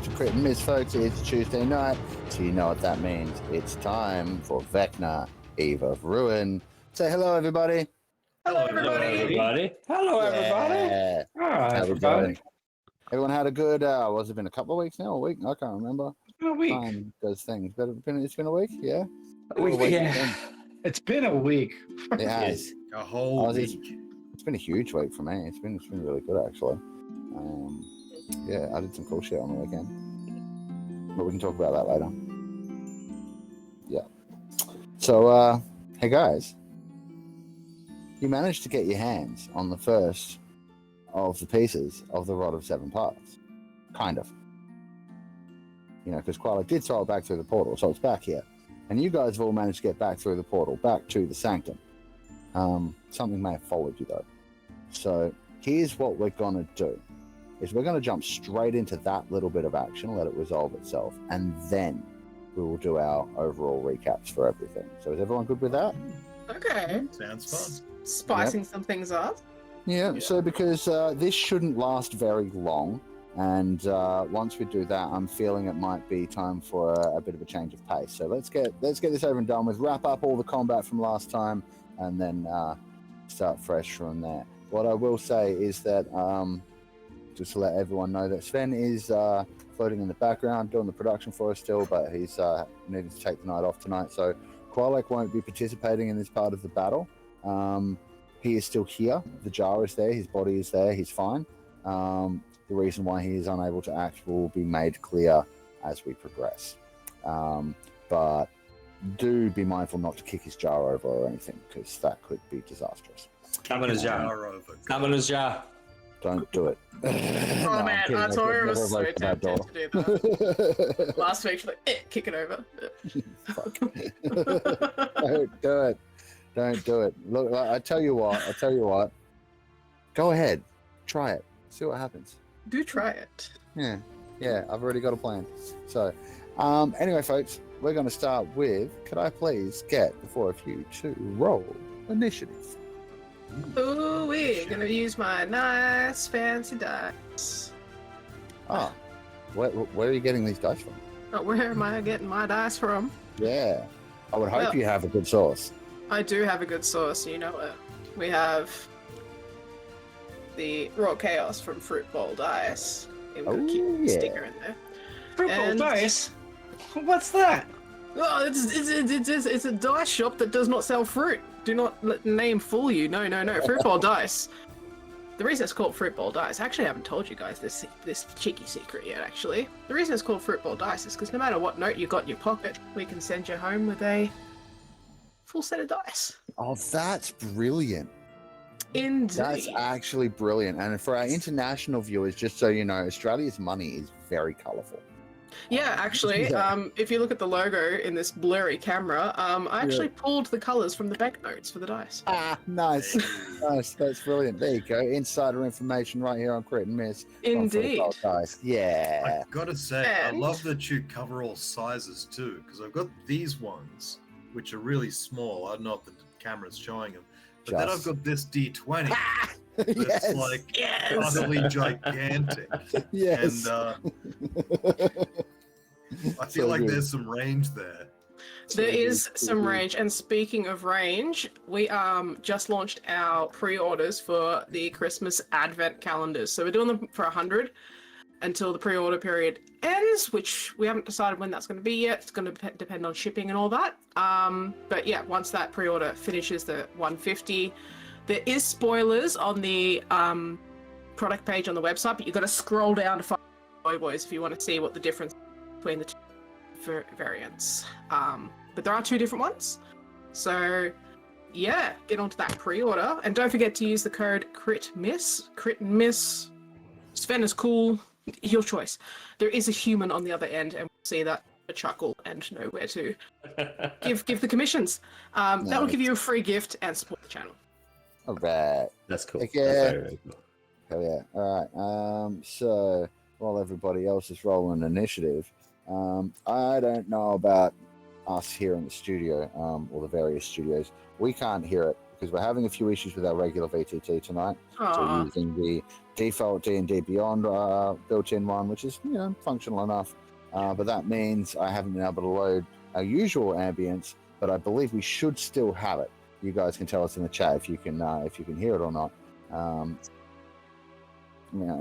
back to Crit and Miss, folks. It's Tuesday night, so you know what that means. It's time for Vecna, Eve of Ruin. Say hello, everybody. Hello, everybody. Hello, everybody. Hi, everybody. Everyone had a good, was it been a couple of weeks now? A week? I can't remember. A week. Time does things. But it's been a week, yeah? A week, yeah. It's been a week. It has. A whole week. It's been a huge week for me. It's been really good, actually. Yeah, I did some cool shit on the weekend. But we can talk about that later. Yeah. So, hey guys. You managed to get your hands on the first of the pieces of the Rod of Seven Parts. Kind of. You know, because Qualek did throw it back through the portal, so it's back here. And you guys have all managed to get back through the portal, back to the Sanctum. Something may have followed you, though. So, here's what we're going to do. Is we're going to jump straight into that little bit of action, let it resolve itself, and then we will do our overall recaps for everything. So is everyone good with that? Okay. Sounds fun. Spicing some things up. Yeah, so because this shouldn't last very long, and once we do that, I'm feeling it might be time for a bit of a change of pace. So let's get this over and done with, wrap up all the combat from last time, and then start fresh from there. What I will say is that, just to let everyone know, that Sven is floating in the background, doing the production for us still, but he's needing to take the night off tonight. So Qualek won't be participating in this part of the battle. He is still here. The jar is there. His body is there. He's fine. The reason why he is unable to act will be made clear as we progress. But do be mindful not to kick his jar over or anything, because that could be disastrous. Come in his jar. Come in his jar. Don't do it. Oh No, man, kidding. Artoria was so Never tempted vote to do that. Last week, she's like, kick it over. Fuck. Don't do it. Don't do it. Look, I tell you what. Go ahead. Try it. See what happens. Do try it. Yeah, I've already got a plan. So, anyway, folks, we're going to start with, could I please get the four of you to roll initiative? Ooh, we're gonna use my nice fancy dice. Ah, where are you getting these dice from? Oh, where am I getting my dice from? Yeah, I would hope you have a good source. I do have a good source, you know it. We have the Raw Chaos from Fruit Bowl Dice. We're gonna keep the sticker in there. Fruit Bowl Dice? What's that? Oh, it's a dice shop that does not sell fruit. Do not let the name fool you. No. Fruit Bowl Dice. The reason it's called Fruit Bowl Dice, I actually haven't told you guys this cheeky secret yet, actually. The reason it's called Fruit Bowl Dice is because no matter what note you got in your pocket, we can send you home with a full set of dice. Oh, that's brilliant. Indeed. That's actually brilliant. And for our international viewers, just so you know, Australia's money is very colourful. Yeah, actually, if you look at the logo in this blurry camera, I actually pulled the colours from the bank notes for the dice. Ah, nice. Nice. That's brilliant. There you go. Insider information right here on Crit and Miss. Indeed. Dice. Yeah. I've got to say, I love that you cover all sizes too, because I've got these ones, which are really small. I don't know if the camera's showing them. But then I've got this D20 that's like utterly gigantic. Yes. And I feel like there's some range there. There is some range, and speaking of range, we just launched our pre-orders for the Christmas Advent calendars. So we're doing them for 100 until the pre-order period ends, which we haven't decided when that's going to be yet. It's going to depend on shipping and all that. But yeah, once that pre-order finishes the 150, there is spoilers on the product page on the website, but you've got to scroll down to find boys if you want to see what the difference between the two variants. But there are two different ones. So yeah, get onto that pre-order. And don't forget to use the code CRITMISS. CRITMISS. Sven is cool. Your choice. There is a human on the other end, and we'll see that a chuckle and know where to give the commissions. That will give you a free gift and support the channel. All right. That's cool. Okay. That's very, very cool. Hell yeah. All right. So while everybody else is rolling initiative, I don't know about us here in the studio, or the various studios. We can't hear it because we're having a few issues with our regular VTT tonight. So Aw. using the default D&D Beyond built-in one, which is functional enough. But that means I haven't been able to load our usual ambience, but I believe we should still have it. You guys can tell us in the chat if you can hear it or not.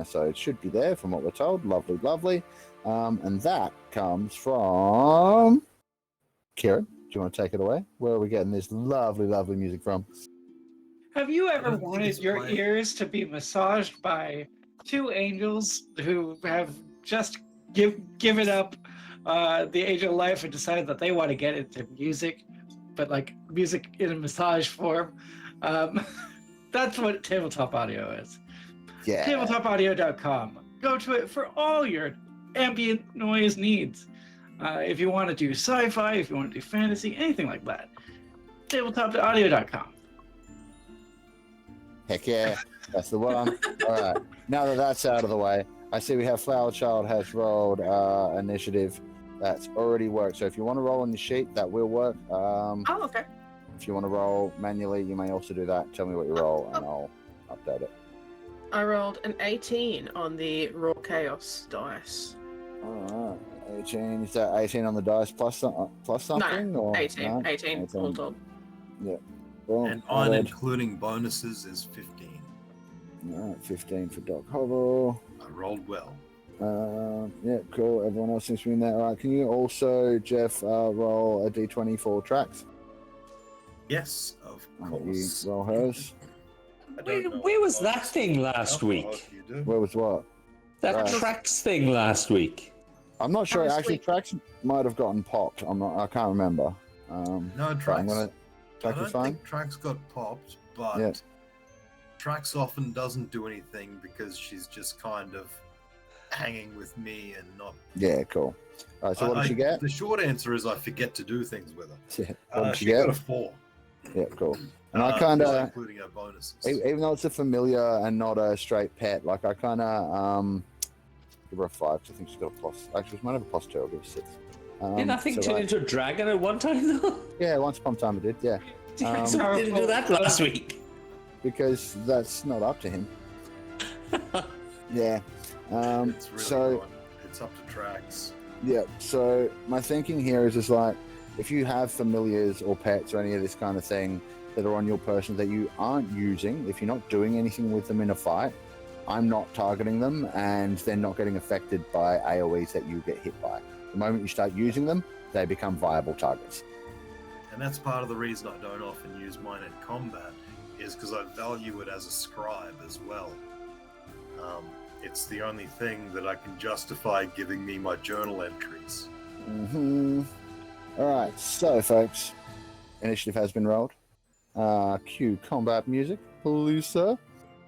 So it should be there from what we're told. Lovely, lovely. And that comes from Kiran. Do you want to take it away? Where are we getting this lovely, lovely music from? Have you I ever don't think wanted it's your playing. ears to be massaged by two angels who have just given up the age of life and decided that they want to get into music, but like music in a massage form? That's what tabletop audio is. Yeah. Tabletopaudio.com. Go to it for all your ambient noise needs. If you want to do sci-fi, if you want to do fantasy, anything like that. Tabletopaudio.com. Heck yeah, that's the one. All right, now that that's out of the way, I see we have Flower Child has rolled initiative. That's already worked. So if you want to roll on your sheet, that will work. Oh, okay. If you want to roll manually, you may also do that. Tell me what you roll, and I'll update it. I rolled an 18 on the raw chaos dice. All right, 18. Is that 18 on the dice plus something? No, or 18. no? 18 all told. Yeah. Well, And on including bonuses is 15. All right, 15 for Doc Hobble. I rolled well. Yeah, cool. Everyone else seems to be in there. All right, can you also, Geoff, roll a d20 for tracks? Yes, of You course. roll hers. I don't know Where was what that thing last alcohol week? you do. Where was what? That Right. tracks thing last week. I'm not sure. Last Actually, week. tracks might have gotten popped. I can't remember. No, But I'm tracks. gonna. I Track is don't fine. think tracks got popped, but Yeah. tracks often doesn't do anything because she's just kind of hanging with me and not. Yeah, cool. All right. So what did she get? The short answer is I forget to do things with her. Yeah, what did she She got get? a 4. Yeah, cool. And I Not kind of, including her bonuses. even though it's a familiar and not a straight pet, like I kind of give her a 5 because I think she's got a plus. Actually, she might have a plus 2. I'll give her 6. Didn't I think so turn like- into a dragon at one time though? Yeah, once upon a time it did. Yeah, So we didn't do that last week. because that's not up to him. Yeah. It's really So not. It's up to tracks. yeah. So my thinking here is just like, if you have familiars or pets or any of this kind of thing that are on your person that you aren't using, if you're not doing anything with them in a fight, I'm not targeting them and they're not getting affected by AoEs that you get hit by. The moment you start using them, they become viable targets. And that's part of the reason I don't often use mine in combat, is because I value it as a scribe as well. It's the only thing that I can justify giving me my journal entries. All right, so folks, initiative has been rolled. Cue combat music, please, sir.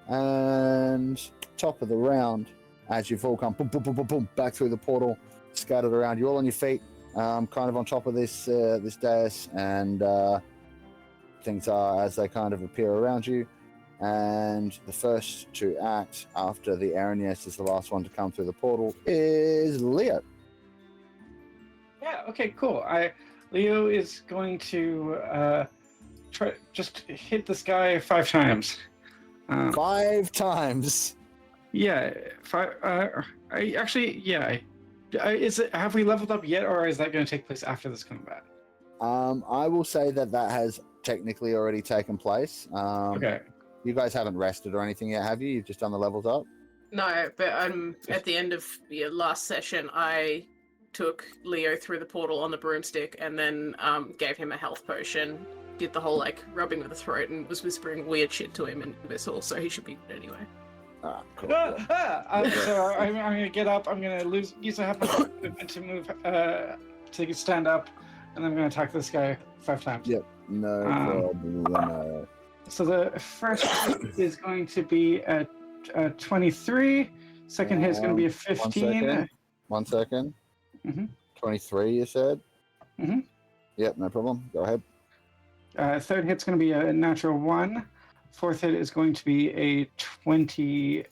And top of the round, as you've all come boom, boom, boom, boom, boom, back through the portal, scattered around. You're all on your feet, kind of on top of this this dais, and things are as they kind of appear around you. And the first to act after the Araniest is the last one to come through the portal is Leo. Yeah, okay, cool. Leo is going to try just hit this guy 5 times. 5 times. Yeah, 5. Have we leveled up yet, or is that going to take place after this combat? I will say that has technically already taken place. Okay. You guys haven't rested or anything yet, have you? You've just done the levels up? No, but at the end of the last session, I took Leo through the portal on the broomstick and then gave him a health potion, did the whole like rubbing of the throat and was whispering weird shit to him in Whistle, so he should be good anyway. Cool. So I'm going to get up. I'm going to use a half my movement to move to stand up, and I'm going to attack this guy 5 times. Yep. No problem. So the first hit is going to be a 23. Second hit is going to be a 15. 1 second. Mhm. 23, you said? Mhm. Yep, no problem. Go ahead. Third hit's going to be a natural 1. Fourth hit is going to be a 22.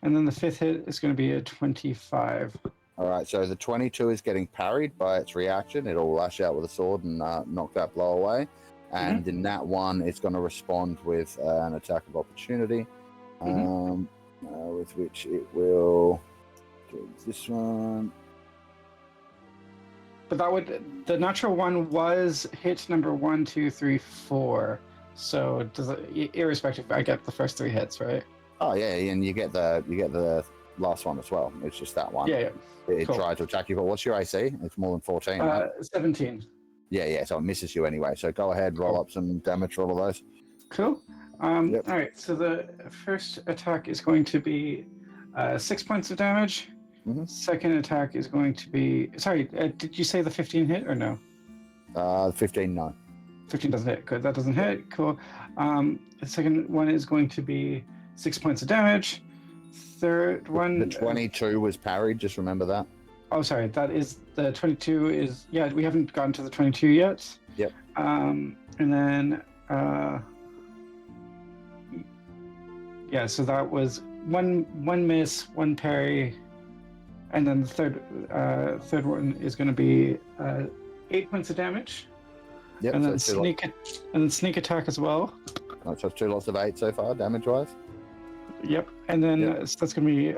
And then the fifth hit is going to be a 25. All right, so the 22 is getting parried by its reaction. It'll lash out with a sword and knock that blow away. and in that one, it's going to respond with an attack of opportunity, with which it will do this one. But the natural one was hit number 1, 2, 3, 4. So does it, irrespective, I get the first 3 hits, right? Oh yeah, and you get the last one as well. It's just that one. Yeah. It Cool. tries to attack you, but what's your AC? It's more than 14. Right? 17. Yeah, so it misses you anyway. So go ahead, roll up some damage for all of those. Cool. Yep. All right, so the first attack is going to be 6 points of damage. Second attack is going to be... Sorry, did you say the 15 hit or no? 15, no. 15 doesn't hit. Good, that doesn't hit. Cool. The second one is going to be 6 points of damage. Third one... The 22 was parried, just remember that. Oh, sorry, that is... The 22 is... Yeah, we haven't gotten to the 22 yet. Yep. And then... yeah, so that was one miss, one parry, and then the third one is going to be 8 points of damage. Yep. And then sneak attack as well. Oh, so 2 lots of 8 so far, damage-wise. Yep. And then so that's going to be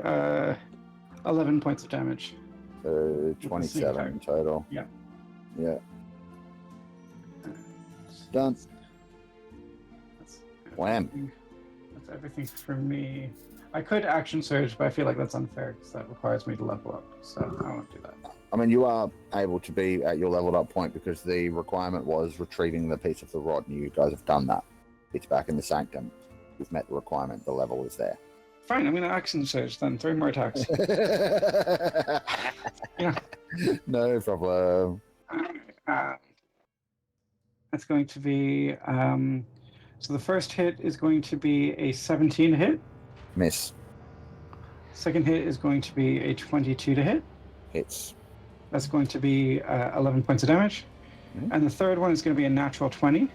11 points of damage. So 27 in total. Yeah. Yeah. Done. Wham. That's everything for me. I could action surge, but I feel like that's unfair because that requires me to level up. So I won't do that. I mean, you are able to be at your leveled up point because the requirement was retrieving the piece of the rod, and you guys have done that. It's back in the sanctum. You've met the requirement. The level is there. Fine, I'm going to action surge then. 3 more attacks. Yeah. No problem. That's going to be... so the first hit is going to be a 17 hit. Miss. Second hit is going to be a 22 to hit. Hits. That's going to be 11 points of damage. And the third one is going to be a natural 20.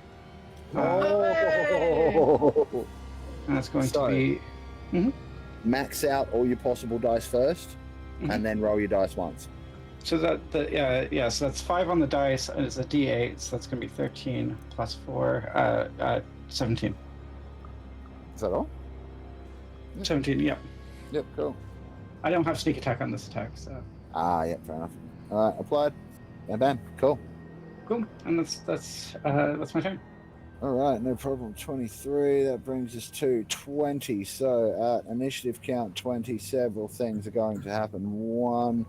Oh! And that's going to be... Max out all your possible dice first, and then roll your dice once. So so that's 5 on the dice, and it's a D8, so that's going to be 13 plus 4, 17. Is that all? 17, yep. Yep, cool. I don't have sneak attack on this attack, so... Yep, fair enough. All right, applied. Bam, cool. Cool, and that's my turn. All right, no problem. 23, that brings us to 20. So at initiative count 20, several things are going to happen. One,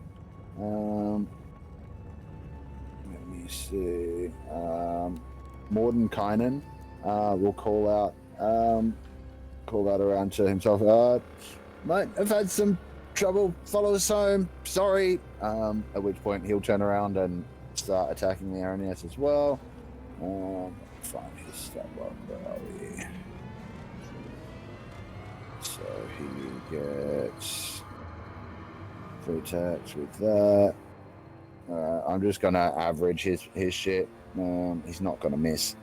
let me see. Mordenkainen will call out around to himself. Mate, I've had some trouble. Follow us home. Sorry. At which point he'll turn around and start attacking the Aranias as well. Find his stat block. Where are we? So he gets 3 attacks with that. I'm just gonna average his shit. He's not gonna miss.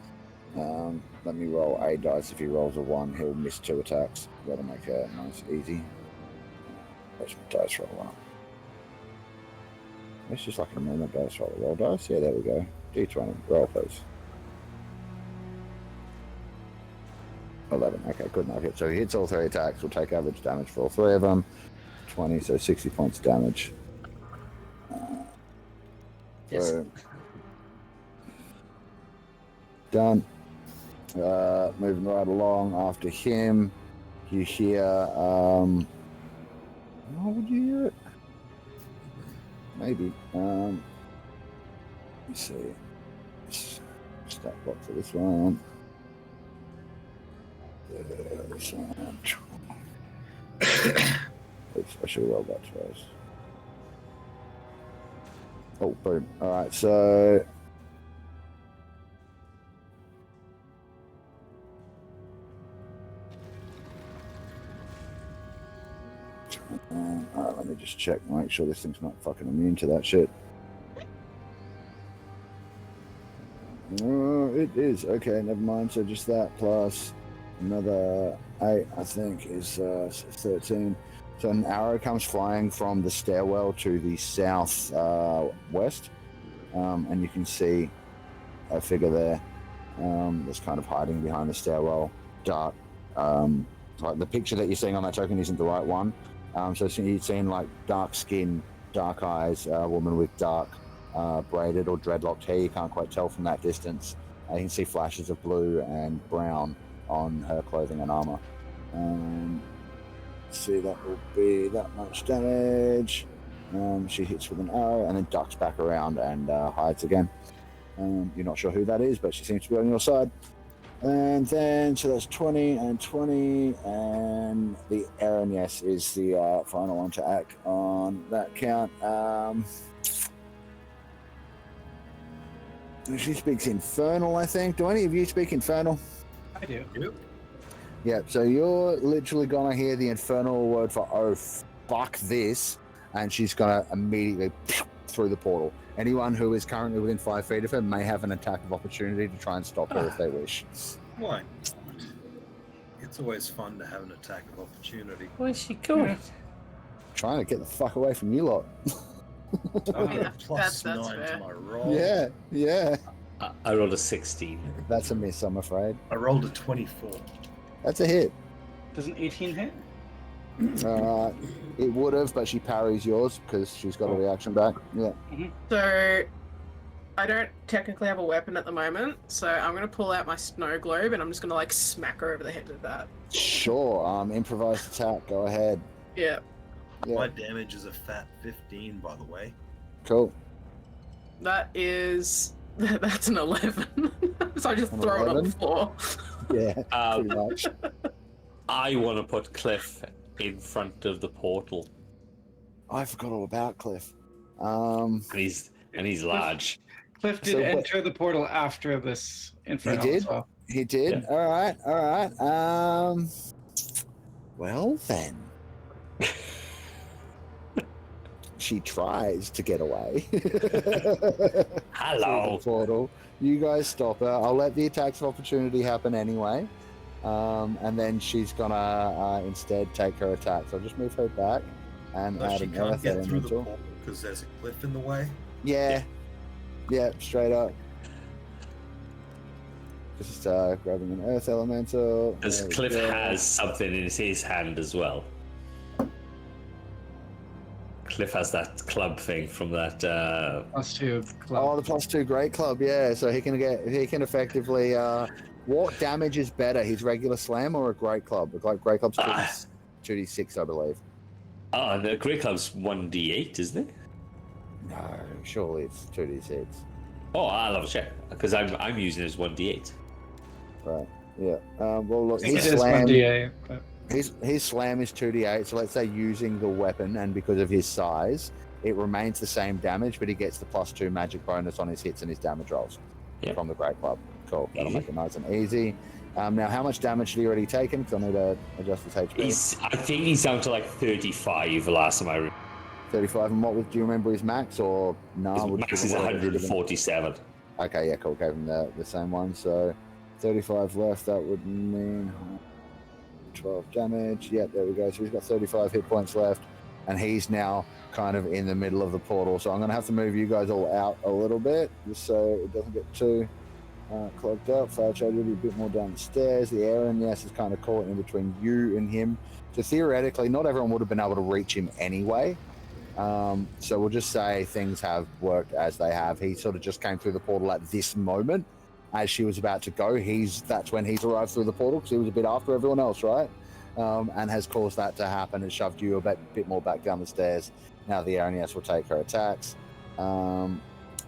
Let me roll a dice. If he rolls a 1, he'll miss 2 attacks. That'll make it nice, easy. Let's dice roll 1. It's just like a normal dice roll. Roll dice. Yeah, there we go. D20. Roll, please. 11. Okay, good enough. So he hits all 3 attacks. We'll take average damage for all 3 of them. 20, so 60 points of damage. Yes. So, done. Moving right along after him, you hear. How would you hear it? Maybe. Let me see. Stat block for this one. Oops, I should have rolled that twice. Oh, boom. Alright, so... Alright, let me just check, make sure this thing's not fucking immune to that shit. It is. Okay, never mind. So just that plus another 8, I think, is 13. So an arrow comes flying from the stairwell to the south west, and you can see a figure there. that's kind of hiding behind the stairwell. Dark. Like the picture that you're seeing on that token isn't the right one. So you've seen like dark skin, dark eyes, a woman with dark braided or dreadlocked hair. You can't quite tell from that distance. You can see flashes of blue and brown on her clothing and armor. See, that will be that much damage. She hits with an arrow and then ducks back around and hides again. You're not sure who that is, but she seems to be on your side. And then, so that's 20 and 20, and the Aaron, yes, is the final one to act on that count. She speaks Infernal, I think. Do any of you speak Infernal? I do. Yep. Yeah, so you're literally gonna hear the Infernal word for oath. Fuck this, and she's gonna immediately through the portal. Anyone who is currently within 5 feet of her may have an attack of opportunity to try and stop her if they wish. Why? It's always fun to have an attack of opportunity. Where's she going? Trying to get the fuck away from you lot. Plus that's 9 fair. to my roll. Yeah. I rolled a 16. That's a miss, I'm afraid. I rolled a 24. That's a hit. Does an 18 hit? It would have, but she parries yours because she's got a reaction back. Yeah. So, I don't technically have a weapon at the moment, so I'm going to pull out my snow globe and I'm just going to like smack her over the head with that. Sure. Improvised attack. Go ahead. Yeah. My damage is a fat 15, by the way. Cool. That's an 11. So I just throw it on the 11? floor. Yeah, pretty much. I want to put Cliff in front of the portal. I forgot all about Cliff. And he's large. Cliff did So what- enter the portal after this Infernal. did? So. He did? Yeah. All right. Well, then. She tries to get away. Hello. Through the portal. You guys stop her. I'll let the attacks of opportunity happen anyway. And then she's gonna instead take her attack. So I'll just move her back and So add she an can't earth get through the elemental. portal because there's a cliff in the way. Yeah, straight up. Just grabbing an earth elemental. As There we Cliff go. has something in his hand as well. Cliff has that club thing from that. +2 club. Oh, the +2 great club, yeah. So he can effectively. What damage is better, his regular slam or a great club? Like great club's 2d6, I believe. Oh, and the Great Club's 1d8, isn't it? No, surely it's 2d6. Oh, I'll have a check because I'm using it as 1d8. Right. Yeah. Well, look, I think his it is slam. 1d8, but His slam is 2d8, so let's say using the weapon and because of his size, it remains the same damage, but he gets the +2 magic bonus on his hits and his damage rolls from the Great Club. Cool, that'll Easy. make it nice and easy. Now, how much damage did he already taken? Because I need to adjust his HP. I think he's down to like 35 the last time I remember. 35, and do you remember his max or no? His We'll max just is give him whatever you give him. 147. Okay, yeah, cool. Gave him the same one. So 35 left. That would mean 12 damage. Yep, there we go. So he's got 35 hit points left, and he's now kind of in the middle of the portal. So I'm going to have to move you guys all out a little bit, just so it doesn't get too clogged up. Fire charge will be a bit more down the stairs. The Aaron, yes, is kind of caught in between you and him. So theoretically, not everyone would have been able to reach him anyway. So we'll just say things have worked as they have. He sort of just came through the portal at this moment as she was about to go. That's when he's arrived through the portal because he was a bit after everyone else, right? And has caused that to happen and shoved you a bit more back down the stairs. Now the Aranias will take her attacks.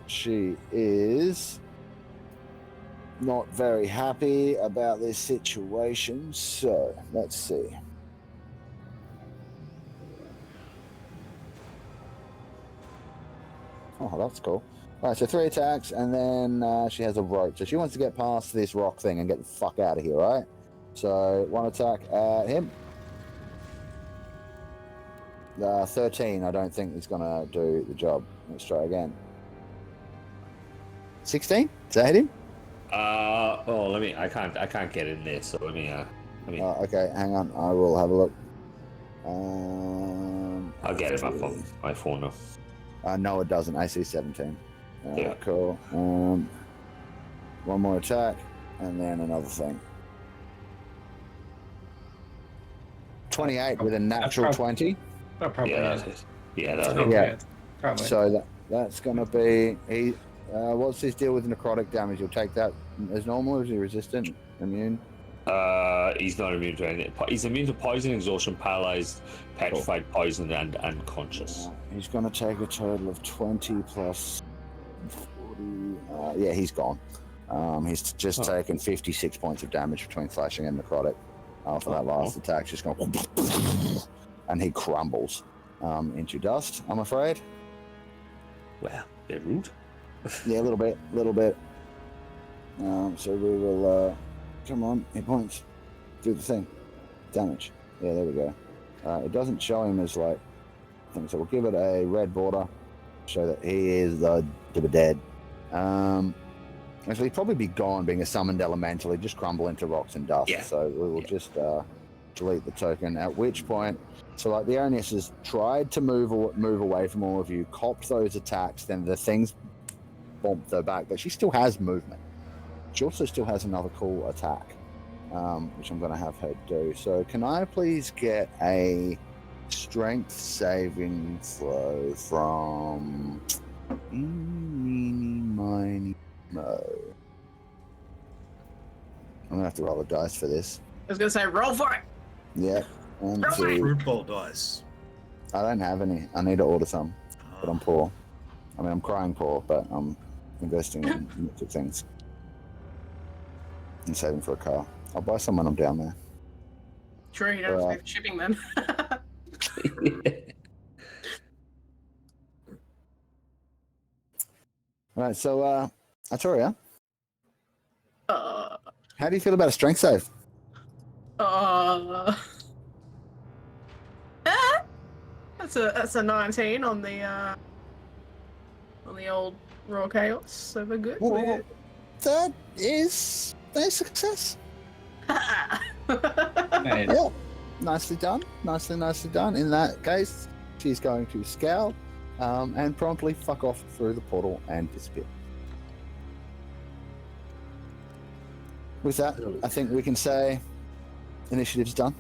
She is not very happy about this situation. So let's see. Oh, that's cool. All right, so 3 attacks, and then she has a rope. So she wants to get past this rock thing and get the fuck out of here, right? So 1 attack at him. 13, I don't think is going to do the job. Let's try again. 16? Does that hit him? I can't get in there, so let me. Okay, hang on. I will have a look. I'll get it up on my phone now. No, it doesn't. AC 17. Yeah. Cool. 1 more attack. And then another thing. 28 with a natural 20. Oh, probably. Yeah, is. that's it. Yeah, that's Probably Yeah. is. Probably. So that's going to be... what's his deal with necrotic damage? You'll take that as normal, or is he resistant? Immune? He's not immune to anything. He's immune to poison, exhaustion, paralyzed, petrified, poison, and unconscious. He's going to take a total of 20 plus 40. Yeah, he's gone. He's just taken 56 points of damage between slashing and necrotic after that last attack. Just going, and he crumbles into dust, I'm afraid. Well, they're rude. Yeah, a little bit. So we will. Come on, hit points. Do the thing. Damage. Yeah, there we go. It doesn't show him as like thing, so we'll give it a red border, show that he is dead. Actually, he'd probably be gone, being a summoned elemental. He'd just crumble into rocks and dust. Yeah. So we will just delete the token. At which point, so like the Aeneas has tried to move away from all of you, copped those attacks, then the things bumped her back, but she still has movement. She also still has another cool attack, which I'm going to have her do. So can I please get a strength saving throw from Mo? I'm going to have to roll a dice for this. I was gonna say roll for it. Yeah. One, Roll for it. two. Fruit bowl dice. I don't have any. I need to order some, but I'm poor. I mean, I'm crying poor, but I'm investing in good things. And saving for a car. I'll buy some when I'm down there. Sure, you don't have to pay for shipping then. All right, so Artoria, uh, how do you feel about a strength save? That's a 19 on the old raw chaos. So we're good. Well, that is a success. Nice. Yeah, nicely done. Nicely done. In that case, she's going to scowl and promptly fuck off through the portal and disappear. With that, I think we can say initiative's done.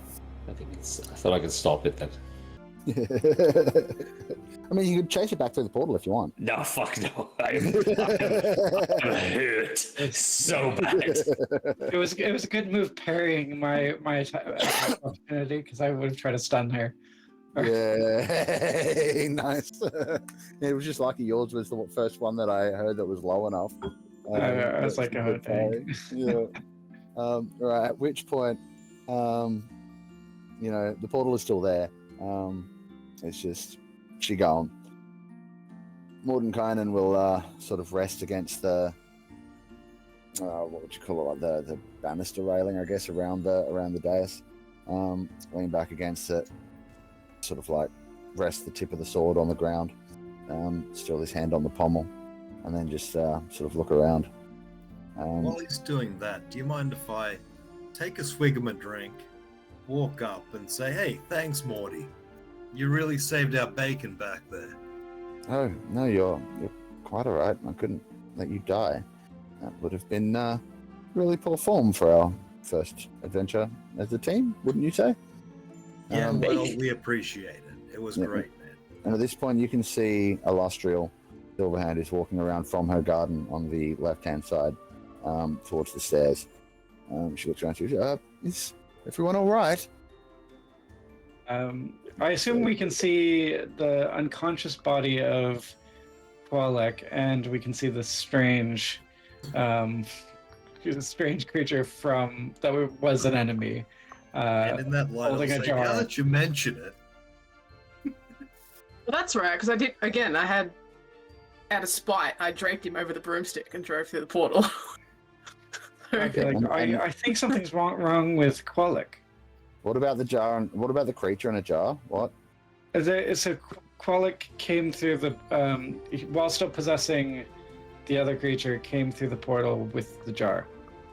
I thought I could stop it then. I mean, you could chase it back through the portal if you want. No, fuck no. I'm hurt so bad. It was a good move parrying my attack opportunity, because I would have tried to stun her. Yeah, nice. It was just lucky yours was the first one that I heard that was low enough. I was like, oh, dang. Yeah. Right. At which point, the portal is still there. It's just she gone. Mordenkainen will sort of rest against the what would you call it, like the banister railing, I guess, around the dais. Lean back against it, sort of like rest the tip of the sword on the ground, still his hand on the pommel, and then just sort of look around. While he's doing that, do you mind if I take a swig of my drink, walk up and say, "Hey, thanks, Morty. You really saved our bacon back there." Oh no, you're quite all right. I couldn't let you die. That would have been really poor form for our first adventure as a team, wouldn't you say? Yeah, well, we appreciate it. It was great, man. And at this point, you can see Illustrial Silverhand is walking around from her garden on the left-hand side towards the stairs. She looks around to you. Is everyone all right? I assume we can see the unconscious body of Kwalek, and we can see the strange creature from that was an enemy. And in that light, I'll holding a say, jar. now that you mention it, Well, that's right, because I had, out of spite, I draped him over the broomstick and drove through the portal. I feel like I think something's wrong with Kwalek. What about the jar? What about the creature in a jar? What? So Kwalek came through the while still possessing the other creature, came through the portal with the jar.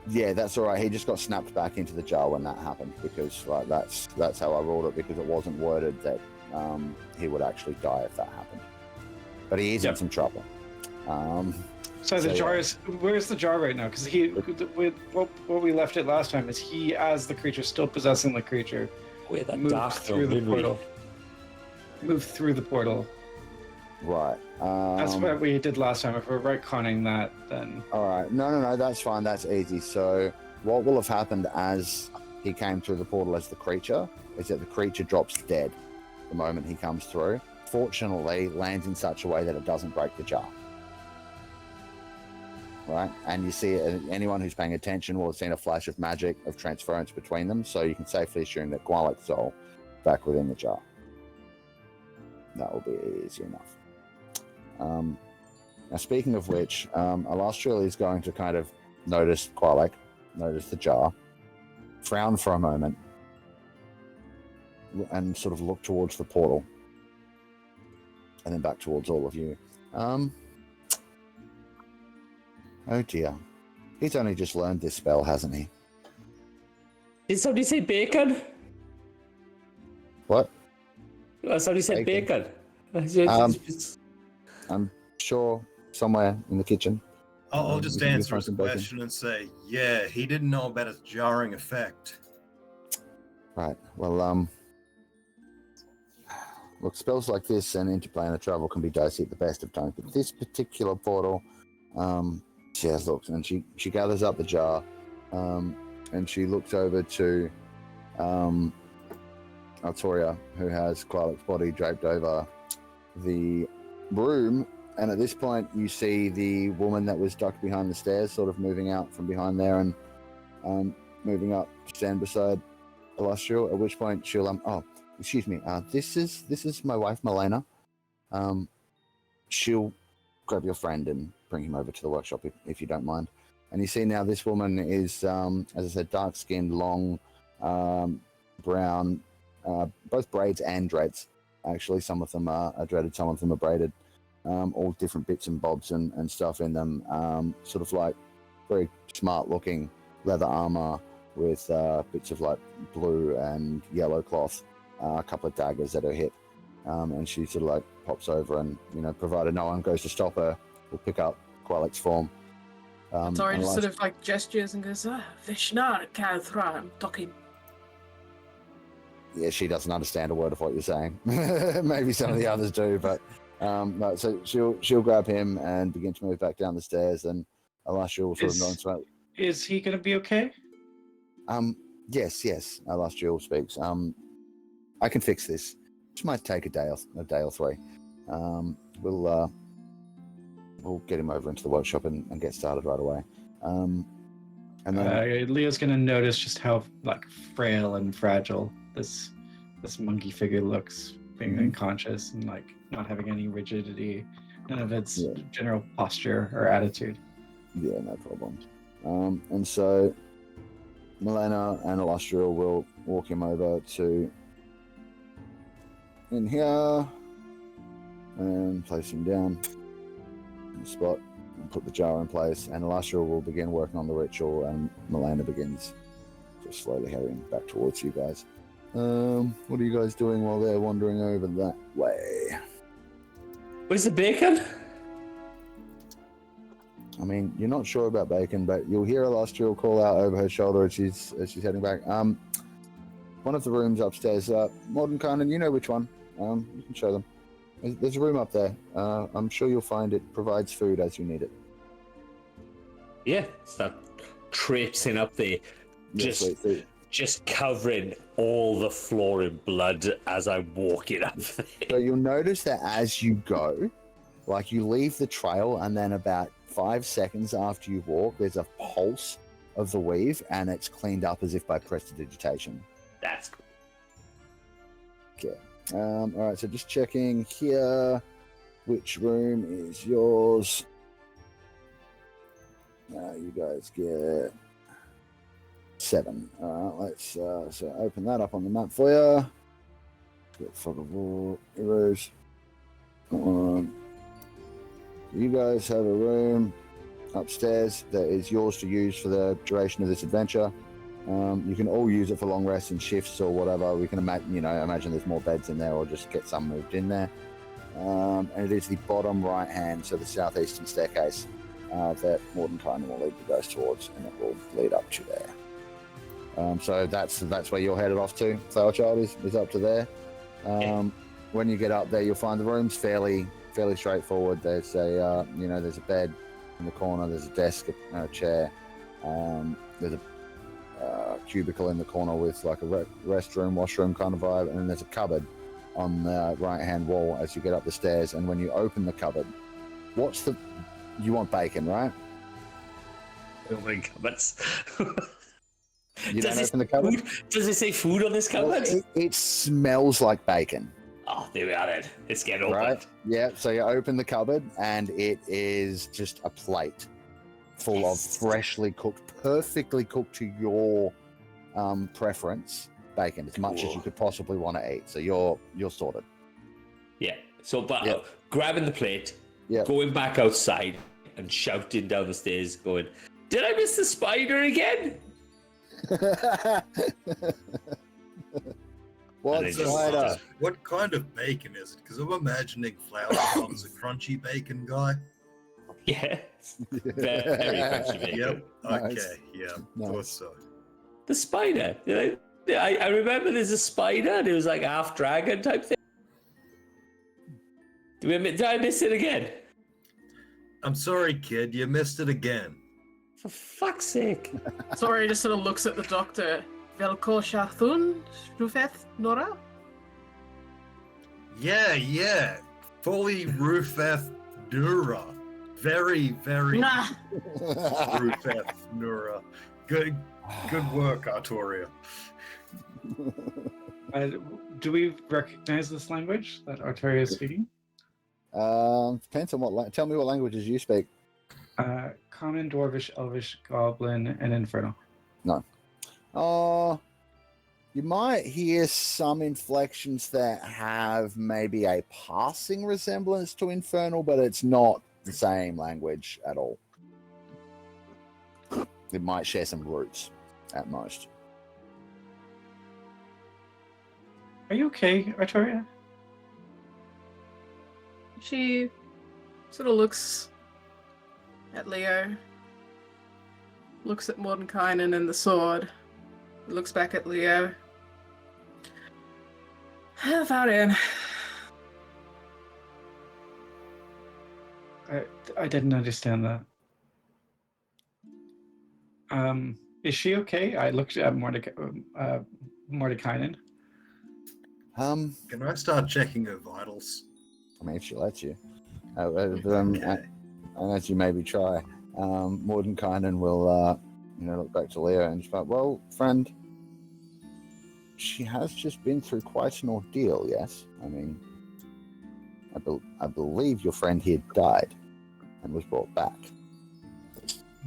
Yeah, that's all right. He just got snapped back into the jar when that happened, because like that's how I rolled it, because it wasn't worded that he would actually die if that happened. But he is in some trouble. So the jar is, where's the jar right now? Because what we left it last time is he, as the creature, still possessing the creature, moved through the portal. Moved through the portal. Right. That's what we did last time. If we're retconning that, then... Alright, no, that's fine, that's easy. So what will have happened as he came through the portal as the creature is that the creature drops dead the moment he comes through. Fortunately, lands in such a way that it doesn't break the jar. Right? And you see anyone who's paying attention will have seen a flash of magic of transference between them, so you can safely assume that Gwalek's soul back within the jar. That will be easy enough. Now, speaking of which, Alastriel is going to kind of notice Gwalek, notice the jar, frown for a moment, and sort of look towards the portal, and then back towards all of you. Oh dear. He's only just learned this spell, hasn't he? Did somebody say bacon? What? Somebody said bacon. I'm sure somewhere in the kitchen. I'll just answer his question and say, yeah, he didn't know about its jarring effect. Right. Well, look, spells like this and interplanar travel can be dicey at the best of times, but this particular portal, she has looks, and she gathers up the jar, and she looks over to Altoria, who has Gwalek's body draped over the room. And at this point, you see the woman that was ducked behind the stairs sort of moving out from behind there and moving up to stand beside Alastriel, at which point she'll, oh, excuse me, this is my wife, Milena. She'll grab your friend and bring him over to the workshop if you don't mind. And you see now this woman is, as I said, dark-skinned, long, brown, both braids and dreads. Actually, some of them are dreaded, some of them are braided. All different bits and bobs and stuff in them. Sort of like very smart-looking leather armor with bits of like blue and yellow cloth, a couple of daggers at her hip. And she sort of like pops over and, provided no one goes to stop her, will pick up Gwalek's form. Sorry, just sort of like gestures and goes, Vishnar Kathra, talking. Yeah, she doesn't understand a word of what you're saying. Maybe some of the others do, but no, so she'll grab him and begin to move back down the stairs, and Alastriel will sort of nod to her. Is he going to be okay? Yes, Alastriel speaks. I can fix this. This might take a day or three. We'll get him over into the workshop and get started right away. And then Leo's going to notice just how like frail and fragile this monkey figure looks, being unconscious and like not having any rigidity, none of its general posture or attitude. Yeah, no problem. And so Milena and Alastriel will walk him over to in here and place him down in the spot and put the jar in place, and Alastriel will begin working on the ritual, and Milena begins just slowly heading back towards you guys. What are you guys doing while they're wandering over that way? Where's the bacon? I mean, you're not sure about bacon, but you'll hear Alastriel call out over her shoulder as she's heading back. One of the rooms upstairs, Modern Conan, you know which one. You can show them. There's a room up there. I'm sure you'll find it provides food as you need it. Yeah, start traipsing up there, just covering all the floor in blood as I walk it up there. So you'll notice that as you go, like you leave the trail, and then about 5 seconds after you walk, there's a pulse of the weave, and it's cleaned up as if by prestidigitation. That's cool. Okay. All right, so just checking here. Which room is yours? You guys get 7. All right, let's so open that up on the map for you. Get fog of war arrows. You guys have a room upstairs that is yours to use for the duration of this adventure. You can all use it for long rests and shifts or whatever. We can imagine there's more beds in there, or just get some moved in there. and it is the bottom right hand, so the southeastern staircase that Mordenkainen will lead the ghost towards, and it will lead up to there. So that's where you're headed off to. Flowerchild is up to there. When you get up there, you'll find the room's fairly straightforward. There's a there's a bed in the corner. There's a desk, a chair. There's a cubicle in the corner with like a restroom, washroom kind of vibe, and then there's a cupboard on the right-hand wall as you get up the stairs. And when you open the cupboard, you want bacon, right? Oh my cupboards. You don't open the cupboard? Does it say food on this cupboard? It smells like bacon. Oh, there we are then. It's getting opened. Right? Yeah, so you open the cupboard and it is just a plate full of freshly cooked, perfectly cooked to your preference bacon, as much as you could possibly want to eat. So you're sorted. Yeah. So, grabbing the plate, Yeah. going back outside and shouting down the stairs, going, "Did I miss the spider again?" What spider? What kind of bacon is it? Because I'm imagining Flowerchild's a crunchy bacon guy. Yeah. Very crunchy bacon. Yep. Okay. Nice. Yeah. Nice. Thought so. The spider. I remember there's a spider and it was like half dragon type thing. Did I miss it again? I'm sorry, kid. You missed it again. For fuck's sake. Sorry, just sort of looks at the doctor. Velko Shathun, Rufeth Nora? Yeah. Fully Rufeth Nura. Very Nah. Rufeth Nura. Good work, Artoria. Do we recognize this language that Artoria is speaking? Depends on tell me what languages you speak. Common, Dwarvish, Elvish, Goblin, and Infernal. No. You might hear some inflections that have maybe a passing resemblance to Infernal, but it's not the same language at all. It might share some roots at most. Are you okay, Artoria? She sort of looks at Leo, looks at Mordenkainen and the sword, looks back at Leo. Varin. I didn't understand that. Is she okay? I looked at Mordekainen. Can I start checking her vitals? I mean, if she lets you. Okay. And as you maybe try, Mordenkainen will, look back to Leo and just like, well, friend, she has just been through quite an ordeal, yes? I mean, I believe your friend here died and was brought back.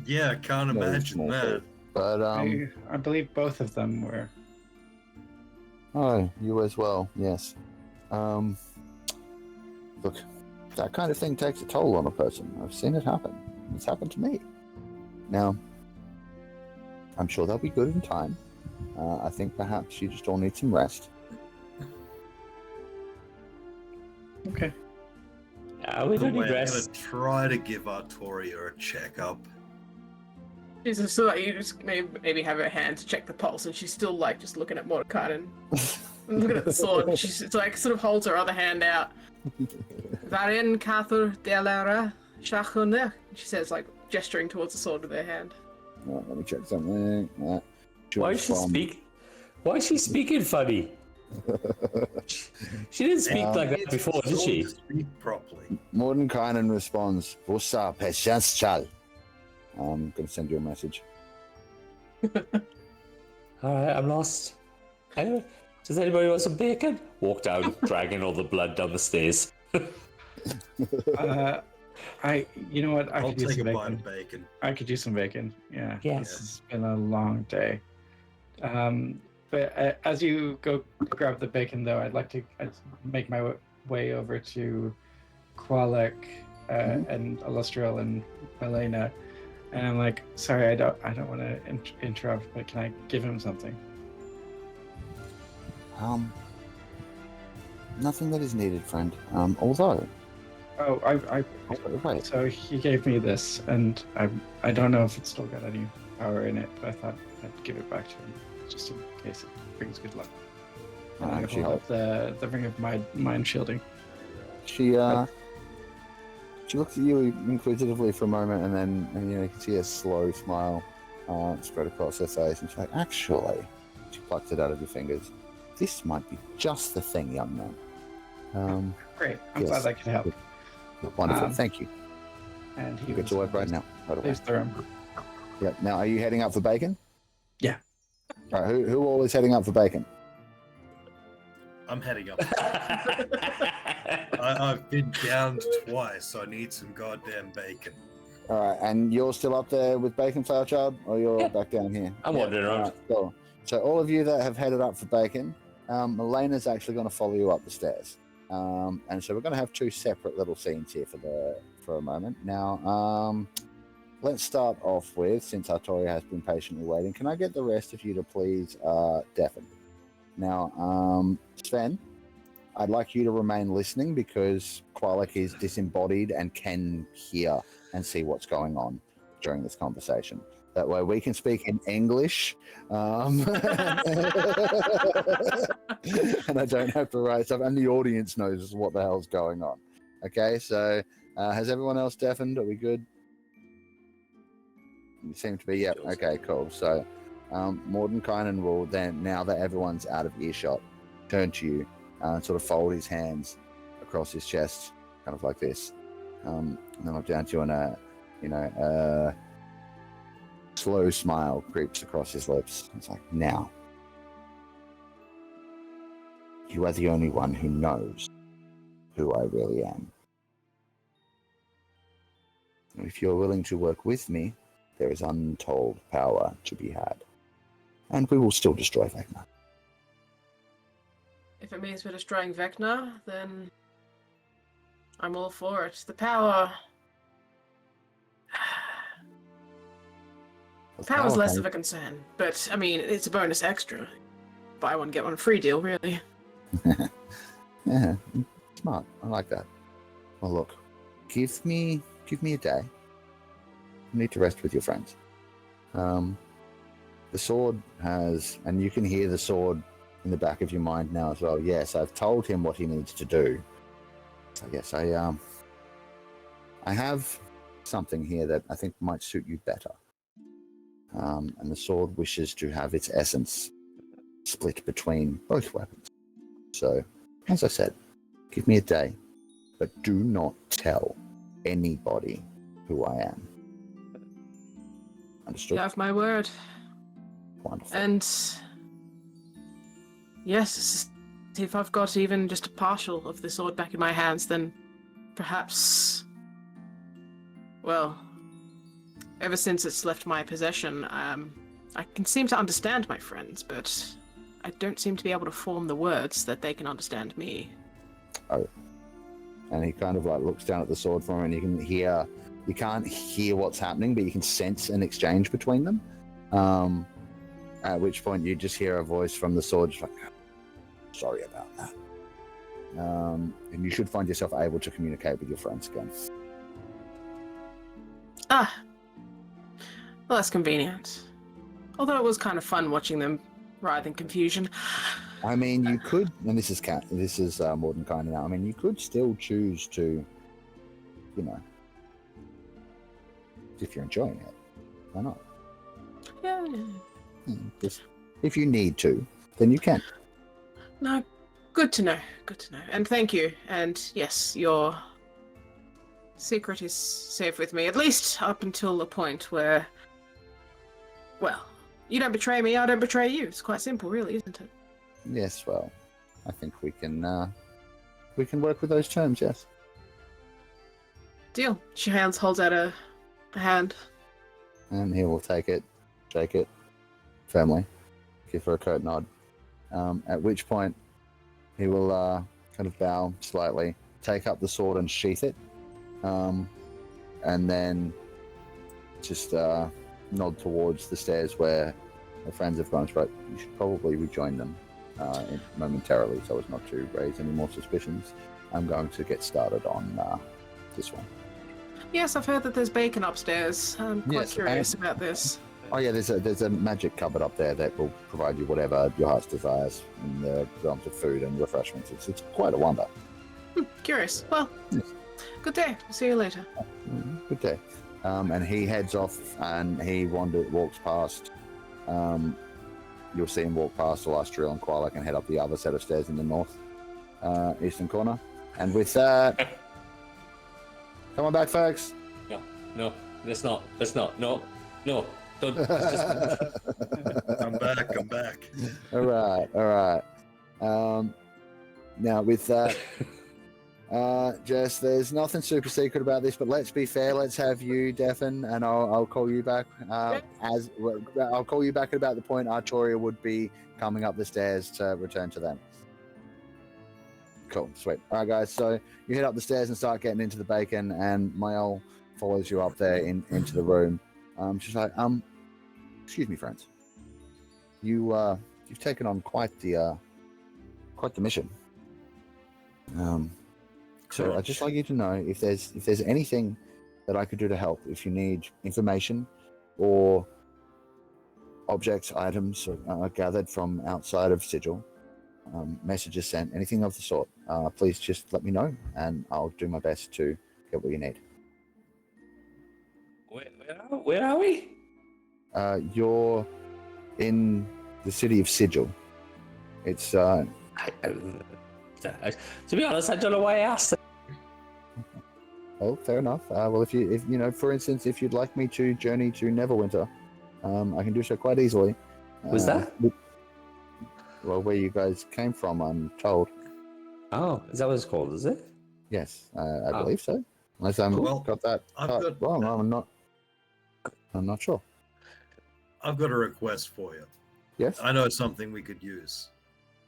Yeah, I can't imagine that. But, I believe both of them were. Oh, you as well, yes. Look, that kind of thing takes a toll on a person. I've seen it happen. It's happened to me. Now, I'm sure they'll be good in time. I think perhaps you just all need some rest. Okay. We don't I'm need gonna rest. try to give Artoria a checkup. Jesus, so like you just maybe have her hand to check the pulse, and she's still like just looking at Mordekainen, looking at the sword. And she's like sort of holds her other hand out. Varin Kathur Delara Shachuneh. She says, like gesturing towards the sword with her hand. Right, let me check something. Why is she speaking funny? She didn't speak like that before, did she? Speak properly. Mordenkainen responds, Vossa pesjanschal. I'm going to send you a message. Alright, I'm lost. Anyway, does anybody want some bacon? Walk down, dragging all the blood down the stairs. You know what? I I'll could do take some a bite bacon. of bacon. I could do some bacon. Yeah. Yeah. This has been a long day. But as you go grab the bacon, though, I'd make my way over to Qualek and Illustrial and Milena, and I'm like, sorry, I don't want to interrupt, but can I give him something? Nothing that is needed, friend. Although... Oh, Wait. so he gave me this, and I don't know if it's still got any power in it, but I thought I'd give it back to him, just in case it brings good luck. And I hold up the ring of mind shielding. She looks at you inquisitively for a moment, and then you can see a slow smile spread across her face, and she's like, "Actually," she plucked it out of your fingers. "This might be just the thing, young man." Great. I'm glad I could help. Wonderful. Thank you. And he You get to work right now. Leaves the room. Yeah. Now, are you heading up for bacon? Yeah. All right. Who all is heading up for bacon? I'm heading up. I've been downed twice, so I need some goddamn bacon. All right. And you're still up there with bacon, Flower Child, or you're back down here? I'm wandering around. Right, cool. So all of you that have headed up for bacon, Elena's actually going to follow you up the stairs. And so we're going to have two separate little scenes here for a moment. Now, let's start off with, since Artoria has been patiently waiting, can I get the rest of you to please deafen? Now, Sven, I'd like you to remain listening because Qualek is disembodied and can hear and see what's going on during this conversation. That way we can speak in English and I don't have to write stuff, and the audience knows what the hell's going on. Okay, so has everyone else deafened? Are we good? You seem to be, yep. Okay, cool. So Mordenkainen will then, now that everyone's out of earshot, turn to you and sort of fold his hands across his chest, kind of like this. And then look down to you, and a slow smile creeps across his lips. It's like, now, you are the only one who knows who I really am. And if you're willing to work with me, there is untold power to be had. And we will still destroy Vecna. If it means we're destroying Vecna, then I'm all for it. The power... Power's less of a concern, but, I mean, it's a bonus extra. Buy one, get one free deal, really. Yeah, smart. I like that. Well, look, give me a day. You need to rest with your friends. The sword has, and you can hear the sword in the back of your mind now as well. Yes, I've told him what he needs to do. So yes, I have something here that I think might suit you better. And the sword wishes to have its essence split between both weapons. So, as I said, give me a day, but do not tell anybody who I am. Understood? You have my word. Wonderful. And yes, if I've got even just a partial of the sword back in my hands, then perhaps, well, ever since it's left my possession, I can seem to understand my friends, but I don't seem to be able to form the words that they can understand me. Oh. And he kind of like looks down at the sword for him, and you can't hear what's happening, but you can sense an exchange between them. At which point you just hear a voice from the sword, just like, sorry about that. And you should find yourself able to communicate with your friends again. Ah. Well, that's convenient. Although it was kind of fun watching them writhe in confusion. I mean, you could, and this is Mordenkainen now. I mean, you could still choose to, if you're enjoying it, why not? Yeah. Just, if you need to, then you can. No, good to know. Good to know. And thank you. And yes, your secret is safe with me, at least up until the point where, well, you don't betray me, I don't betray you. It's quite simple, really, isn't it? Yes, well, I think we can work with those terms, yes. Deal. She holds out a hand. And he will take it, shake it firmly, give her a curt nod. At which point, he will kind of bow slightly, take up the sword and sheath it, and then just nod towards the stairs where her friends have gone. But you should probably rejoin them momentarily, so as not to raise any more suspicions. I'm going to get started on this one. Yes, I've heard that there's bacon upstairs. I'm quite Yes, curious about this. Oh yeah, there's a magic cupboard up there that will provide you whatever your heart's desires in the realms of food and refreshments. It's quite a wonder. Curious. Well, Yes. good day. See you later. Good day. And he heads off and he walks past. You'll see him walk past the last drill and Quilek and head up the other set of stairs in the north eastern corner. And with that, come on back, folks. No, let's not. No. Don't. I'm back. All right. Now with that, Jess, there's nothing super secret about this, but let's be fair. Let's have you, Defin, and I'll call you back. I'll call you back at about the point Arturia would be coming up the stairs to return to them. Cool, sweet. All right, guys. So you head up the stairs and start getting into the bacon, and Mael follows you up there into the room. She's like, excuse me, friends. You've taken on quite the mission. So I'd just like you to know if there's anything that I could do to help. If you need information or objects, items gathered from outside of Sigil, messages sent, anything of the sort, please just let me know, and I'll do my best to get what you need. Where are we? You're in the city of Sigil. It's to be honest, I don't know why I asked. Oh, fair enough. Well, if you know, for instance, if you'd like me to journey to Neverwinter, I can do so quite easily. Was that? Well, where you guys came from, I'm told. Oh, is that what it's called? Is it? Yes, I believe so. Unless got that wrong. I'm not sure. I've got a request for you. Yes. I know something we could use.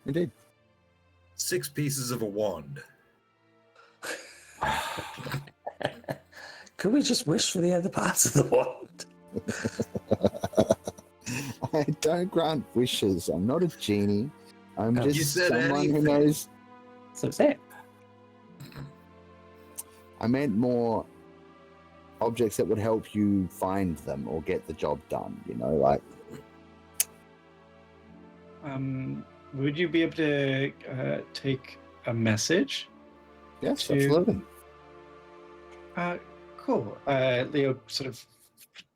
Indeed. 6 pieces of a wand. Could we just wish for the other parts of the wand? I don't grant wishes. I'm not a genie. I'm just someone who knows. So say. I meant more objects that would help you find them or get the job done. You know, like. Would you be able to take a message? Yes, absolutely. Cool. Leo sort of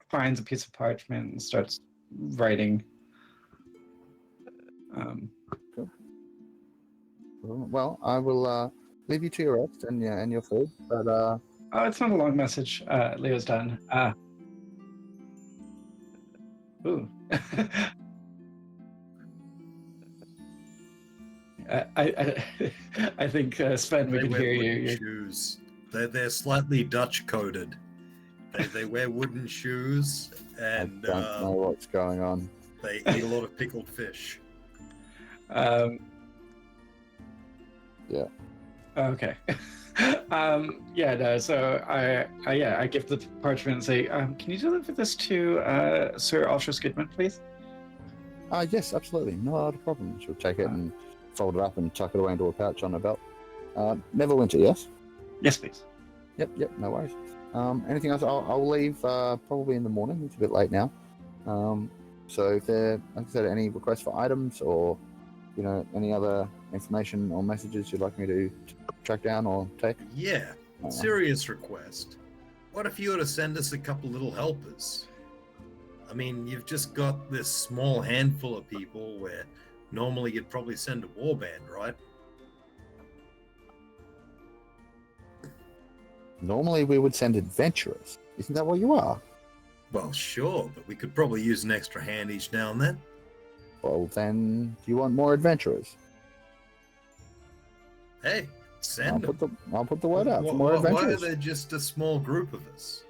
finds a piece of parchment and starts writing. Cool. Well, I will leave you to your rest and your food. But oh, it's not a long message. Leo's done. Ooh. I think Sven, we can hear you. Shoes. They're slightly Dutch coded. They wear wooden shoes and I don't know what's going on. They eat a lot of pickled fish. Yeah. Okay. Yeah. No. So I give the parchment and say, can you deliver this to Sir Ultra Goodman, please? Yes, absolutely. Not a problem. She'll take it and fold it up and tuck it away into a pouch on her belt. Neverwinter, yes? Yes, please. Yep, no worries. Anything else? I'll leave probably in the morning. It's a bit late now. So if there, like I said, any requests for items or, you know, any other information or messages you'd like me to track down or take? Yeah, serious request. What if you were to send us a couple little helpers? I mean, you've just got this small handful of people where normally you'd probably send a warband, right? Normally we would send adventurers. Isn't that what you are? Well, sure, but we could probably use an extra hand each now and then. Well, then, do you want more adventurers? Hey, send them. I'll put the word out for more adventurers. Why are there just a small group of us?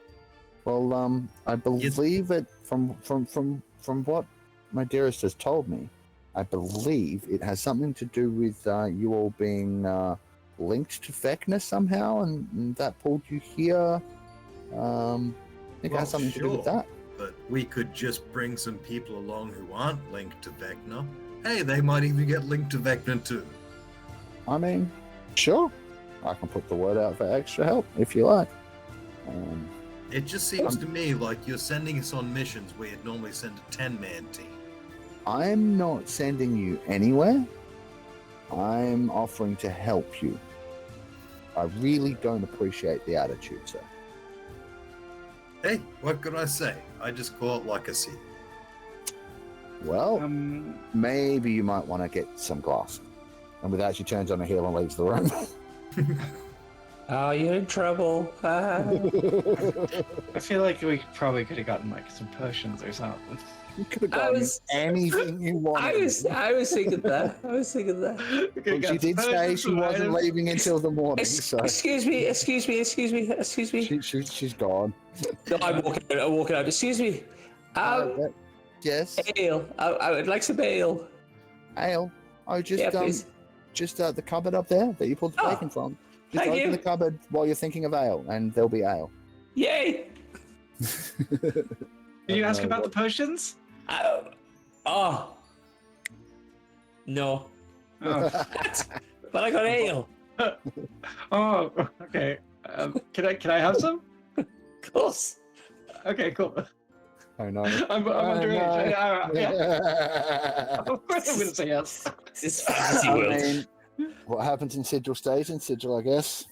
Well, I believe that from what my dearest has told me, I believe it has something to do with you all being linked to Vecna somehow, and that pulled you here. I think it has something to do with that. but we could just bring some people along who aren't linked to Vecna. Hey, they might even get linked to Vecna too. I mean, sure. I can put the word out for extra help if you like. It just seems to me like you're sending us on missions where you'd normally send a 10-man team. I'm not sending you anywhere. I'm offering to help you. I really don't appreciate the attitude, sir. Hey, what could I say? I just call it like I see it. Well, maybe you might want to get some glass. And with that, she turns on her heel and leaves the room. Oh, you're in trouble. Ah. I feel like we probably could have gotten like some potions or something. You could have gotten anything you wanted. I was thinking that. Well, she did say she wasn't leaving until the morning. So. Excuse me. She's gone. No, I'm walking out. Excuse me. Yes. Ale. I would like some ale. Ale. Oh, just please. The cupboard up there that you pulled the bacon from. Just open the cupboard while you're thinking of ale, and there'll be ale. Yay! Did you ask about the potions? No. Oh. But I got ale. Oh, okay. Can I have some? Of course. Okay, cool. Oh no. I'm underage. No. Yeah. Of course I'm going to say yes. This is fantasy world. I mean, what happens in Sigil stays in Sigil, I guess.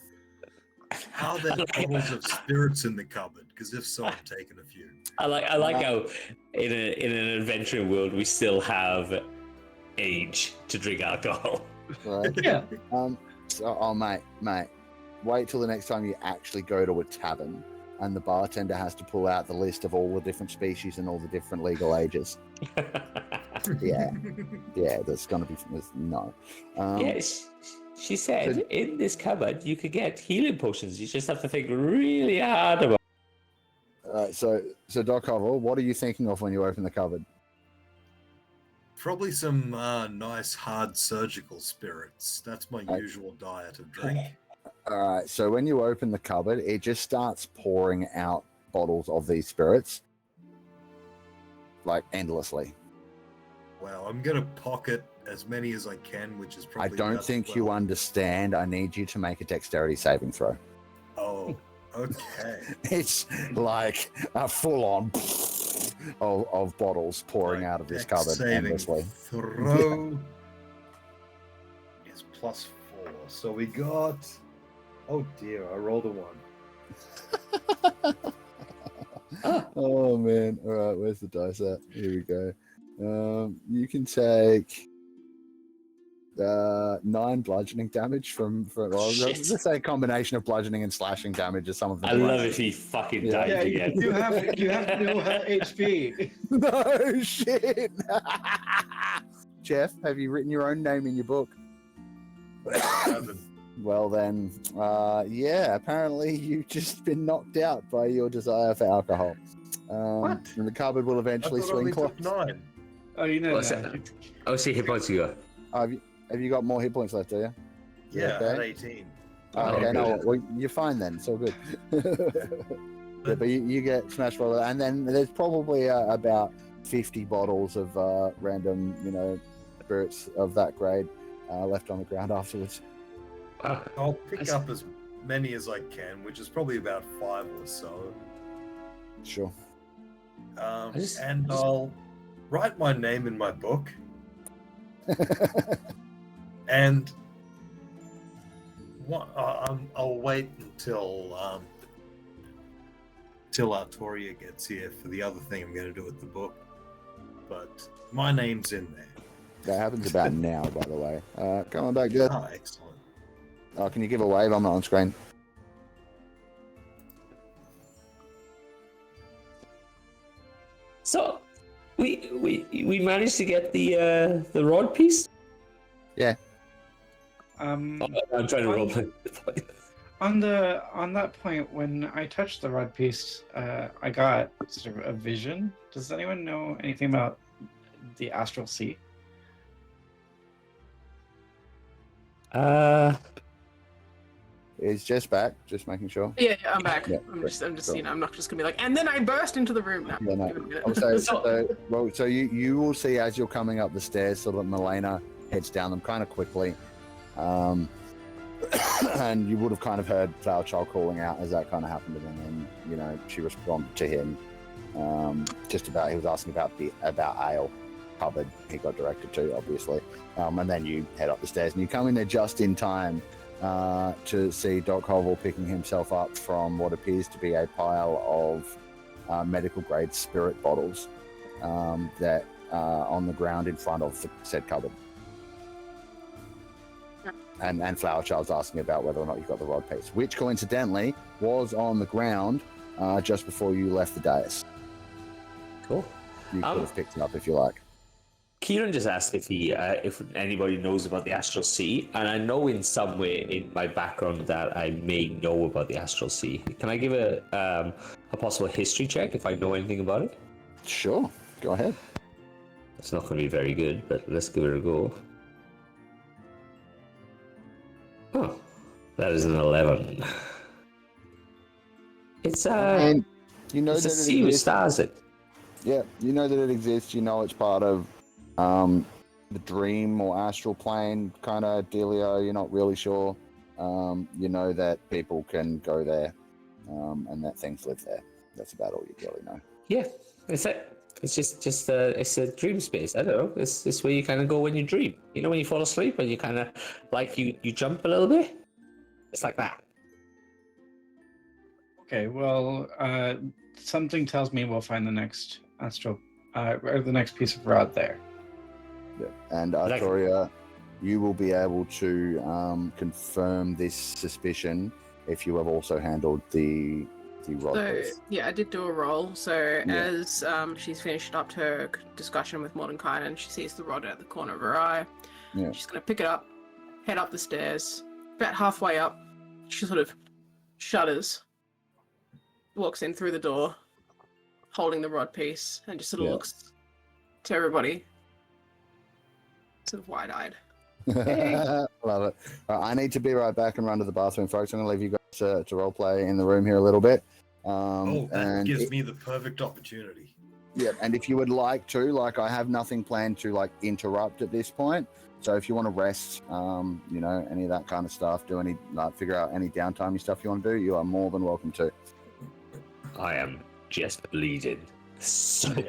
Are there bottles of spirits in the cupboard? Because if so, I'm taking a few. I like how in an adventuring world we still have age to drink alcohol. Right. Yeah. Mate, wait till the next time you actually go to a tavern and the bartender has to pull out the list of all the different species and all the different legal ages. Yeah, that's gonna be no. Yes, she said in this cupboard you could get healing potions. You just have to think really hard about. So Doc Hovel, what are you thinking of when you open the cupboard? Probably some nice hard surgical spirits. That's my usual diet of drink. All right. So when you open the cupboard, it just starts pouring out bottles of these spirits, like endlessly. Well, I'm gonna pocket as many as I can, which is probably. I don't think you understand. I need you to make a dexterity saving throw. Oh, okay. It's like a full-on of bottles pouring out of this cupboard endlessly. Throw is +4, so we got. Oh dear, I rolled a 1. Oh man! All right, where's the dice at? Here we go. You can take 9 bludgeoning damage from let's say a combination of bludgeoning and slashing damage. As some of them. I love if he fucking died again. You have no HP. No shit. Geoff, have you written your own name in your book? Well then, apparently you've just been knocked out by your desire for alcohol. What? And the cupboard will eventually swing closed. 9. Oh, you know What's that. that? Oh, see, hit points you got. Have you got more hit points left, do you? Yeah, Okay. at 18. Okay, Oh, no, well, you're fine then. It's all good. Yeah, but you get smashed by that, and then there's probably about 50 bottles of random, spirits of that grade left on the ground afterwards. I'll pick up as many as I can, which is probably about 5 or so. Sure. And I'll write my name in my book. And I'll wait until Artoria gets here for the other thing I'm going to do with the book. But my name's in there. That happens about now, by the way. Come on back, Geoff. Ah, excellent. Oh, can you give a wave? I'm not on screen. So, we managed to get the rod piece. Yeah. I'm trying to roll. On that point, when I touched the rod piece, I got sort of a vision. Does anyone know anything about the astral sea? Is Jess back? Just making sure. Yeah, I'm back. Yeah, I'm just, cool. you know, I'm not just gonna be like, and then I burst into the room. No, Yeah, no. give it a minute. So you will see as you're coming up the stairs, sort of Milena heads down them kind of quickly, and you would have kind of heard Flower Child calling out as that kind of happened, and then she responded to him, just about he was asking about ale cupboard he got directed to, obviously, and then you head up the stairs and you come in there just in time to see Doc Hovel picking himself up from what appears to be a pile of medical grade spirit bottles that are on the ground in front of the said cupboard. And Flower Child's asking about whether or not you got the rod piece, which coincidentally was on the ground just before you left the dais. Cool. You could have picked it up if you like. Kiran just asked if anybody knows about the Astral Sea, and I know in some way in my background that I may know about the Astral Sea. Can I give a possible history check if I know anything about it? Sure, go ahead. It's not going to be very good, but let's give it a go. Oh, that is an 11. It's and you know it's that a sea with stars. Yeah, you know that it exists. You know it's part of the dream or astral plane kind of dealio. You're not really sure. You know that people can go there, and that things live there. That's about all you really know. Yeah, it's just it's a dream space. I don't know. It's where you kind of go when you dream. You know, when you fall asleep and you kind of like you jump a little bit. It's like that. Okay, well, something tells me we'll find the next astral, or the next piece of rod there. Yeah. And Artoria, you will be able to confirm this suspicion if you have also handled the rod. So yeah, I did do a roll. So as she's finished up her discussion with Mordecai and she sees the rod at the corner of her eye, she's gonna pick it up, head up the stairs. About halfway up, she sort of shudders, walks in through the door, holding the rod piece, and just sort of looks to everybody, sort of wide-eyed. Love it. I need to be right back and run to the bathroom, folks. I'm going to leave you guys to role play in the room here a little bit. That gives me the perfect opportunity. Yeah, and if you would like to, I have nothing planned to interrupt at this point. So if you want to rest, any of that kind of stuff, do any figure out any downtime stuff you want to do, you are more than welcome to. I am just bleeding so much.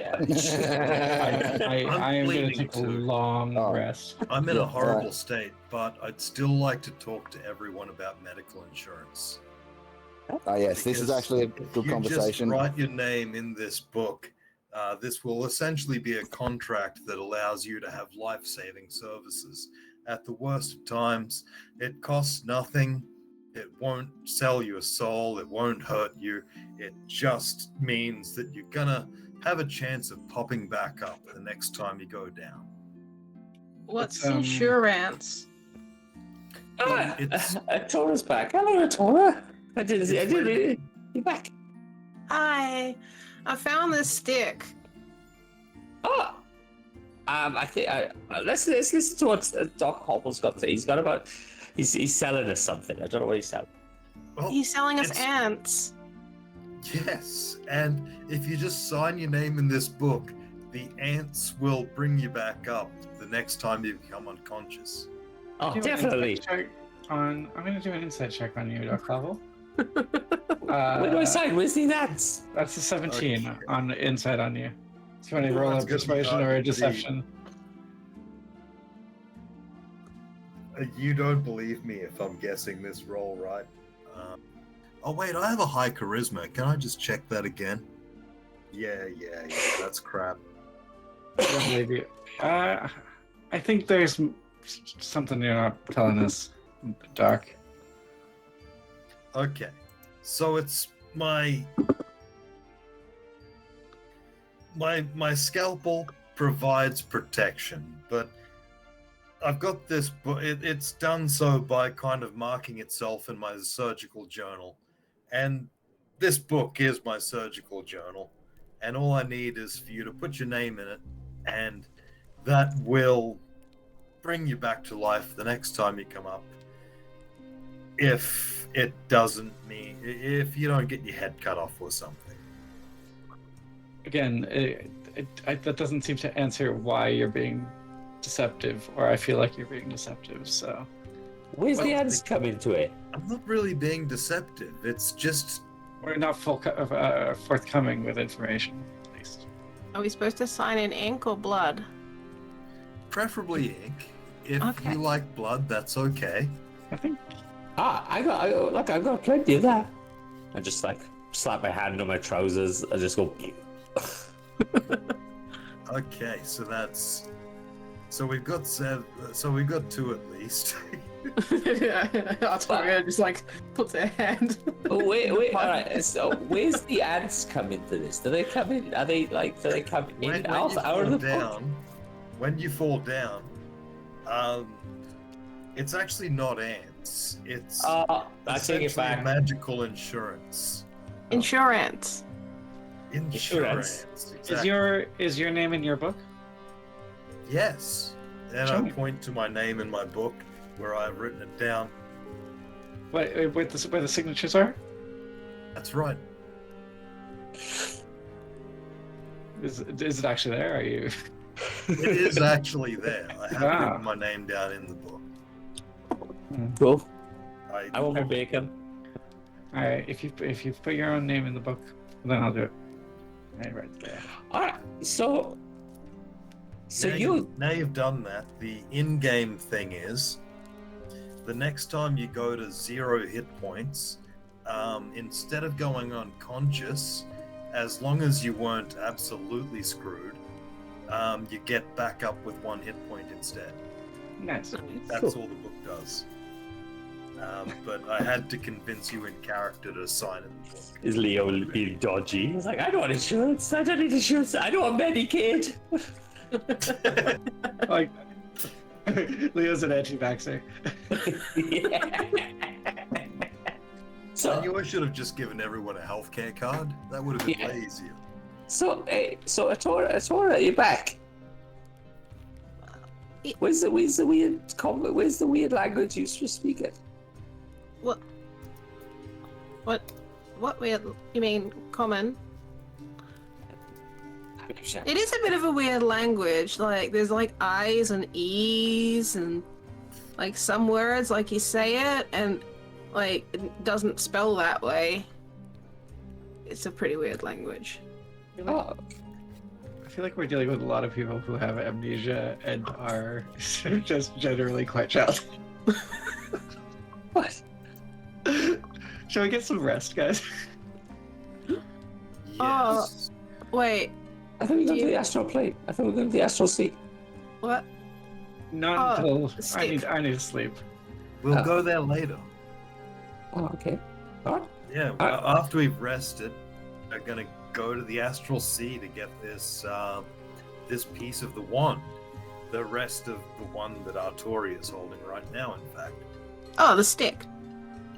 I am going to take a long rest. I'm in a horrible state, but I'd still like to talk to everyone about medical insurance. Oh yes, this is actually a good conversation. Just write your name in this book. This will essentially be a contract that allows you to have life-saving services. At the worst of times, it costs nothing. It won't sell you a soul. It won't hurt you. It just means that you're gonna have a chance of popping back up the next time you go down. What's insurance? Tora's back. Hello, Tora. I did it. You're back. Hi. I found this stick. Oh, I think let's listen to what Doc Hopple's got to say. He's selling us something. I don't know what he's selling. Well, he's selling us ants. Yes, and if you just sign your name in this book, the ants will bring you back up the next time you become unconscious. Oh, definitely. I'm going to do an insight check on you, Doc Hopple. Where do I sign? Where's the ants? That's a 17 on the inside on you. So you want to roll a persuasion or a deception? You don't believe me if I'm guessing this roll right. Oh wait, I have a high charisma. Can I just check that again? Yeah, that's crap. I don't believe you. I think there's something you're not telling us, Doc. Okay, so it's my scalpel provides protection, but I've got this, but it's done so by kind of marking itself in my surgical journal, and this book is my surgical journal, and all I need is for you to put your name in it, and that will bring you back to life the next time you come up. If it doesn't mean if you don't get your head cut off or something. Again, that doesn't seem to answer why you're being deceptive, or I feel like you're being deceptive. So, Where's the ants come into it? I'm not really being deceptive. It's just we're not forthcoming with information, at least. Are we supposed to sign in ink or blood? preferably ink. If Okay. you like blood, that's okay. I think. I've got plenty of that. I just like slap my hand on my trousers. I just go. Okay, so that's. So we've got so we've got two at least. Artoria just like puts her hand. Oh, wait. All right. So where's the ants come into this? Do they come in? Are they like? Do they come in out of the book? When you fall down, it's actually not ants. It's I take it essentially back. magical insurance. Insurance. Insurance. Exactly. Is your name in your book? Yes. And Show I me. point to my name in my book where I've written it down. What where the signatures are? That's right. Is it actually there? Are you? It is actually there. I have Ah. written my name down in the book. Cool. I I want my bacon. All right. If you put your own name in the book, then I'll do it. Right there. All right. So now you've done that. The in-game thing is, the next time you go to 0 hit points, instead of going unconscious, as long as you weren't absolutely screwed, you get back up with 1 hit point instead. Nice. That's all the book does. But I had to convince you in character to sign in the book. Is Leo being dodgy? He's like, I don't want insurance. I don't need insurance. I don't want Medicaid. Like Leo's an anti-vaxxer. I So, knew I should have just given everyone a healthcare card. That would have been Yeah. way easier. so Atora, you're back. Where's the weird language you should speak it? What weird? You mean common? It is a bit of a weird language. Like there's like I's and E's and like some words like you say it and like it doesn't spell that way. It's a pretty weird language. Oh, I feel like we're dealing with a lot of people who have amnesia and are just generally quite childish. what? Shall we get some rest, guys? Oh. Yes. Wait, I thought we were going to the astral plane. I thought we were going to the astral sea. what? Not until sleep. I need to sleep. We'll Oh. go there later. Oh, okay. All right. Yeah, after we've rested, we're gonna go to the astral sea to get this this piece of the wand. The rest of the one that Artori is holding right now, in fact. Oh, the stick.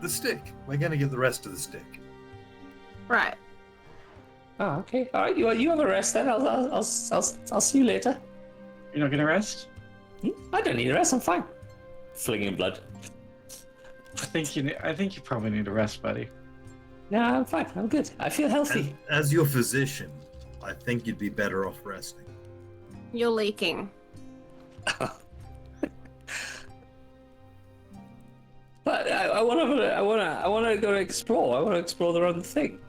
The stick. We're gonna get the rest of the stick. Right. Oh, okay. All right. You have a rest then. I'll see you later. You're not gonna rest? I don't need a rest. I'm fine. Flinging blood. I think you probably need a rest, buddy. No, I'm fine. I'm good. I feel healthy. As your physician, I think you'd be better off resting. You're leaking. But I want to go explore. I want to explore the other thing.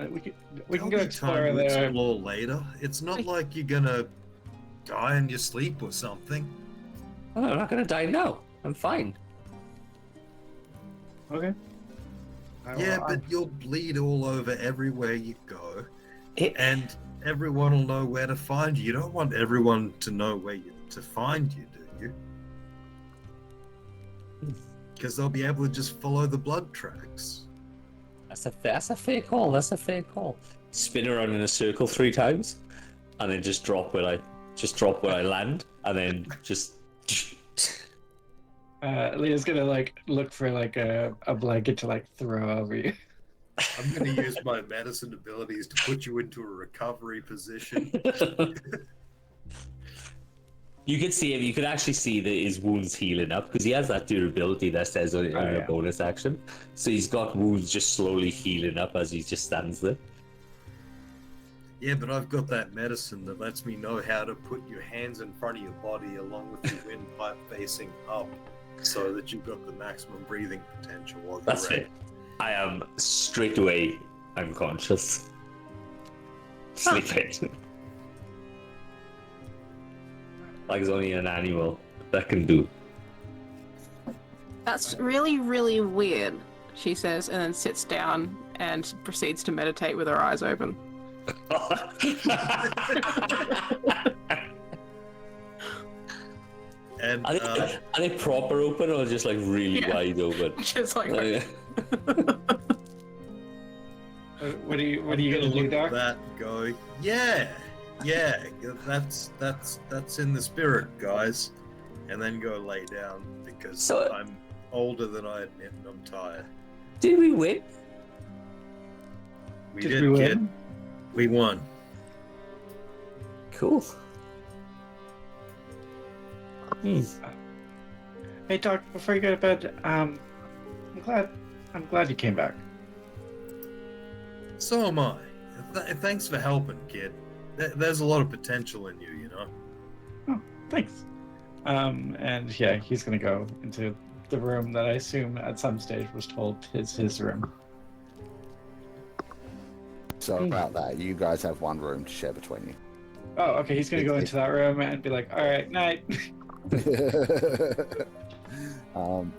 We can There'll go be explore time to there. explore later. It's not like you're gonna die in your sleep or something. Oh, I'm not gonna die now. I'm fine. Okay. Yeah, but you'll bleed all over everywhere you go, It- and everyone will know where to find you. You don't want everyone to know where to find you, do you? Because they'll be able to just follow the blood tracks. That's a fair call. That's a fair call. Spin around in a circle 3 times, and then just drop where I land, and then just. Leah's gonna like look for like a blanket to like throw over you. I'm going to use my medicine abilities to put you into a recovery position. You can see him. You can actually see that his wounds healing up because he has that durability that says on a bonus action. So he's got wounds just slowly healing up as he just stands there. Yeah, but I've got that medicine that lets me know how to put your hands in front of your body along with your windpipe facing up so that you've got the maximum breathing potential while you're That's ready. it. I am straight away unconscious. Sleeping. Like it's only an animal that can do. That's really, really weird, she says, and then sits down and proceeds to meditate with her eyes open. And Are they proper open or just like really wide open? Just like, What are you I'm gonna do, look at Doc? that and go, yeah, that's in the spirit, guys. And then go lay down because So- I'm older than I admit and I'm tired. Did we win? We Did did, we kid. win? We won. Cool. Hey, Doc. Before you go to bed, I'm glad you came back. So am I. Thanks for helping, kid. There's a lot of potential in you, you know? Oh, thanks. And yeah, he's gonna go into the room that I assume at some stage was told is his room. So about that, you guys have one room to share between you. Oh, okay. He's gonna go into that room and be like, "All right, night."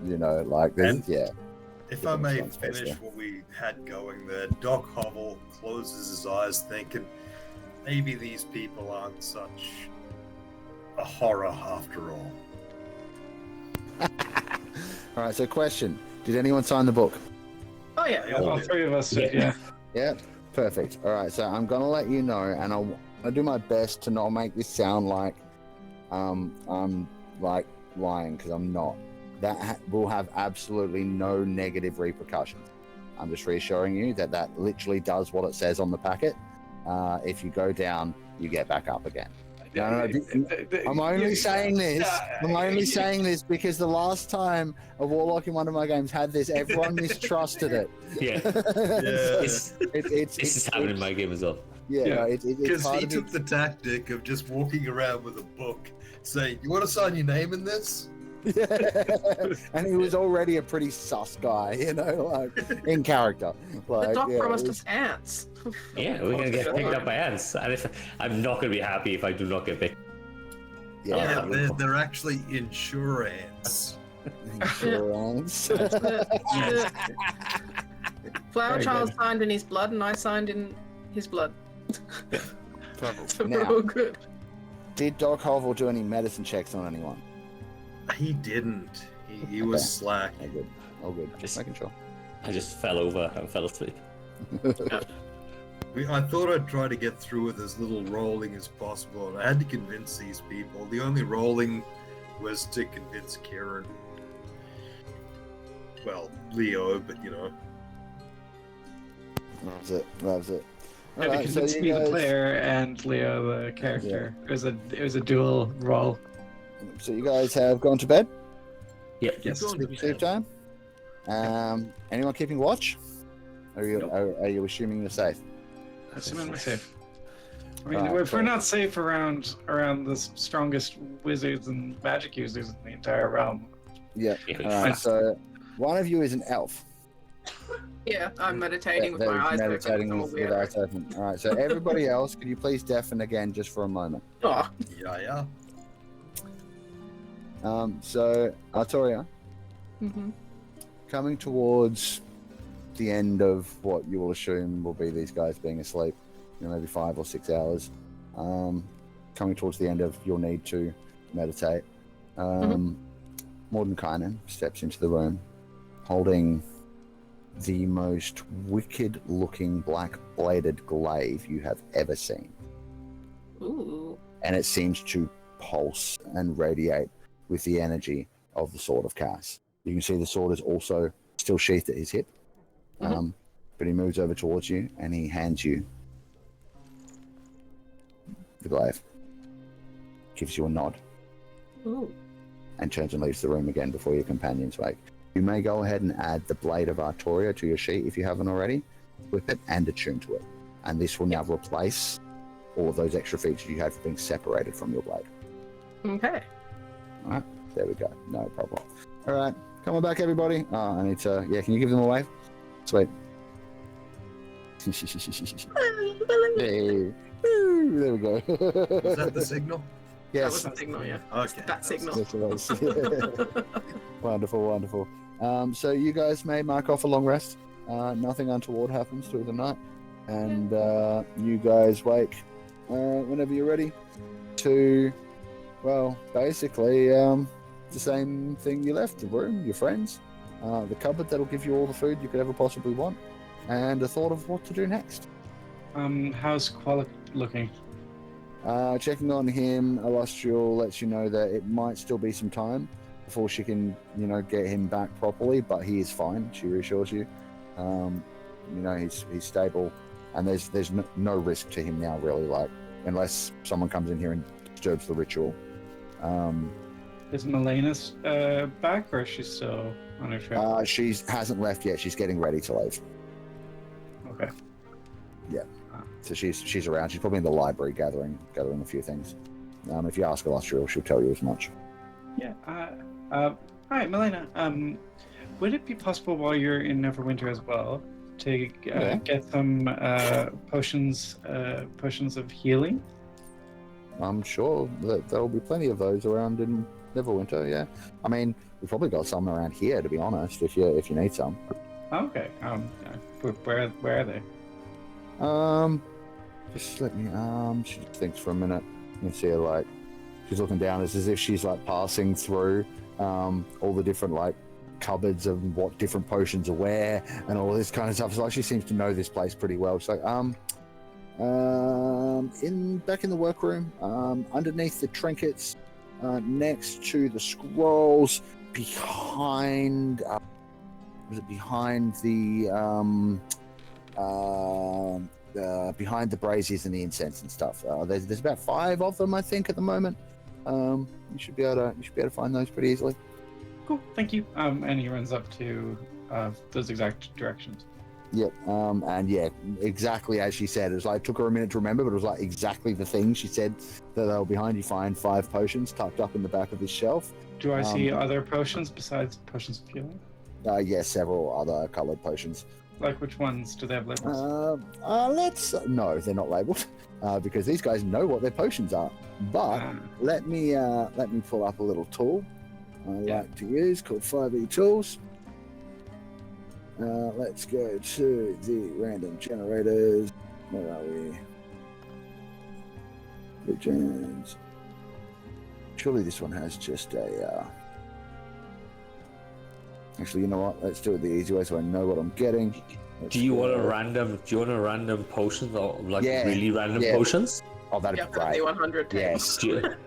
You know, like this, And- yeah. If Give I him may some space finish there. what we had going there, Doc Hovel closes his eyes thinking, maybe these people aren't such a horror after all. All right. So, question: did anyone sign the book? oh yeah. They all All did. three of us did, Yeah. yeah. Yeah. Perfect. All right. So I'm gonna let you know, and I'll do my best to not make this sound like I'm like lying because I'm not. That will have absolutely no negative repercussions. I'm just reassuring you that that literally does what it says on the packet. If you go down, you get back up again. No, I'm only saying this. I'm only saying this because the last time a warlock in one of my games had this, everyone mistrusted it. Yeah. Yeah. This is happening in my game as well. Yeah, Yeah. no, it's Because part he of took the tactic of just walking around with a book, saying, "You want to sign your name in this?" and he was already a pretty sus guy, you know, like in character. Like, The doc yeah, promised it us ants. Yeah, we're gonna get picked up by ants. And I'm not gonna be happy if I do not get picked. yeah, Yeah, yeah, they're actually insurance. insurance. Flower Very Child good. signed in his blood, and I signed in his blood. So we're Now, all good. did Doc Hovel do any medicine checks on anyone? He didn't. He was Okay. slack. All good. All good. Just making sure. I just fell over and fell asleep. I thought I'd try to get through with as little rolling as possible, and I had to convince these people. The only rolling was to convince Kiran. Well, Leo, but you know. Loves it. Loves it. Yeah, Alright, because so it's you me, the guys- player, and Leo, the character. It was a dual role. So you guys have gone to bed? Yep. Yes. Going to Sleep time? Anyone keeping watch? Are you assuming you're safe? Assuming we're safe. I mean, Alright, if we're cool. not safe around the strongest wizards and magic users in the entire realm, Yeah. Yeah, Alright, so one of you is an elf. Yeah, I'm meditating with That my is eyes meditating open. with eyes open. Alright, so everybody else, could you please deafen again just for a moment? Oh, Yeah. So Artoria, mm-hmm. coming towards the end of what you will assume will be these guys being asleep, maybe 5 or 6 hours. Coming towards the end of your need to meditate. Mordenkainen steps into the room, holding the most wicked-looking black-bladed glaive you have ever seen, Ooh. and it seems to pulse and radiate with the energy of the Sword of Cass. You can see the sword is also still sheathed at his hip, but he moves over towards you and he hands you the glaive, gives you a nod, Ooh. And turns and leaves the room again before your companions wake. You may go ahead and add the Blade of Artoria to your sheet if you haven't already. Equip it and attune to it. And this will now replace all of those extra features you had for being separated from your blade. Okay. All right, there we go. No problem. All right, come on back, everybody. Oh, I need to. Yeah, can you give them a wave? Sweet. Hey. Woo, there we go. Was that the signal? That Yes. was a signal, yeah. Okay. That signal. Yes, it was. Wonderful, wonderful. So you guys may mark off a long rest. Nothing untoward happens through the night, and you guys wake whenever you're ready to, well, basically the same thing you left: the room, your friends, the cupboard that'll give you all the food you could ever possibly want, and a thought of what to do next. How's Qualic looking? Checking on him, Illustrial lets you know that it might still be some time before she can, get him back properly, but he is fine. She reassures you. He's stable, and there's no risk to him now, really, like, unless someone comes in here and disturbs the ritual. Is Melena's back, or is she still on her trip? She hasn't left yet. She's getting ready to leave. Okay. Yeah. So she's around. She's probably in the library gathering a few things. If you ask Illustrial, she'll tell you as much. Yeah. Hi, Melena. Would it be possible while you're in Neverwinter as well to get some potions of healing? I'm sure that there'll be plenty of those around in Neverwinter. Yeah. I mean, we've probably got some around here, to be honest. If you need some. Okay. Where are they? Just let me. She thinks for a minute. You see her, like, she's looking down. It's as if she's like passing through all the different like cupboards and what different potions are where and all this kind of stuff. So like she seems to know this place pretty well. She's like, back in the workroom, underneath the trinkets, next to the scrolls, behind. Was it behind behind the braziers and the incense and stuff? There's about 5 of them, I think, at the moment. You should be able to find those pretty easily. Cool, thank you. And he runs up to those exact directions. Yep. And yeah, exactly as she said. It was like, took her a minute to remember, but it was like exactly the thing she said that they were behind. You find 5 potions tucked up in the back of this shelf. Do I see other potions besides potions of healing? Yes, several other colored potions. Like which ones? Do they have labels? No, they're not labeled because these guys know what their potions are. But let me pull up a little tool I like to use called 5E tools. Let's go to the random generators. Where are we? Legends. Surely this one has just a. Actually, you know what? Let's do it the easy way so I know what I'm getting. Do you want a random potions or like really random potions? Oh, that'd be great. The 100. Yes.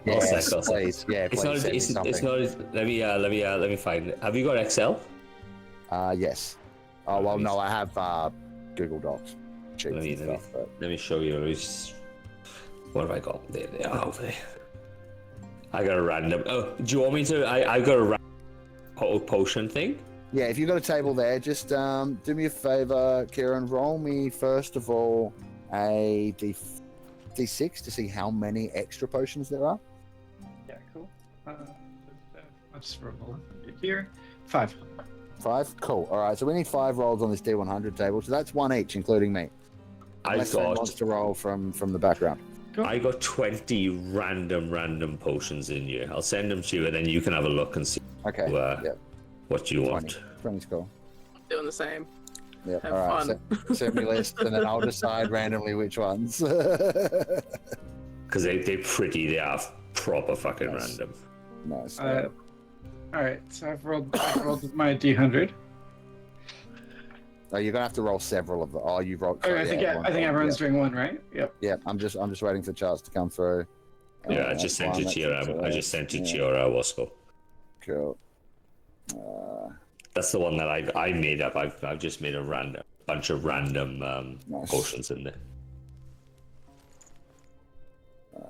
Yes, please. Yeah, it's please. not. Let me find it. Have you got Excel? Yes. Oh well, no, I have Google Docs. Let me show you. What have I got? There they are over there. I got a random. Oh, do you want me to? I got a random potion thing. Yeah, if you've got a table there, just do me a favor, Kiran. Roll me first of all a D6 to see how many extra potions there are. Yeah, cool. I'll just roll it here. 5. 5? Cool. All right, so we need 5 rolls on this D100 table, so that's 1 each, including me. Unless Sven wants to roll from the background. Cool. I got 20 random potions in here. I'll send them to you, and then you can have a look and see. Okay. What you want. 20's cool. Doing the same. Yep. Have all right. fun. Send me list, and then I'll decide randomly which ones. Because they are proper fucking random. Nice. All right, so I've rolled my D100. Oh, you're gonna have to roll several of them. Oh, you've rolled. I think everyone's doing one, right? Yep. Yeah, I'm just waiting for Charles to come through. Yeah, I just sent it to your. I just sent it to your Wasco. Cool. That's the one that I made up. I've just made a bunch of random nice. potions in there.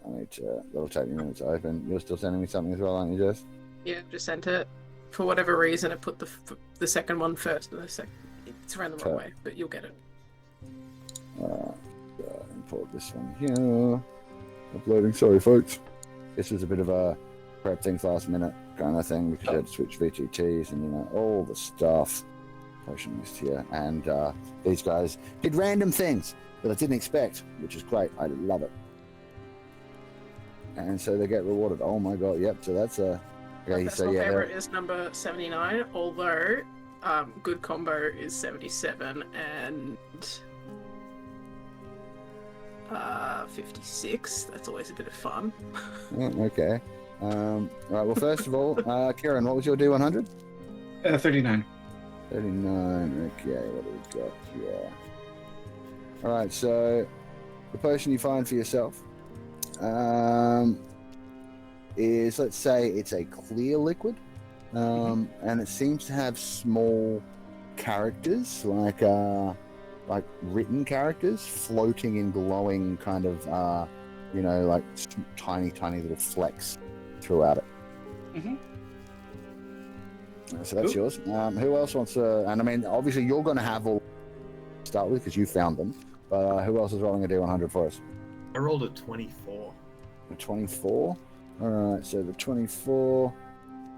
I need that'll take me a minute to open. You're still sending me something as well, aren't you, Jess? Yeah, I've just sent it. For whatever reason, I put the second one first. And it's around the wrong way, but you'll get it. Import this one here. Uploading. Sorry, folks. This was a bit of a prep things last minute kind of thing because you had to switch VTTs and all the stuff. Potion list here, and these guys did random things that I didn't expect, which is great. I love it. And so they get rewarded. Oh my god! Yep. So that's a. Okay, My personal favorite is number 79, although good combo is 77 and 56. That's always a bit of fun. Okay. Right. Well, first of all, Kiran, what was your D100? 39. 39. Okay. What do we got here? All right. So the potion you find for yourself is, let's say, it's a clear liquid, and it seems to have small characters, like written characters, floating in glowing kind of, like tiny little flecks throughout it. Mm-hmm. So that's yours. Who else wants to? And I mean, obviously, you're going to have all to start with because you found them. But who else is rolling a D100 for us? I rolled a 24. A 24. All right. So the 24.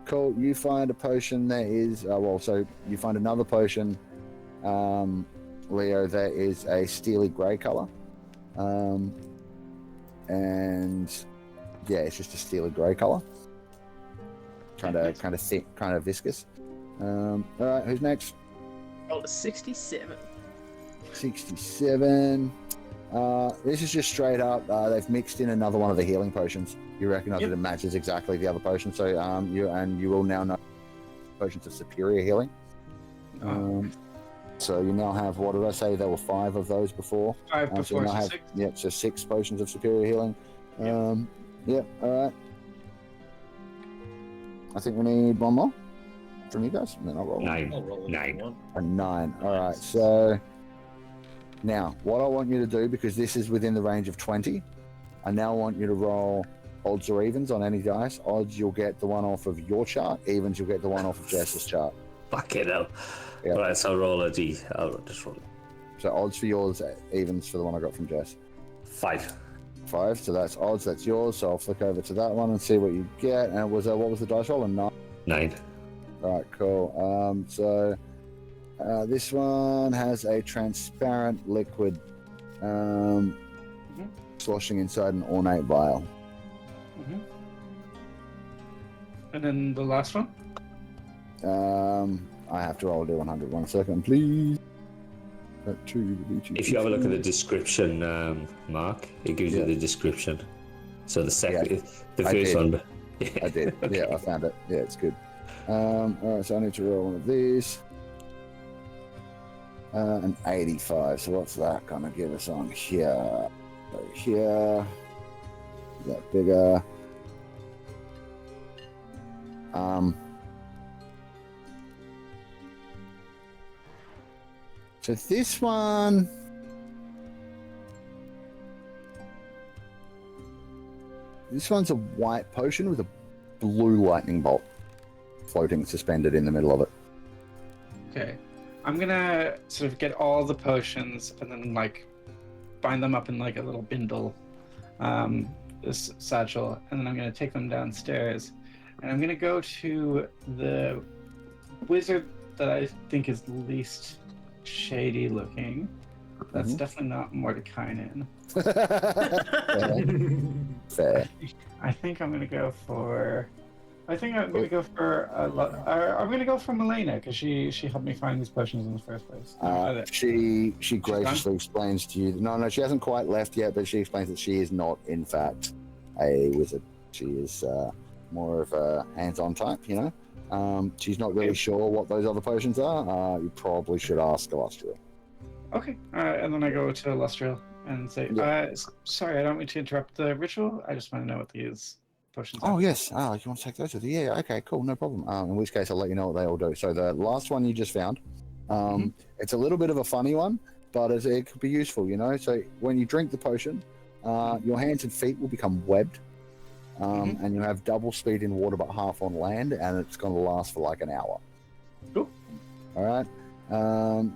Cool. You find a potion that is so you find another potion, Leo. That is a steely grey color, and yeah, it's just a steely grey color. Kind of thick, kind of viscous. All right, who's next? Rolled a 67. 67. This is just straight up. They've mixed in another one of the healing potions. You recognize that it matches exactly the other potion. So you will now know potions of superior healing. So you now have, what did I say? There were 5 of those before. 5 before, so you now have 6. Yeah, so 6 potions of superior healing. All right. I think we need one more from you guys, and then I'll roll. 9. I'll roll 9. A 9. All right. So now, what I want you to do, because this is within the range of 20, I now want you to roll odds or evens on any dice. Odds, you'll get the one off of your chart. Evens, you'll get the one off of Jess's chart. Fuck it up. Yep. Alright, so I'll roll a D. I'll just roll. So odds for yours, evens for the one I got from Jess. 5. 5. So that's odds. That's yours. So I'll flick over to that one and see what you get. And what was the dice roll? A 9. 9. All right, cool. So this one has a transparent liquid sloshing inside an ornate vial. Mm-hmm. And then the last one? I have to roll a D100. 1 second, please. If you have a look at the description, Mark, it gives you the description. So the second, the first one. I did. Yeah, I found it. Yeah, it's good. All right, so I need to roll one of these. An 85. So what's that gonna give us on here? Here. Is that bigger? So this one. This one's a white potion with a blue lightning bolt floating suspended in the middle of it. Okay. I'm gonna sort of get all the potions and then bind them up in a little bindle, this satchel, and then I'm gonna take them downstairs, and I'm gonna go to the wizard that I think is least shady looking. That's definitely not Mordekainen. Fair. I think I'm gonna go for. I'm gonna go for. I'm gonna go for Milena because she helped me find these potions in the first place. She graciously explains to you. No, she hasn't quite left yet, but she explains that she is not, in fact, a wizard. She is more of a hands-on type. She's not really sure what those other potions are. You probably should ask Illustrial. Okay, and then I go to Illustrial and say, sorry, I don't mean to interrupt the ritual. I just want to know what these potions are. Oh, yes. You want to take those with you? Yeah, okay, cool, no problem. In which case, I'll let you know what they all do. So the last one you just found, it's a little bit of a funny one, but it could be useful, So when you drink the potion, Your hands and feet will become webbed, and you have double speed in water but half on land, and it's going to last for like an hour. Cool. All right.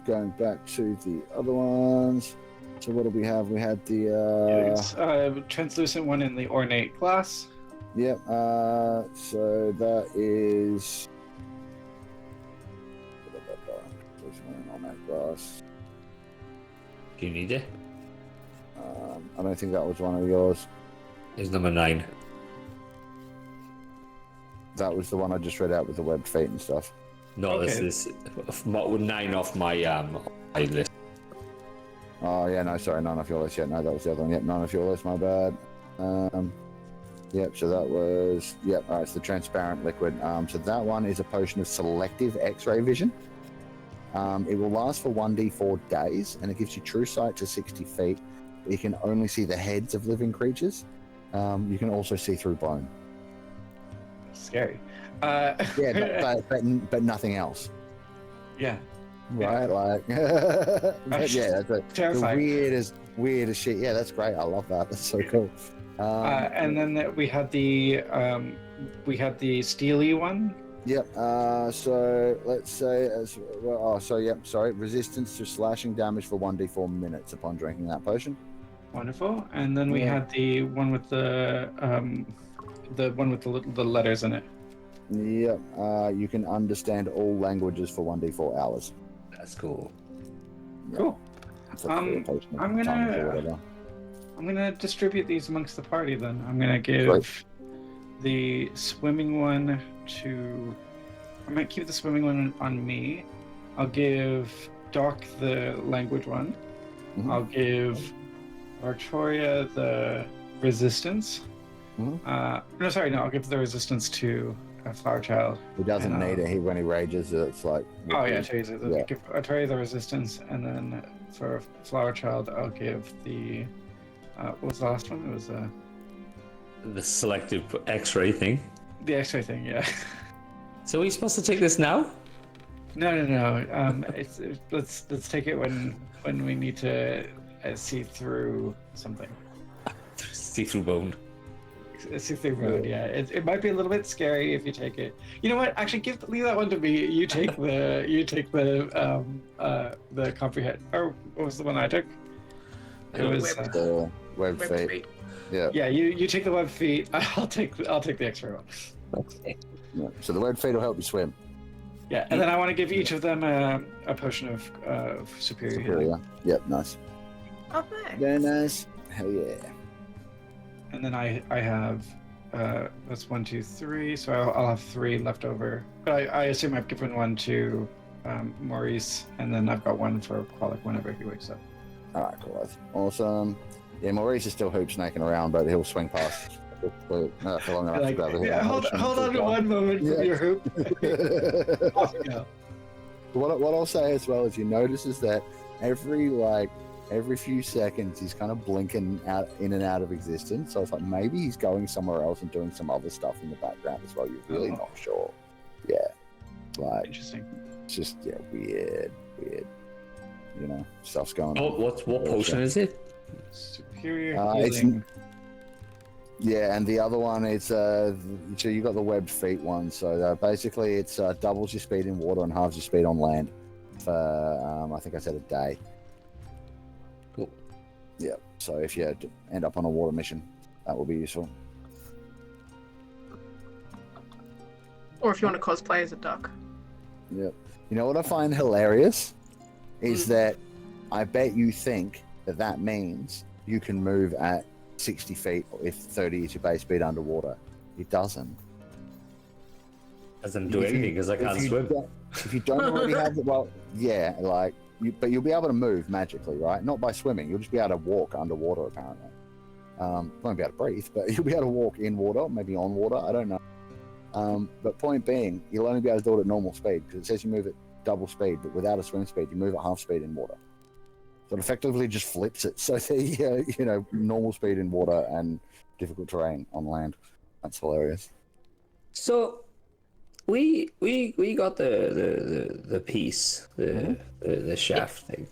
Going back to the other ones. So what do we have? We had the translucent one in the ornate glass. Yep. So that is on that glass. Do you need it? I don't think that was one of yours. It's number 9. That was the one I just read out with the webbed feet and stuff. No, Okay. this is 9 off my my list. Oh yeah, no, sorry, none of your list yet. No, that was the other one. Yep, none of your list. My bad. Yep. So that was All right, it's the transparent liquid. So that one is a potion of selective X-ray vision. It will last for 1d4 days, and it gives you true sight to 60 feet. You can only see the heads of living creatures. You can also see through bone. Scary. Yeah, but nothing else. Yeah. Right, like, but yeah, that's the Terrifying. weirdest shit. Yeah, that's great. I love that. That's so cool. And then we had the steely one. Yep. So let's say as well. Oh, so yep. Sorry. Resistance to slashing damage for 1d4 minutes upon drinking that potion. Wonderful. And then we had the one with the letters in it. Yep. You can understand all languages for 1d4 hours. That's cool. Cool. It's a free potion of I'm tongues or gonna whatever. I'm gonna distribute these amongst the party. Then I'm gonna give Great. the swimming one to. I might keep the swimming one on me. I'll give Doc the language one. Mhm. I'll give Artoria the resistance. Mhm. I'll give the resistance to Flower Child. He doesn't And, need it. When he rages, it's like. Oh yeah, Yeah. give Artoria the resistance, and then for Flower Child, I'll give the. What was the last one? It was The selective X-ray thing. the X-ray thing. Yeah. So are we supposed to take this now? No. Let's take it when we need to see through something. See through bone. See through road. Yeah. It might be a little bit scary if you take it. You know what? Actually, leave that one to me. You take the comprehend. Or what was the one I took? It was. The web Webbed feet. Yeah. Yeah. You take the web feet. I'll take the X-ray one. Okay. Yeah. So the web feet will help you swim. Yeah, and then I want to give each of them a potion of superior healing. Yeah. Yep. Nice. Oh, thanks. Very nice. Hell yeah. And then I have that's 1, 2, 3. So I'll have 3 left over. But I assume I've given one to Maurice, and then I've got one for Qualic whenever he wakes up. All right, cool. That's awesome. Yeah, Maurice is still hoop snaking around, but he'll swing past for long enough to grab a hit. Hold on to one moment from your hoop. Off you go. What I'll say as well is you notice is that every few seconds he's kind of blinking out in and out of existence. So it's like maybe he's going somewhere else and doing some other stuff in the background as well. You're really not sure. Yeah. Like Interesting. it's just weird. You know, stuff's going on. Oh, what potion is it? Superior It's- healing. Yeah, and the other one is so you got the webbed feet one. So basically, it's doubles your speed in water and halves your speed on land for I think I said a day. Cool. Yeah. So if you end up on a water mission, that will be useful. Or if you want to cosplay as a duck. Yep. You know what I find hilarious is that I bet you think that means you can move at 60 feet if 30 is your base speed underwater. It doesn't. Doesn't do anything because I can't swim. If you don't already have it, well, yeah, but you'll be able to move magically, right? Not by swimming. You'll just be able to walk underwater, apparently. Won't be able to breathe, but you'll be able to walk in water, maybe on water. I don't know. But point being, you'll only be able to do it at normal speed because it says you move at double speed, but without a swim speed, you move at half speed in water. So it effectively just flips it. So the normal speed in water and difficult terrain on land. That's hilarious. So we got the piece, the shaft thing,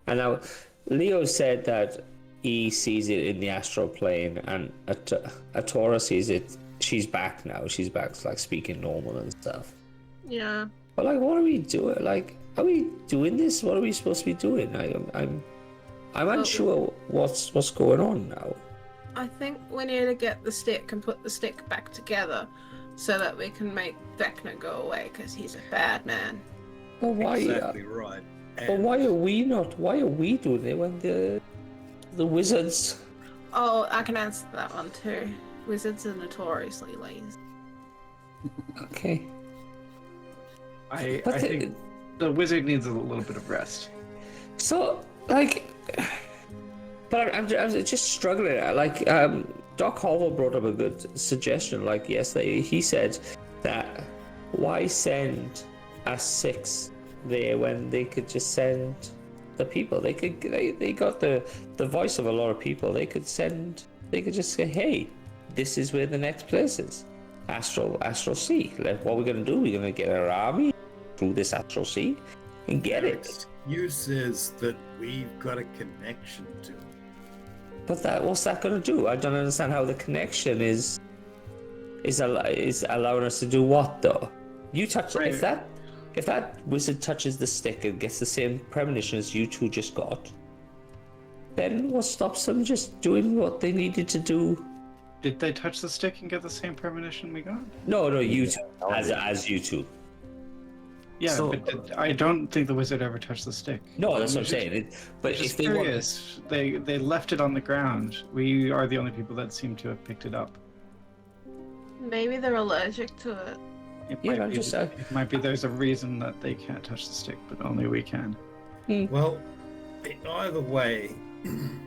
and now Leo said that he sees it in the astral plane, and Atora sees it. She's back now. She's back, like speaking normal and stuff. Yeah. But like, what are we doing? Like, are we doing this? What are we supposed to be doing? I'm unsure what's going on now. I think we need to get the stick and put the stick back together, so that we can make Vecna go away, because he's a bad man. Well, why? Exactly right. But why are we not? Why are we doing it when the wizards? Oh, I can answer that one too. Wizards are notoriously lazy. Okay. I But think the wizard needs a little bit of rest. So, like, but I'm just struggling. Like, Doc Hall brought up a good suggestion. Like yesterday, he said that why send a 6 there when they could just send the people? They got the voice of a lot of people. They could just say, hey, this is where the next place is. Astral Sea. Like, what we're gonna do? We're gonna get our army through this Astral Sea and get it. Excuse is that we've got a connection to it. But what's that gonna do? I don't understand how the connection is allowing us to do what though? You touch Right. if that wizard touches the stick and gets the same premonition as you two just got, then what stops them just doing what they needed to do? Did they touch the stick and get the same premonition we got? No, you two, as you two. Yeah, So- but I don't think the wizard ever touched the stick. No, that's what I'm saying. But Just if they want, curious, they left it on the ground. We are the only people that seem to have picked it up. Maybe they're allergic to it. It Yeah, might I'm be, just- it might be there's a reason that they can't touch the stick, but only we can. Well, either way,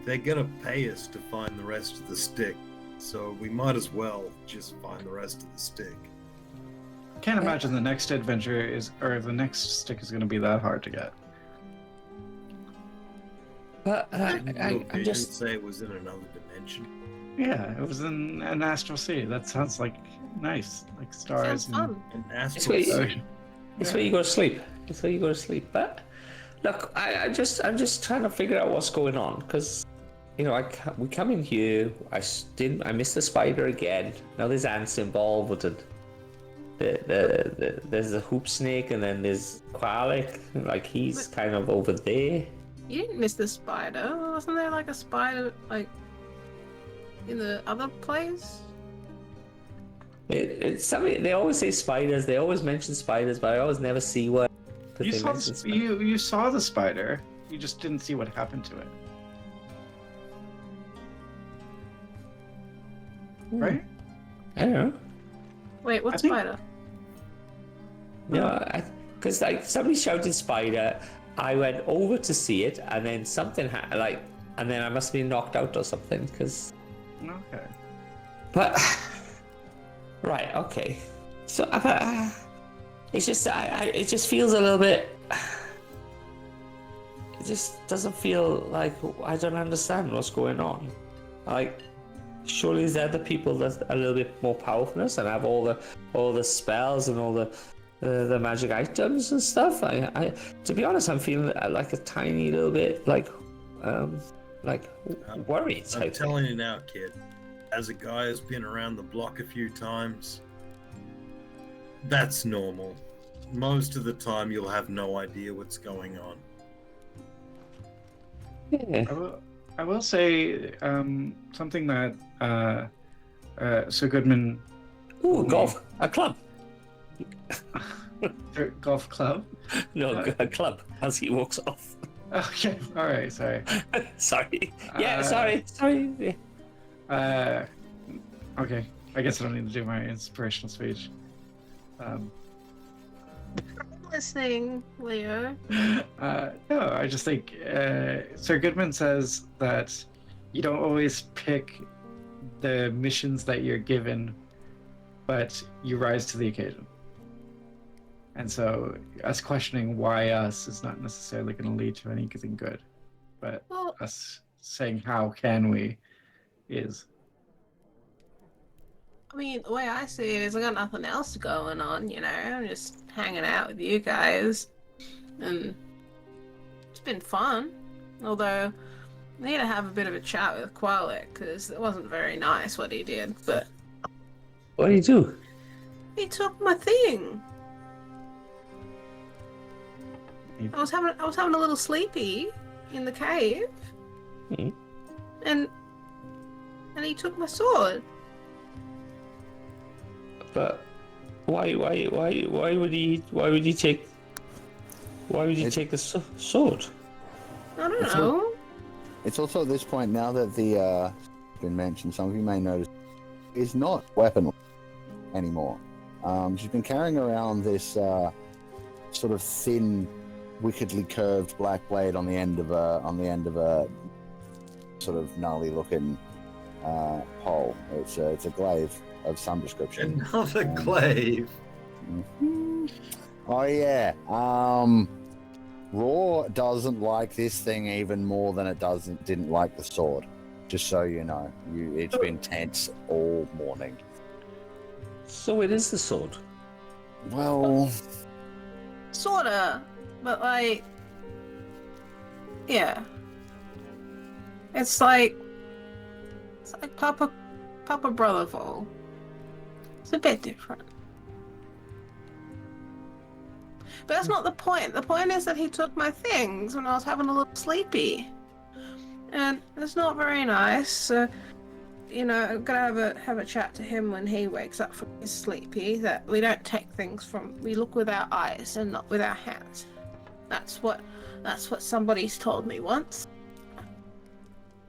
they're gonna pay us to find the rest of the stick, so we might as well just find the rest of the stick. Can't imagine the next adventure the next stick is going to be that hard to get. but Didn't your I'm vision just. say it was in another dimension? Yeah, it was in an astral sea. That sounds like nice, like stars. Sounds fun. An It's astral where you- sea. It's where you go to sleep. It's where you go to sleep. But look, I'm just trying to figure out what's going on because, you know, we come in here. I missed the spider again. Now there's ants involved and there's a hoop snake and then there's Qualic. Like he's kind of over there. You didn't miss the spider. Wasn't there like a spider like in the other place? It's something they always say spiders. They always mention spiders, but I always never see one. But You they saw mention spiders. you saw the spider. You just didn't see what happened to it, right? I don't know. Wait, what I think- spider? No, because like somebody shouted spider, I went over to see it, and then something and then I must have been knocked out or something. Because, Okay. but right, okay. So it's just it just feels a little bit. It just doesn't feel like I don't understand what's going on. Like, surely they're the people that are a little bit more powerful than us and have all the spells and all the magic items and stuff. I to be honest, I'm feeling like a tiny little bit like worried. I'm type thing. telling you now, kid. As a guy who's been around the block a few times, that's normal. Most of the time, you'll have no idea what's going on. Yeah. I will say something that Sir Goodman Ooh, golf, a club. golf club. No, a club as he walks off. Okay, all right, sorry. Sorry. Yeah, Uh, sorry. Yeah. Okay, I guess I don't need to do my inspirational speech. I'm listening, Leo. No, I just think Sir Goodman says that you don't always pick the missions that you're given, but you rise to the occasion. And so, us questioning why us is not necessarily going to lead to anything good, but Well, us saying how can we is. I mean, the way I see it is I got nothing else going on, you know? I'm just hanging out with you guys. And it's been fun. Although, I need to have a bit of a chat with Qualek, because it wasn't very nice what he did, but... What do you do? He took my thing. I was having a little sleepy in the cave. Hmm. And he took my sword. But why would he take the sword? I don't know. It's also at this point, now that the been mentioned, some of you may notice, is not weapon anymore. She's been carrying around this sort of thin, wickedly curved black blade on the end of a sort of gnarly looking pole. It's a glaive of some description. Another glaive. Mhm. Oh yeah. Raw doesn't like this thing even more than it didn't like the sword. Just so you know, it's been tense all morning. So it is the sword. Well, Sorta, but like, yeah. It's like Papa Brotherful. It's a bit different. But that's not the point. The point is that he took my things when I was having a little sleepy. And it's not very nice. So, you know, I'm gonna have a chat to him when he wakes up from his sleepy, that we don't take things we look with our eyes and not with our hands. That's what somebody's told me once.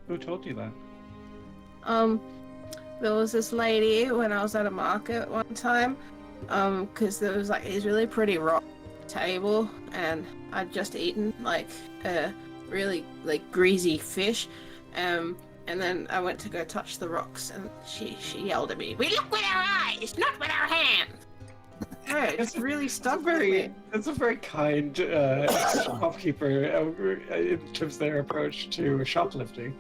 Who told you that? There was this lady when I was at a market one time, because there was like these really pretty rock table, and I'd just eaten like a really like greasy fish, and then I went to go touch the rocks, and she yelled at me, "We look with our eyes, not with our hands." Right, it's really stuck with me. It's a very kind shopkeeper in terms of their approach to shoplifting.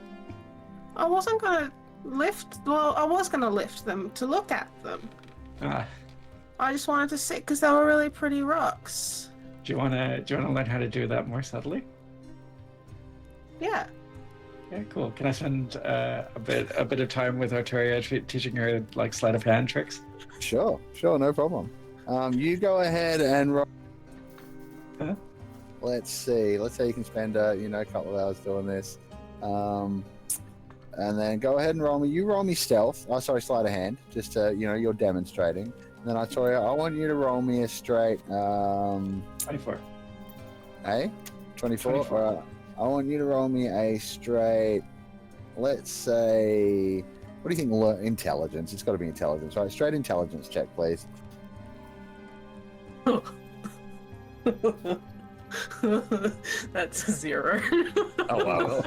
I wasn't gonna lift. Well, I was gonna lift them to look at them. I just wanted to sit because they were really pretty rocks. Do you wanna learn how to do that more subtly? Yeah. Yeah, cool. Can I spend a bit of time with Arturia teaching her like sleight of hand tricks? sure, no problem. You go ahead and roll. Huh? Let's see. Let's say you can spend a couple of hours doing this, and then go ahead and roll me. You roll me stealth. Oh, sorry, sleight of hand. Just you're demonstrating. And then Arturia, I want you to roll me a straight 24. 24? 24. All right. I want you to roll me a straight, let's say, what do you think? Intelligence. It's got to be intelligence, right? Straight intelligence check, please. That's 0. Oh wow.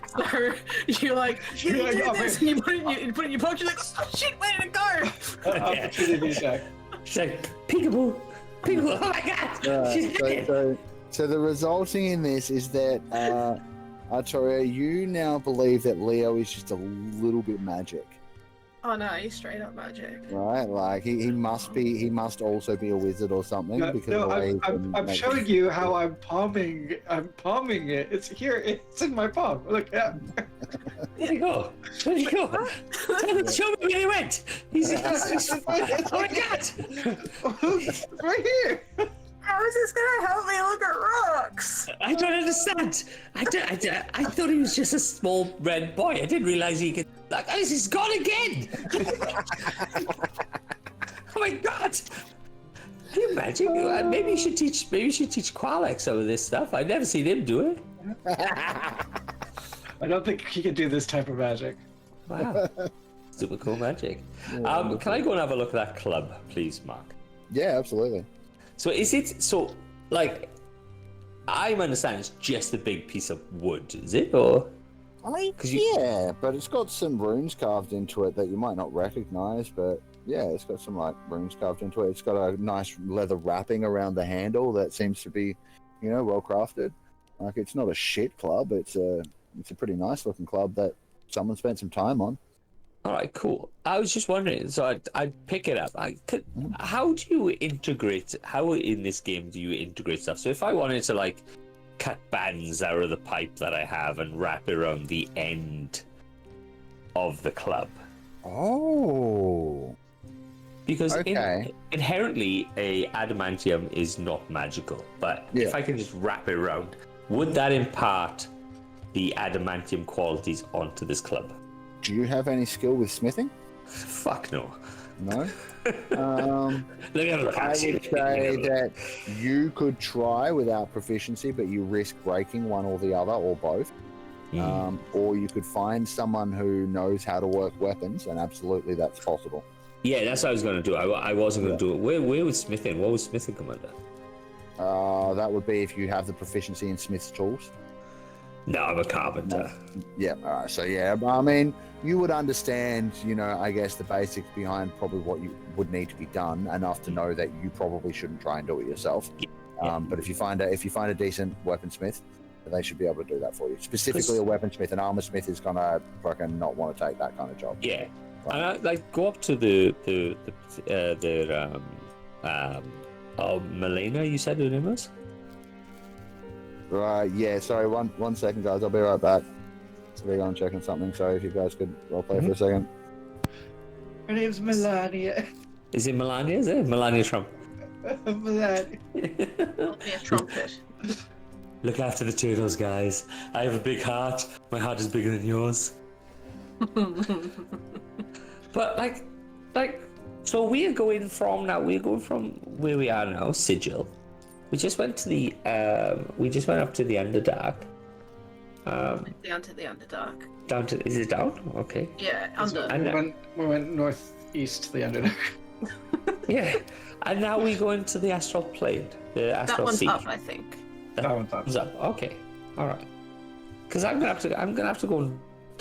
So you're like, you You're like, do oh, this, wait. and you put it in your pocket, you're like, oh shit, where did it go? Opportunity check. She's like, peekaboo, peekaboo. Oh my god. She's dead. So the resulting in this is that, Arturia, you now believe that Leo is just a little bit magic, Oh no, he's straight up magic. right? Like he must also be a wizard or something because No, of the way he's been I'm magic. showing you how I'm palming it. It's here. It's in my palm. Look, yeah. Where'd he go? Show me where he went. He's oh my god. Right here. How is this gonna help me look at rocks? I don't understand. I thought he was just a small red boy. I didn't realize he could. Like, oh, he's gone again. Oh my god. Can you imagine? Maybe you should teach Qualek some of this stuff. I've never seen him do it. I don't think he can do this type of magic. Wow. Super cool magic. Can I go and have a look at that club, please, Mark? Yeah, absolutely. So is it so like I'm understanding it's just a big piece of wood, is it? Or Yeah, but it's got some runes carved into it that you might not recognize, but yeah, it's got some like runes carved into it. It's got a nice leather wrapping around the handle that seems to be, well crafted. Like it's not a shit club. It's a pretty nice looking club that someone spent some time on. all right, cool. I was just wondering, so I'd pick it up. How do you integrate? How in this game do you integrate stuff? So if I wanted to like cut bands out of the pipe that I have and wrap it around the end of the club. Oh. Because Okay. inherently, a adamantium is not magical. But Yeah. if I can just wrap it around, would that impart the adamantium qualities onto this club? Do you have any skill with smithing? Fuck no. No. Let me have a look. I would Actually, say that you could try without proficiency, but you risk breaking one or the other, or both. Or you could find someone who knows how to work weapons, and absolutely that's possible. Yeah, that's what I was going to do. I wasn't going to do it. Where was smithing? What was smithing come under? That would be if you have the proficiency in smith's tools. No, I'm a carpenter. Yeah, all right. So yeah, I mean, you would understand, I guess the basics behind probably what you would need to be done enough to know that you probably shouldn't try and do it yourself. Yeah. But if you find a decent weaponsmith, they should be able to do that for you. Specifically, a weaponsmith, an armor smith is gonna fucking not want to take that kind of job. Yeah, and I go up to the Melina. You said her name was? Right. Yeah. Sorry. One second, guys. I'll be right back. So we're going checking something. Sorry if you guys could roleplay for a second. Her name's Melania. Is it Melania? Is it Melania Trump? Melania. It'll be a trumpet. Look after the turtles, guys. I have a big heart. My heart is bigger than yours. But so we're going from where we are now, Sigil. We just went to the we just went up to the Underdark. Down to the Underdark. Down to, is it down? Okay. Yeah, under. And We went northeast to the Underdark. yeah, and now we go into the astral plane, the That astral one's sea. up, I think. That one's up. Thumbs up. Okay. All right. Because I'm gonna have to go and,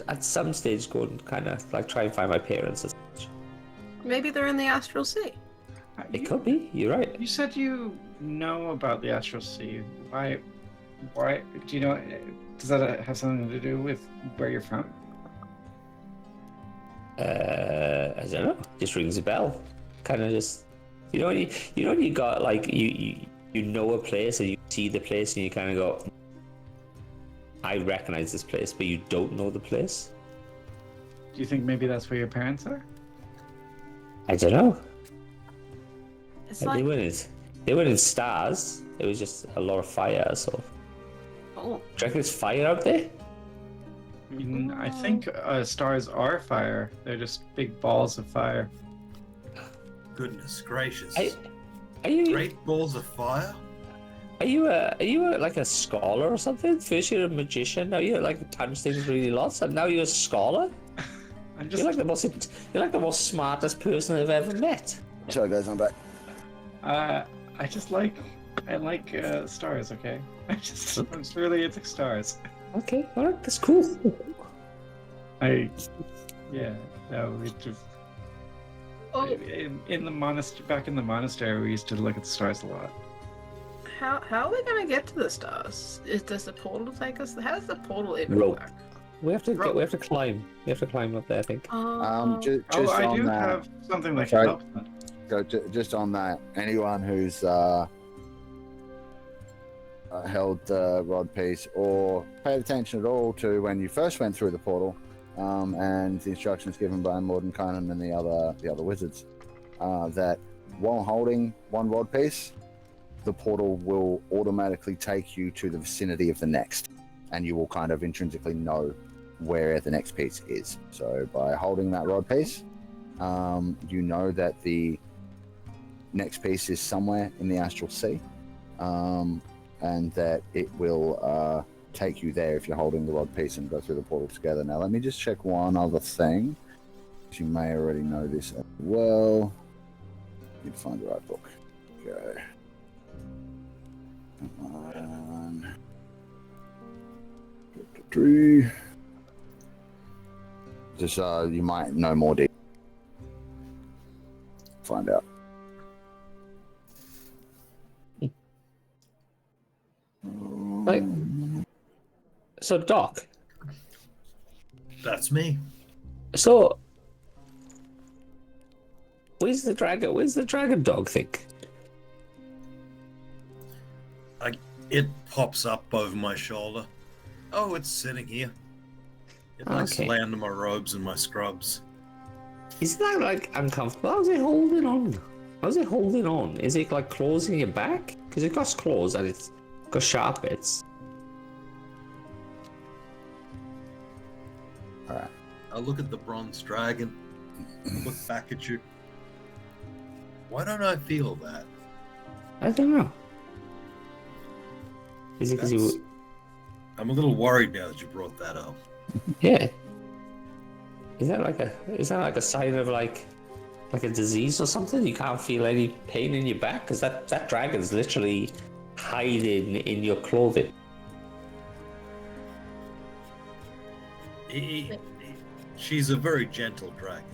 at some stage, go and kind of like try and find my parents. And such. Maybe they're in the Astral Sea. It could be. You're right. You said you know about the Astral Sea. Why? Do you know? Does that have something to do with where you're from? I don't know. Just rings a bell. Kind of just. You know when you got like you know a place and you see the place and you kind of go, I recognize this place, but you don't know the place. Do you think maybe that's where your parents are? I don't know. It's They like, weren't in stars. It was just a lot of fire. So, oh, do you reckon there's fire out there? I mean, I think stars are fire. They're just big balls of fire. Goodness gracious. Are you Great balls of fire? Are you like a scholar or something? First you're a magician, now you like punch things really lots, and now you're a scholar. I'm just You're like the most smartest person I've ever met. Sorry, guys. I'm back. I like stars. I'm just really into stars. Okay, all right, that's cool. We just oh, in the monastery. Back in the monastery, we used to look at the stars a lot. how are we gonna get to the stars? Does the portal take us? How does the portal even Rope. work? We have to climb. We have to climb up there, I think. Just I on do that, have something that Sorry. can help that. just on that, anyone who's held the rod piece or paid attention at all to when you first went through the portal, and the instructions given by Lord and Conan and the other wizards, that while holding one rod piece, the portal will automatically take you to the vicinity of the next, and you will kind of intrinsically know where the next piece is. So by holding that rod piece, you know that the next piece is somewhere in the astral sea, and that it will take you there if you're holding the rod piece and go through the portal together. Now let me just check one other thing. You may already know this as well. Need to find the right book. Okay. Come on. 3. Just you might know more details. Find out. Like, so Doc. That's me. So, where's the dragon? Where's the dragon dog thing? It pops up over my shoulder. Oh, it's sitting here. It likes to lay under my robes and my scrubs. Isn't that like uncomfortable? How's it holding on? How's it holding on? Is it like closing your back? Because it got claws and it's got sharp bits. Alright. I look at the bronze dragon, look back at you. Why don't I feel that? I don't know. Is it because you... I'm a little worried now that you brought that up. Yeah. Is that like a sign of like a disease or something? You can't feel any pain in your back? Because that dragon's literally hiding in your clothing. She's a very gentle dragon.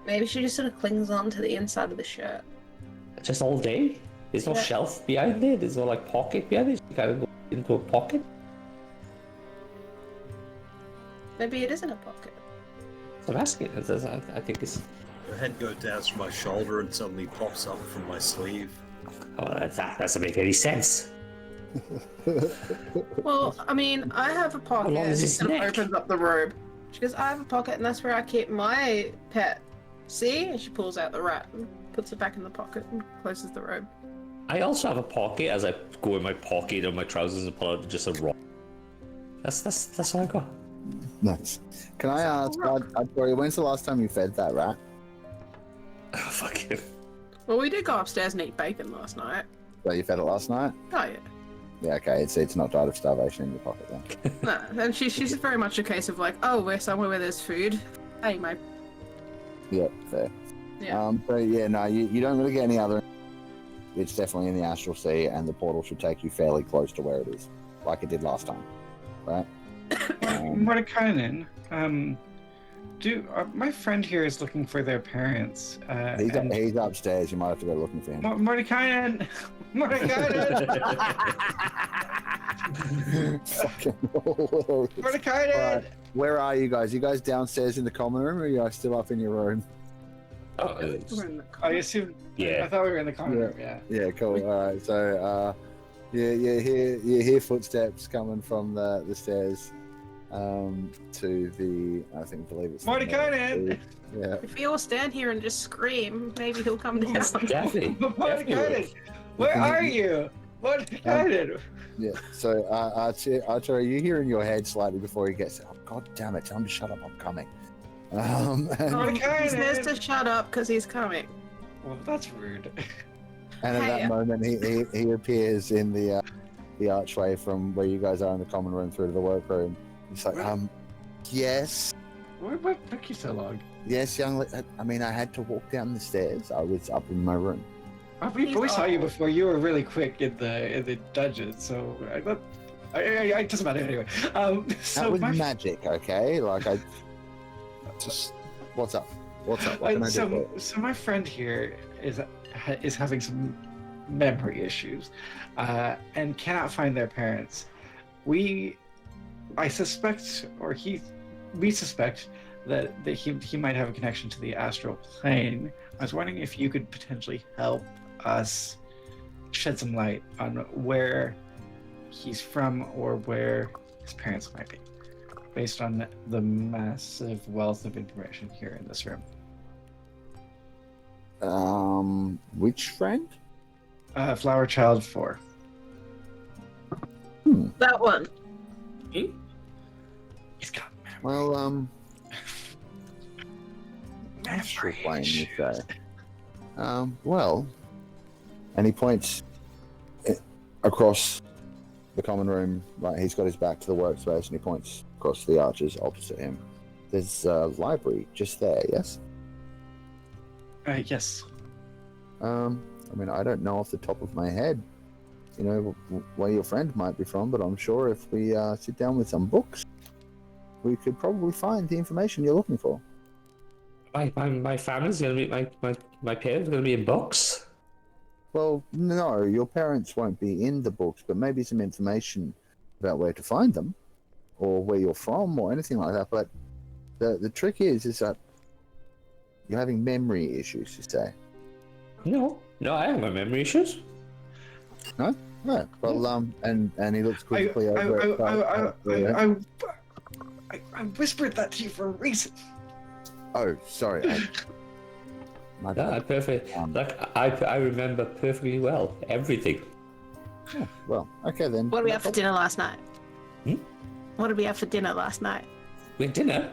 Maybe she just sort of clings on to the inside of the shirt. Just all day? There's no shelf behind it? There's no like pocket behind it? You gotta go into a pocket? Maybe it is in a pocket. I'm asking. I think it's... Her head goes down to my shoulder and suddenly pops up from my sleeve. Oh, that doesn't make any sense. Well, I mean, I have a pocket. long is his and neck? opens up the robe. She goes, I have a pocket, and that's where I keep my pet. See? And she pulls out the rat and puts it back in the pocket and closes the robe. I also have a pocket as I go in my pocket of my trousers and pull out just a rock. That's all I got. Nice. Can I ask, Tori, when's the last time you fed that rat? Oh, fuck you. Well, we did go upstairs and eat bacon last night. So you fed it last night? Oh, yeah. Yeah, okay. It's not died of starvation in your pocket then. No, and she's very much a case of like, oh, we're somewhere where there's food. Hey, mate. Yep, fair. Yeah. But yeah, no, you don't really get any other. It's definitely in the Astral Sea, and the portal should take you fairly close to where it is, like it did last time, right? Mordekainen, my friend here is looking for their parents. He's upstairs. You might have to go looking for him. Mordekainen! Mordekainen! Fucking hilarious. Mordekainen! Right. Where are you guys? You guys downstairs in the common room, or are you guys still up in your room? We're in the I assume. Yeah. I thought we were in the common room. Yeah. Yeah, cool. All right. So, you hear footsteps coming from the stairs, to the believe it's Mordekainen! Yeah. If we all stand here and just scream, maybe he'll come down. Definitely. Mordekainen! Where are you? Mordekainen! Yeah. So, Archer, you hear in your head slightly before he gets. Oh, God damn it! Tell him to shut up. I'm coming. And, He says to shut up because he's coming. Well, that's rude. and at that Hey. moment, he appears in the archway from where you guys are in the common room through to the workroom. He's like, yes. What took you so long? Yes, young lady. I mean, I had to walk down the stairs. I was up in my room. We saw you before. You were really quick in the dungeon, so it doesn't matter anyway. That was magic, okay? Like I just. What's up? What's up? What can I do for you? So my friend here is having some memory issues, and cannot find their parents. We suspect that he might have a connection to the astral plane. I was wondering if you could potentially help us shed some light on where he's from or where his parents might be, based on the massive wealth of information here in this room. Which friend? Flower Child 4. That one. He's got Well, astral memory plane, you issues. say? Well, and he points across the common room. Like he's got his back to the workspace, and he points across the arches opposite him. There's a library just there. Yes. Yes. I mean, I don't know off the top of my head, where your friend might be from, but I'm sure if we sit down with some books, we could probably find the information you're looking for. My family's gonna be my parents are gonna be in books. Well, no, your parents won't be in the books, but maybe some information about where to find them, or where you're from, or anything like that. But the trick is that you're having memory issues, you say. No, I have my memory issues. No. Yeah. Well, and he looks quickly over. I whispered that to you for a reason. Oh, sorry. My No, I bad. perfect. I remember perfectly well everything. Yeah, well, okay then. What did we have for dinner last night? Hmm? What did we have for dinner last night? With dinner?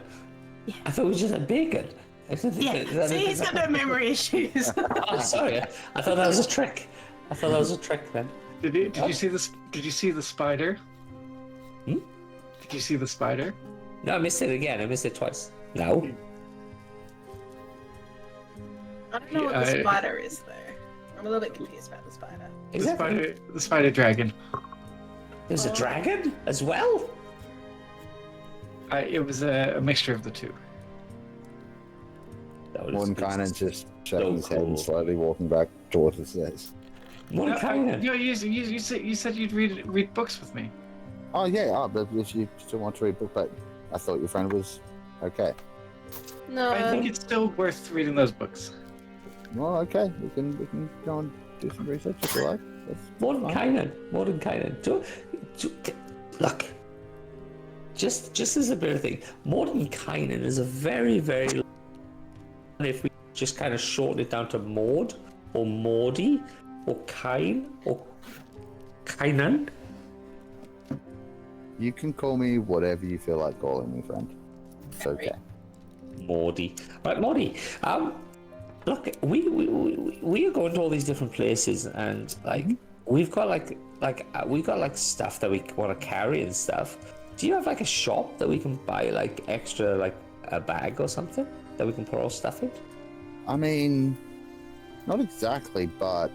Yeah. I thought we just had bacon. Yeah. See, he's got no memory issues. Oh, sorry. I thought that was a trick. I thought that was a trick then. Did you see this? Did you see the spider? Hmm? Did you see the spider? No, I missed it again. I missed it twice. No. I don't know what the spider is though. I'm a little bit confused about the spider. Exactly. The spider dragon. There's a dragon as well? It was a mixture of the two. Mordenkainen's just shaking his head cool. and slowly walking back towards the stairs. Mordenkainen. No, you said you'd read books with me. Oh yeah, but if you still want to read book, but I thought your friend was okay. No. I think it's still worth reading those books. Well, okay, we can go and do some research if you like. Mordenkainen. Look, just as a bit of thing, Mordenkainen is a very, very. And if we just kind of shorten it down to Maud or Maudie or Kain or Kainan. You can call me whatever you feel like calling me, friend. It's okay. Maudie. Right, Maudie. Look, we are going to all these different places, and we've got we've got stuff that we want to carry and stuff. Do you have a shop that we can buy extra a bag or something that we can put our stuff in? I mean, not exactly, but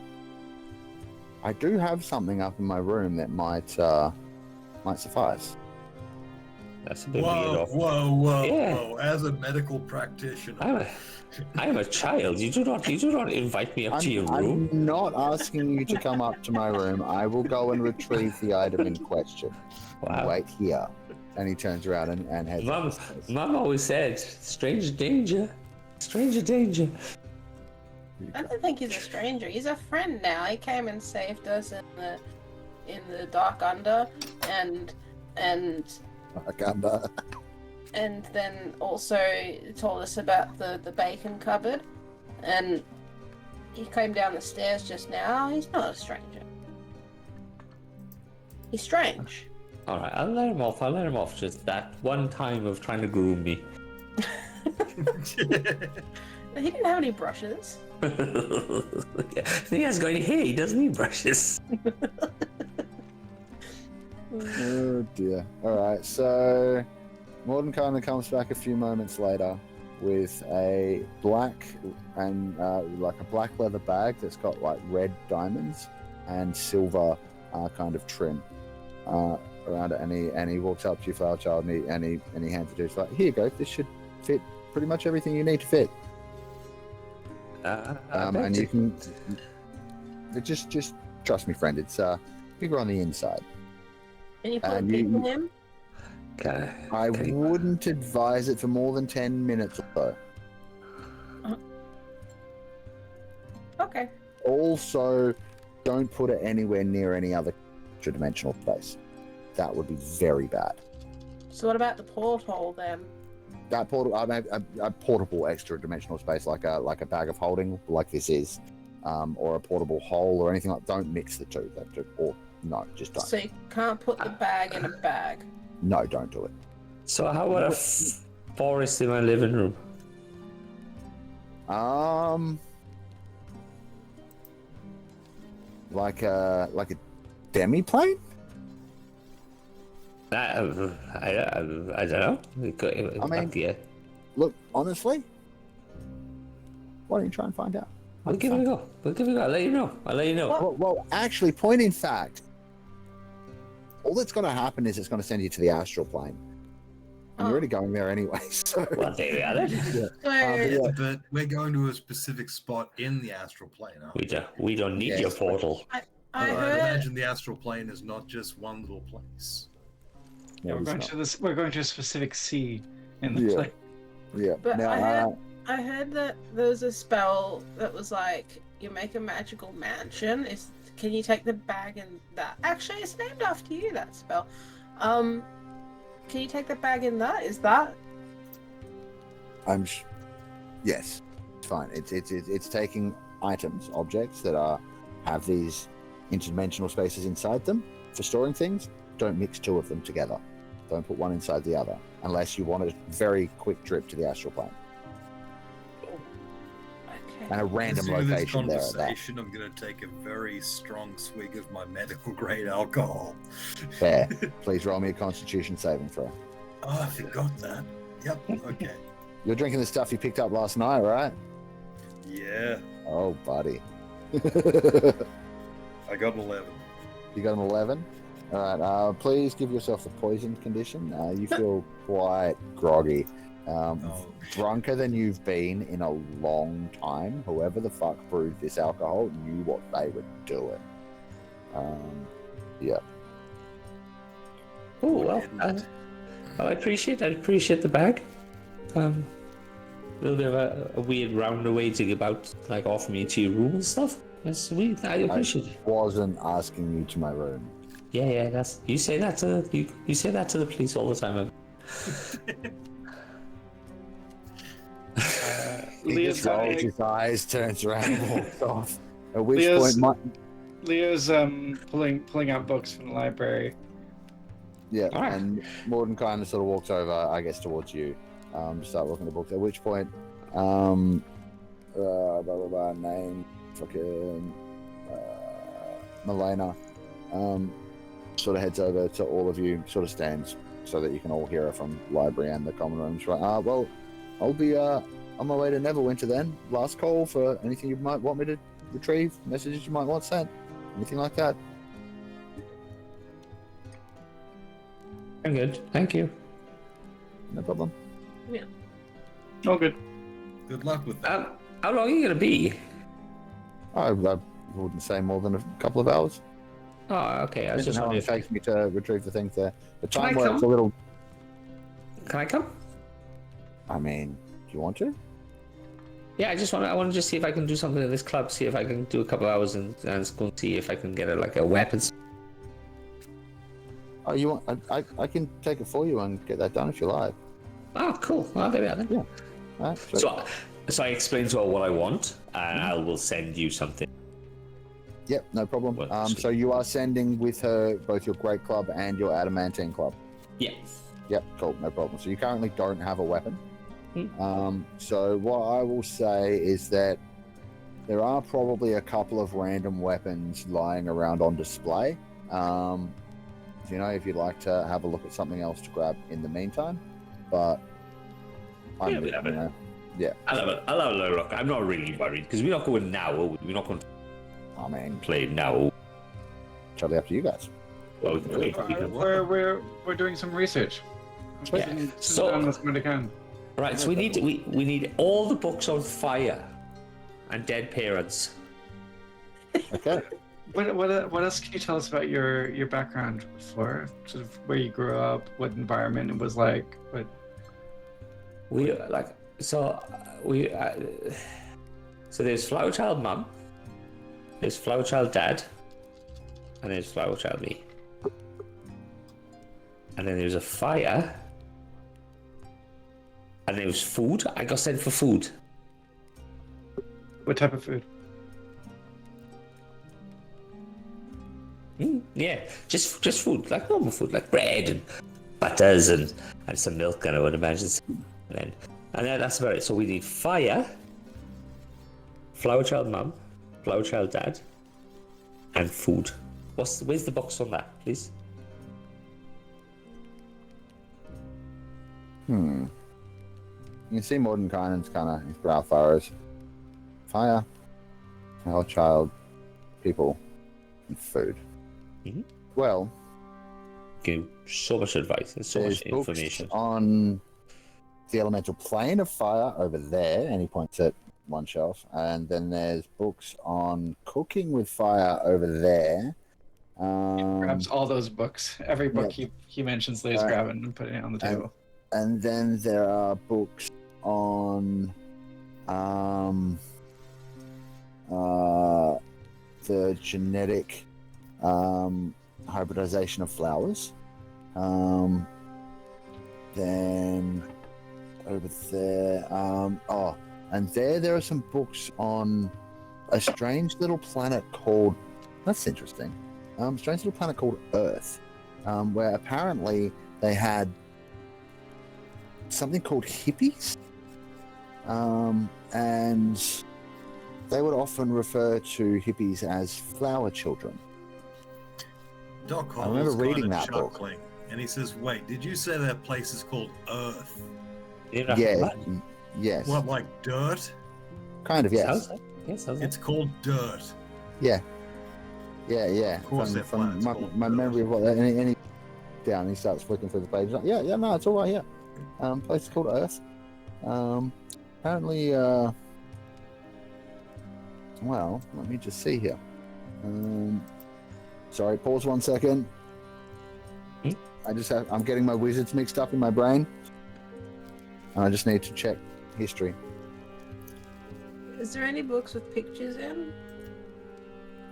I do have something up in my room that might suffice. That's a bit weird. Whoa! As a medical practitioner, I am a child. You do not invite me up to your room. I'm not asking you to come up to my room. I will go and retrieve the item in question. Wow. Wait here. And he turns around and heads upstairs. Mum always said, stranger danger. Stranger danger. I don't think he's a stranger. He's a friend now. He came and saved us in the Dark Under, and then also told us about the bacon cupboard, and he came down the stairs just now. He's not a stranger. He's strange. All right, I'll let him off. Just that one time of trying to groom me. He didn't have any brushes. He has going hair. He doesn't need brushes. Oh dear. Alright, so Mordenkainen comes back a few moments later with a black and a black leather bag that's got red diamonds and silver kind of trim around it, and he walks up to you, flower child, and he hands it to you. It's like, here you go, this should fit pretty much everything you need to fit. And you can just trust me, friend, it's bigger on the inside. Can you put a pig in him? I wouldn't advise it for more than 10 minutes or so. Okay. Also, don't put it anywhere near any other dimensional space. That would be very bad. So what about the porthole then? That portal, a portable extra dimensional space, like a bag of holding, like this is, or a portable hole or anything like. Don't mix the two. No, just don't. So you can't put the bag in a bag. No, don't do it. So how about a forest in my living room? Like a demi-plane? I don't know. Look, honestly, why don't you try and find out? We'll give it a go. I'll let you know. Well, actually, point in fact, all that's going to happen is it's going to send you to the astral plane. And you're already going there anyway, so... Well, there we are then. But we're going to a specific spot in the astral plane, aren't we? We don't need your portal. I I heard. imagine the astral plane is not just one little place. Yeah, we're going to a specific sea in the plane. Yeah. But Now, I heard that there was a spell that was like you make a magical mansion. can you take the bag in that? Actually, it's named after you, that spell. Can you take the bag in that? Is that? Yes, it's fine. It's taking items, objects that have these interdimensional spaces inside them for storing things. Don't mix two of them together. Don't put one inside the other, unless you want a very quick trip to the astral plane. And a random Listening to this location there. At that. conversation, I'm going to take a very strong swig of my medical grade alcohol. Fair. Please roll me a Constitution saving throw. Oh, I forgot that. Yep. Okay. You're drinking the stuff you picked up last night, right? Yeah. Oh, buddy. I got an 11. You got an 11? All right. Please give yourself a poisoned condition. You feel quite groggy. Drunker than you've been in a long time. Whoever the fuck brewed this alcohol knew what they were doing. Yeah. Oh well, I appreciate the bag. A little bit of a weird roundabout to give out, like offer me to your room and stuff. That's sweet. I appreciate it. Wasn't asking you to my room. Yeah. That's you say that to you say that to the police all the time. He Leo's just rolls his eyes, turns around, and walks off. At which Leo's- point, Leo's pulling out books from the library. yeah, Alright. and Morden kind of sort of walks over, I guess, towards you, to start looking at the books. At which point, name, fucking, Milena, sort of heads over to all of you, sort of stands so that you can all hear her from the library and the common rooms. Right? Well, I'll be on my way to Neverwinter then. Last call for anything you might want me to retrieve, messages you might want sent, anything like that. I'm good, thank you. No problem. Oh, good. Good luck with that. How long are you gonna be? I wouldn't say more than a couple of hours. Oh, okay. I was Depends just on how long wondering. it takes me to retrieve the things there. The Can I time works come? a little. Can I come? I mean, do you want to? Yeah, I want to just see if I can do something in this club. See if I can do a couple hours and go and see if I can get a weapons. Oh, you want? I can take it for you and get that done if you like. Oh, cool. Well, there we are then. Yeah. All right, sweet. So I explain to her what I want, and I will send you something. Yep, no problem. Well, sweet. So you are sending with her both your Great Club and your Adamantine Club. Yeah. Yep, cool, no problem. So you currently don't have a weapon. Hmm. So what I will say is that there are probably a couple of random weapons lying around on display. You know, if you'd like to have a look at something else to grab in the meantime, but Yeah, we have it. Yeah, I'll have a little look. I'm not really worried because we're not going now. Are we? We're not going to I mean, play now. totally up to you guys. Well, we can- We're doing some research. Yeah. So- done as much as I can. Right, so we need all the books on fire and dead parents. Okay. What else can you tell us about your background before? Sort of where you grew up, what environment it was like, what? We like so there's Flower Child Mum, there's Flower Child Dad, and there's Flower Child me, and then there's a fire, and there was food. I got sent for food. What type of food? Yeah, just food, like normal food, like bread and butters and some milk, and I would imagine. And then that's about it. So we need fire, Flower Child Mum, Flower Child Dad, and food. Where's the box on that, please? You can see Mordenkainen's kind of his brow furrows. Fire, Flower Child, people, and food. Mhm. Well, Give so much advice and so there's much books information. on the elemental plane of fire over there, and he points at one shelf. And then there's books on cooking with fire over there. Grabs all those books. Every book he mentions, Lee's grabbing and putting it on the table. And then there are books on the the genetic hybridization of flowers. Then over there, and there are some books on a strange little planet called, that's interesting, strange little planet called Earth, where apparently they had something called hippies, and they would often refer to hippies as flower children. Doc I remember Hole's reading kinda that book. chuckling, and he says, "Wait, did you say that place is called Earth? Yeah, yes, What, like dirt? kind of, yes. Sounds like, yeah, sounds like. It's called dirt." Yeah. Of course their From planet's called my Dirt. memory of what any down, he starts flicking through the pages. Like, yeah, no, it's all right here. Place is called Earth. Apparently, well, let me just see here. Sorry, pause 1 second. I'm getting my wizards mixed up in my brain. And I just need to check history. Is there any books with pictures in?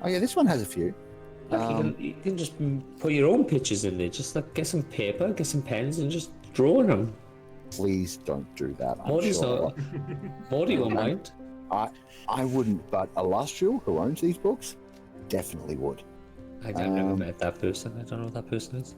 Oh yeah, this one has a few. Look, you can just put your own pictures in there. Just like get some paper, get some pens, and just draw on them. Please don't do that. I'm Morty's sure. not. Morty won't mind. I wouldn't, but Illustrial, who owns these books, definitely would. I've never met that person. I don't know what that person is.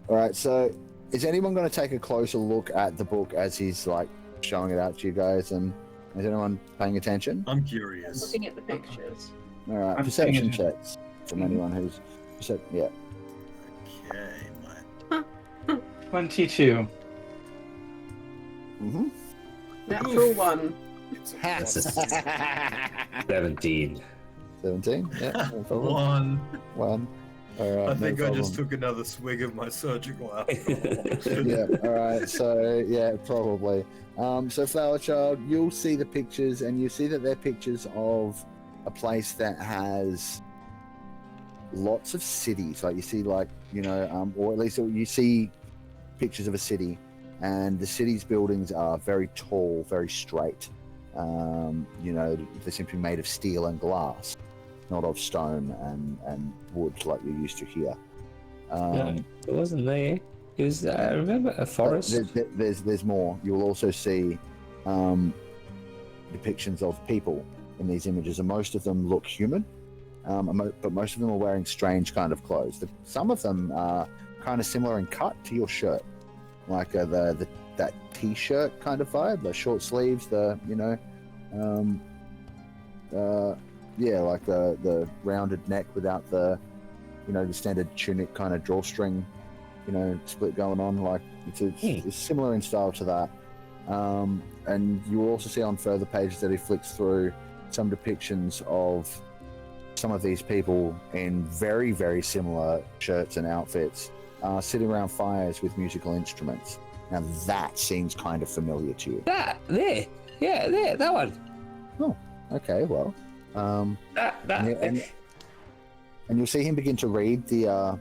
All right, so is anyone going to take a closer look at the book as he's like showing it out to you guys? And is anyone paying attention? I'm curious. Looking at the pictures. All right, I'm perception paying checks from anyone who's yeah. Okay, mate. 22. Mm-hmm. Natural one. 17. 17. Yeah. No problem. One. All right. I think no I just problem. took another swig of my surgical alcohol. Yeah. All right. So yeah, probably. So Flower Child, you'll see the pictures, and you see that they're pictures of a place that has lots of cities. Like you see, like or at least you see pictures of a city, and the city's buildings are very tall, very straight. They seem to be made of steel and glass, not of stone and wood like you're used to here. No, it wasn't there. It was. I remember a forest. There's more. You will also see depictions of people in these images, and most of them look human, but most of them are wearing strange kind of clothes. Some of them are kind of similar in cut to your shirt, like that t-shirt kind of vibe, the short sleeves, like the rounded neck without the standard tunic kind of drawstring split going on. Like it's similar in style to that. And you will also see on further pages that he flicks through some depictions of some of these people in very, very similar shirts and outfits, sitting around fires with musical instruments. Now that seems kind of familiar to you. That one. Oh, okay, well, and you'll see him begin to read the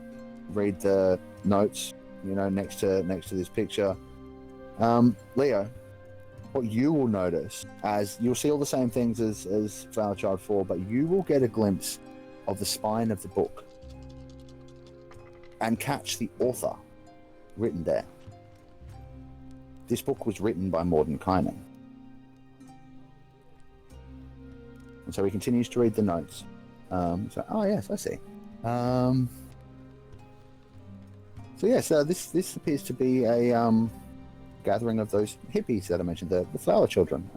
notes, next to this picture. Leo, what you will notice, as you'll see all the same things as Flower Child 4, but you will get a glimpse of the spine of the book and catch the author written there. This book was written by Mordenkainen. And so he continues to read the notes. Oh yes, I see. So this appears to be a gathering of those hippies that I mentioned, the flower children.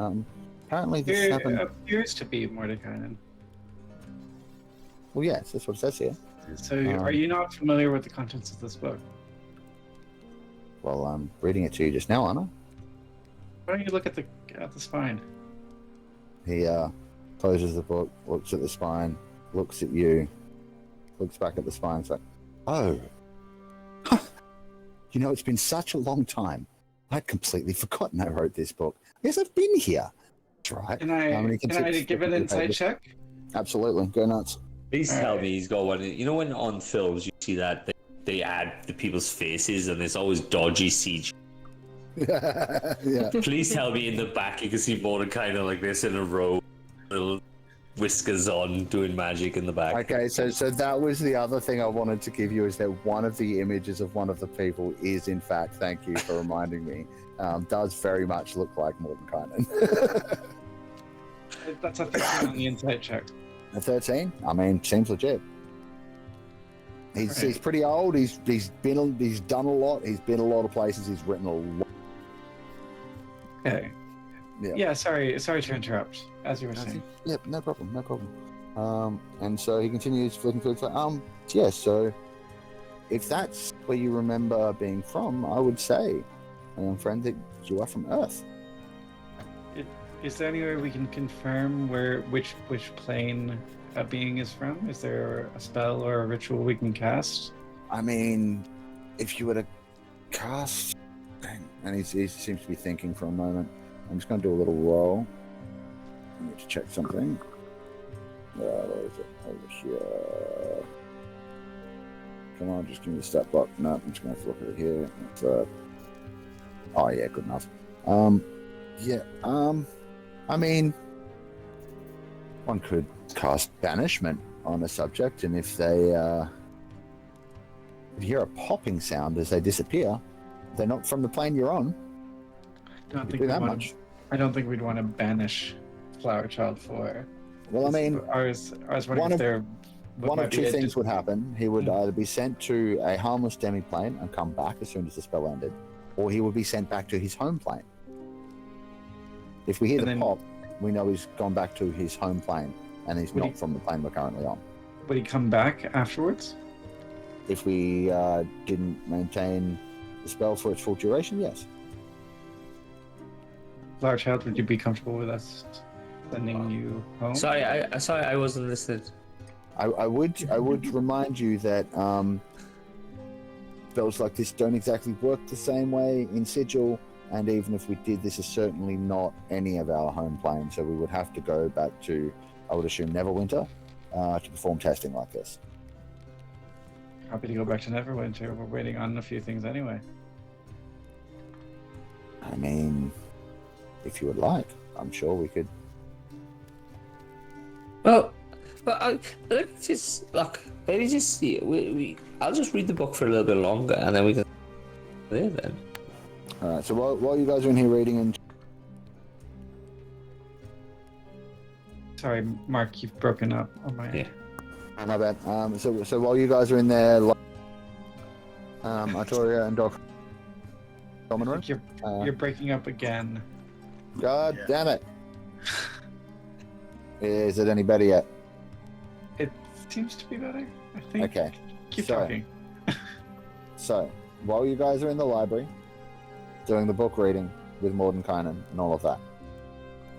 Apparently this It happened. appears to be Mordekainen. Well, yes, that's what it says here. So, are you not familiar with the contents of this book? Well, I'm reading it to you just now, aren't I? Why don't you look at the spine? He closes the book, looks at the spine, looks at you, looks back at the spine. It's like, oh, it's been such a long time. I'd completely forgotten I wrote this book. Yes, I've been here. That's right. Can I give an insight check? Absolutely. Go nuts. Please tell me he's got one. When on films you see that they add the people's faces and there's always dodgy CG. Yeah. Please tell me in the back you can see Mordecai like this in a row. whiskers on, doing magic in the back. Okay, so that was the other thing I wanted to give you, is that one of the images of one of the people is, in fact, thank you for reminding me, does very much look like Mordenkainen. That's a 15 on the inside check. A 13? I mean, seems legit. He's pretty old. He's done a lot. He's been a lot of places. He's written a lot. Okay. Yeah. Sorry to interrupt. As you were saying. Yep. No problem. And so he continues flicking through. Yeah. So, if that's where you remember being from, I would say, my young friend, that you are from Earth. Is there any way we can confirm which plane a being is from? Is there a spell or a ritual we can cast? I mean, if you were to cast, and he seems to be thinking for a moment. I'm just going to do a little roll. I need to check something. Where is it? Over here. Come on, just give me the stat block. No, I'm just going to look at it here. It's, oh yeah, good enough. I mean, one could cast banishment on a subject, and if they if you hear a popping sound as they disappear, they're not from the plane you're on. I don't think we'd want to banish Flower Child for. Well, I mean, I was wondering if there. One of two things would happen. He would either be sent to a harmless demi-plane and come back as soon as the spell ended, or he would be sent back to his home plane. If we hear the pop, we know he's gone back to his home plane, and he's not from the plane we're currently on. Would he come back afterwards? If we didn't maintain the spell for its full duration, yes. Flower Child, would you be comfortable with us sending you home? Sorry, I wasn't listening. I would remind you that spells like this don't exactly work the same way in Sigil, and even if we did, this is certainly not any of our home planes, so we would have to go back to, I would assume, Neverwinter to perform testing like this. Happy to go back to Neverwinter. We're waiting on a few things anyway. I mean, if you would like, I'm sure we could. Well, but maybe just see. I'll just read the book for a little bit longer, and then we can. There then. All right. So while you guys are in here reading and. Sorry, Mark, you've broken up on my end. My bad. So while you guys are in there, Artoria and Doc. Common room. You're breaking up again. God damn it! Is it any better yet? It seems to be better, I think. Okay. Keep talking. So, while you guys are in the library, doing the book reading with Mordenkainen and all of that,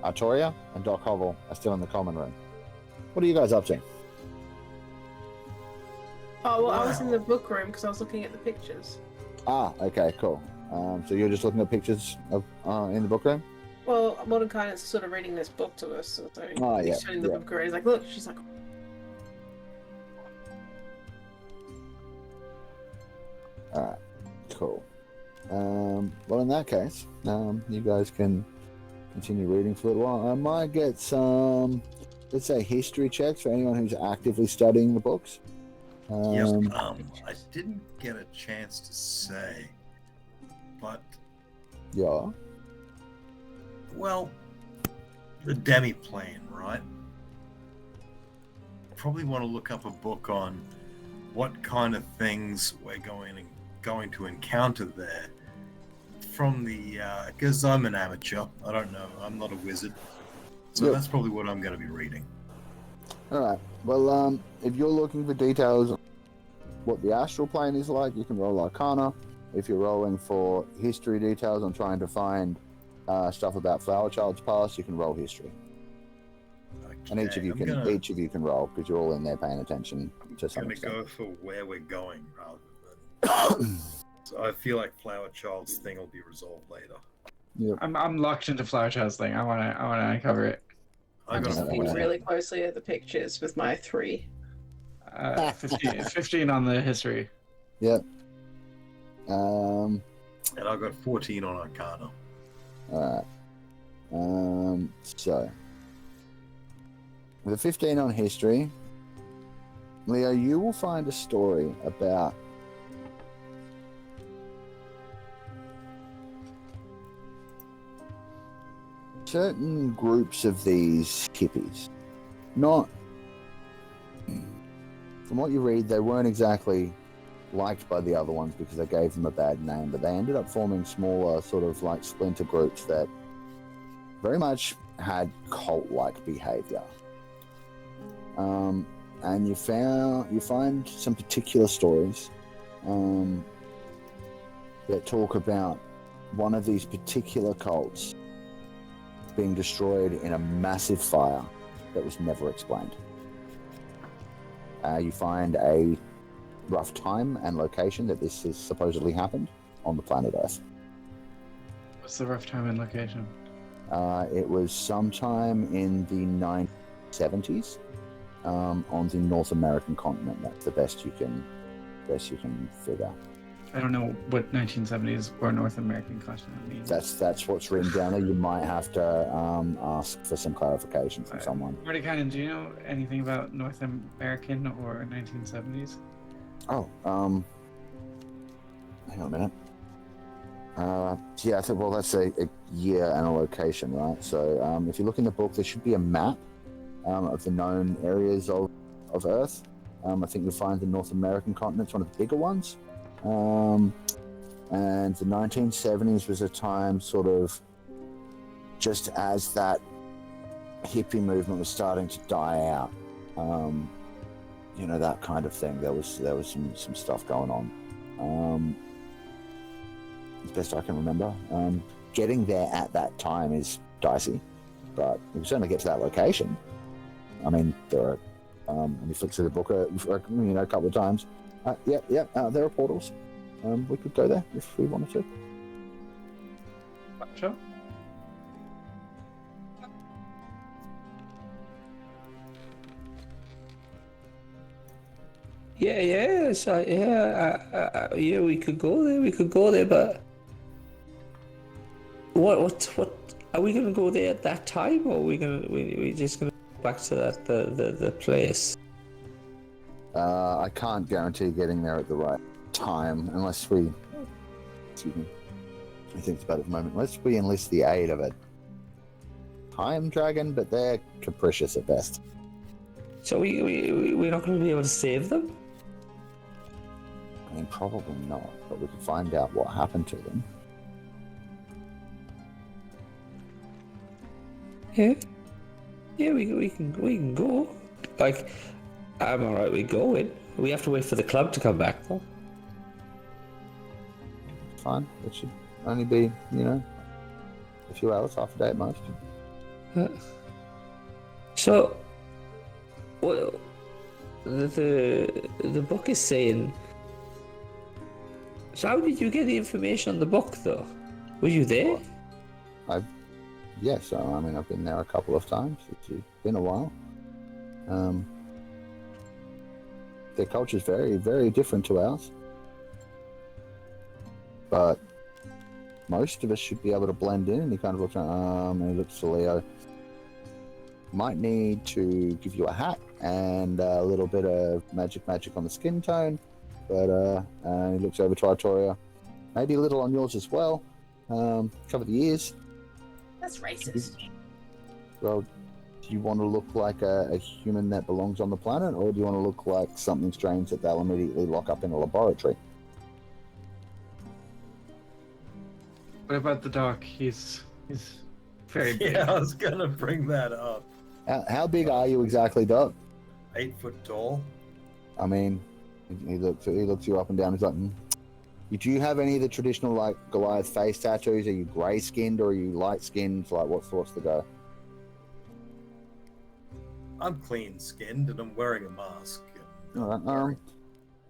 Artoria and Doc Hovel are still in the common room. What are you guys up to? Oh, well, I was in the book room because I was looking at the pictures. Ah, okay, cool. So you're just looking at pictures of in the book room? Well, Mordenkainen's sort of reading this book to us, so he's showing the book around. He's like, look, she's like... Alright, cool. Well, in that case, you guys can continue reading for a little while. I might get some, let's say, history checks for anyone who's actively studying the books. I didn't get a chance to say, but... Yeah? Well, the demi-plane, right? Probably want to look up a book on what kind of things we're going to encounter there. From the, because I'm an amateur, I don't know, I'm not a wizard. So that's probably what I'm going to be reading. Alright, well, if you're looking for details on what the astral plane is like, you can roll Arcana. If you're rolling for history details on trying to find stuff about Flower Child's past, you can roll history. Okay, and each of you can roll, because you're all in there paying attention to something. I'm going to go for where we're going rather than... So I feel like Flower Child's thing will be resolved later. Yep. I'm locked into Flower Child's thing. I wanna uncover it. I'm just looking really closely at the pictures with my 3. 15 on the history. Yep. And I've got 14 on Arcana. Alright. So With a 15 on history, Leo, you will find a story about certain groups of these hippies. Not, from what you read, they weren't exactly liked by the other ones because they gave them a bad name, but they ended up forming smaller sort of like splinter groups that very much had cult-like behavior. And you find some particular stories that talk about one of these particular cults being destroyed in a massive fire that was never explained. You find a rough time and location that this has supposedly happened on the planet Earth. What's the rough time and location? It was sometime in the 1970s on the North American continent. That's the best you can figure. I don't know what 1970s or North American continent means. That's what's written down there. You might have to ask for some clarification from someone. Mordecai, do you know anything about North American or 1970s? Oh, hang on a minute. Yeah, I think, well, that's a year and a location, right? So if you look in the book, there should be a map of the known areas of Earth. I think you'll find the North American continent's one of the bigger ones. And the 1970s was a time sort of just as that hippie movement was starting to die out. You know, that kind of thing. There was some stuff going on. As best I can remember. Getting there at that time is dicey, but we can certainly get to that location. I mean, there are, and we flicked through the book, a couple of times. There are portals. We could go there if we wanted to. Sure. Yeah, we could go there, but what are we gonna go there at that time, or are we just gonna go back to the place? I can't guarantee getting there at the right time unless we, excuse me, I think about it at the moment, unless we enlist the aid of a time dragon, but they're capricious at best. So we're not going to be able to save them? I mean, probably not, but we can find out what happened to them. Yeah, we can go. Like, I'm alright with going. We have to wait for the club to come back, though. Fine. It should only be, a few hours, half a day at most. So, well, the book is saying. So how did you get the information on the book, though? Were you there? Yes, I've been there a couple of times. It's been a while. Their culture is very, very different to ours. But most of us should be able to blend in. And he kind of looks around, and he looks to Leo. Might need to give you a hat and a little bit of magic on the skin tone. But he looks over to Artoria. Maybe a little on yours as well. Cover the ears. That's racist. Well, do you want to look like a human that belongs on the planet, or do you want to look like something strange that they'll immediately lock up in a laboratory? What about the dog? He's very big. Yeah, I was gonna bring that up. How big are you exactly, Doc? 8 foot tall. I mean, he looks you up and down. He's like, do you have any of the traditional like Goliath face tattoos? Are you grey skinned or are you light skinned? Like, what's the go? I'm clean skinned and I'm wearing a mask. All right.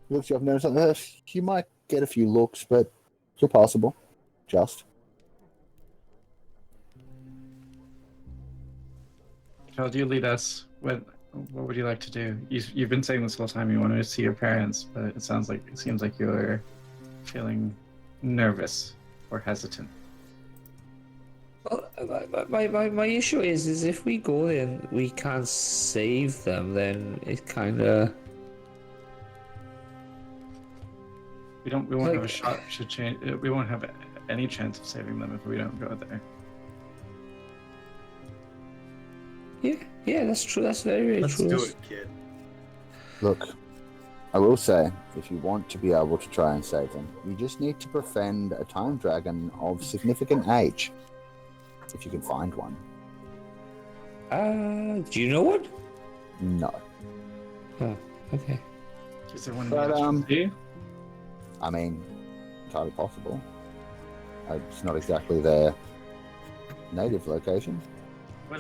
He looks you up and down. He's like, you might get a few looks, but you're possible. Just. How do you lead us? What would you like to do? You've been saying this whole time you want to see your parents, but it seems like you're feeling nervous or hesitant. My issue is if we go there and we can't save them, then it kind of. We won't have a shot to change. We won't have any chance of saving them if we don't go there. Yeah, that's true. That's very Let's true. do it, kid. Look, I will say, if you want to be able to try and save them, you just need to befriend a time dragon of significant age. If you can find one. Do you know what? No. Oh, okay. Is there one in But, the Astral Sea? I mean, entirely possible. It's not exactly their native location.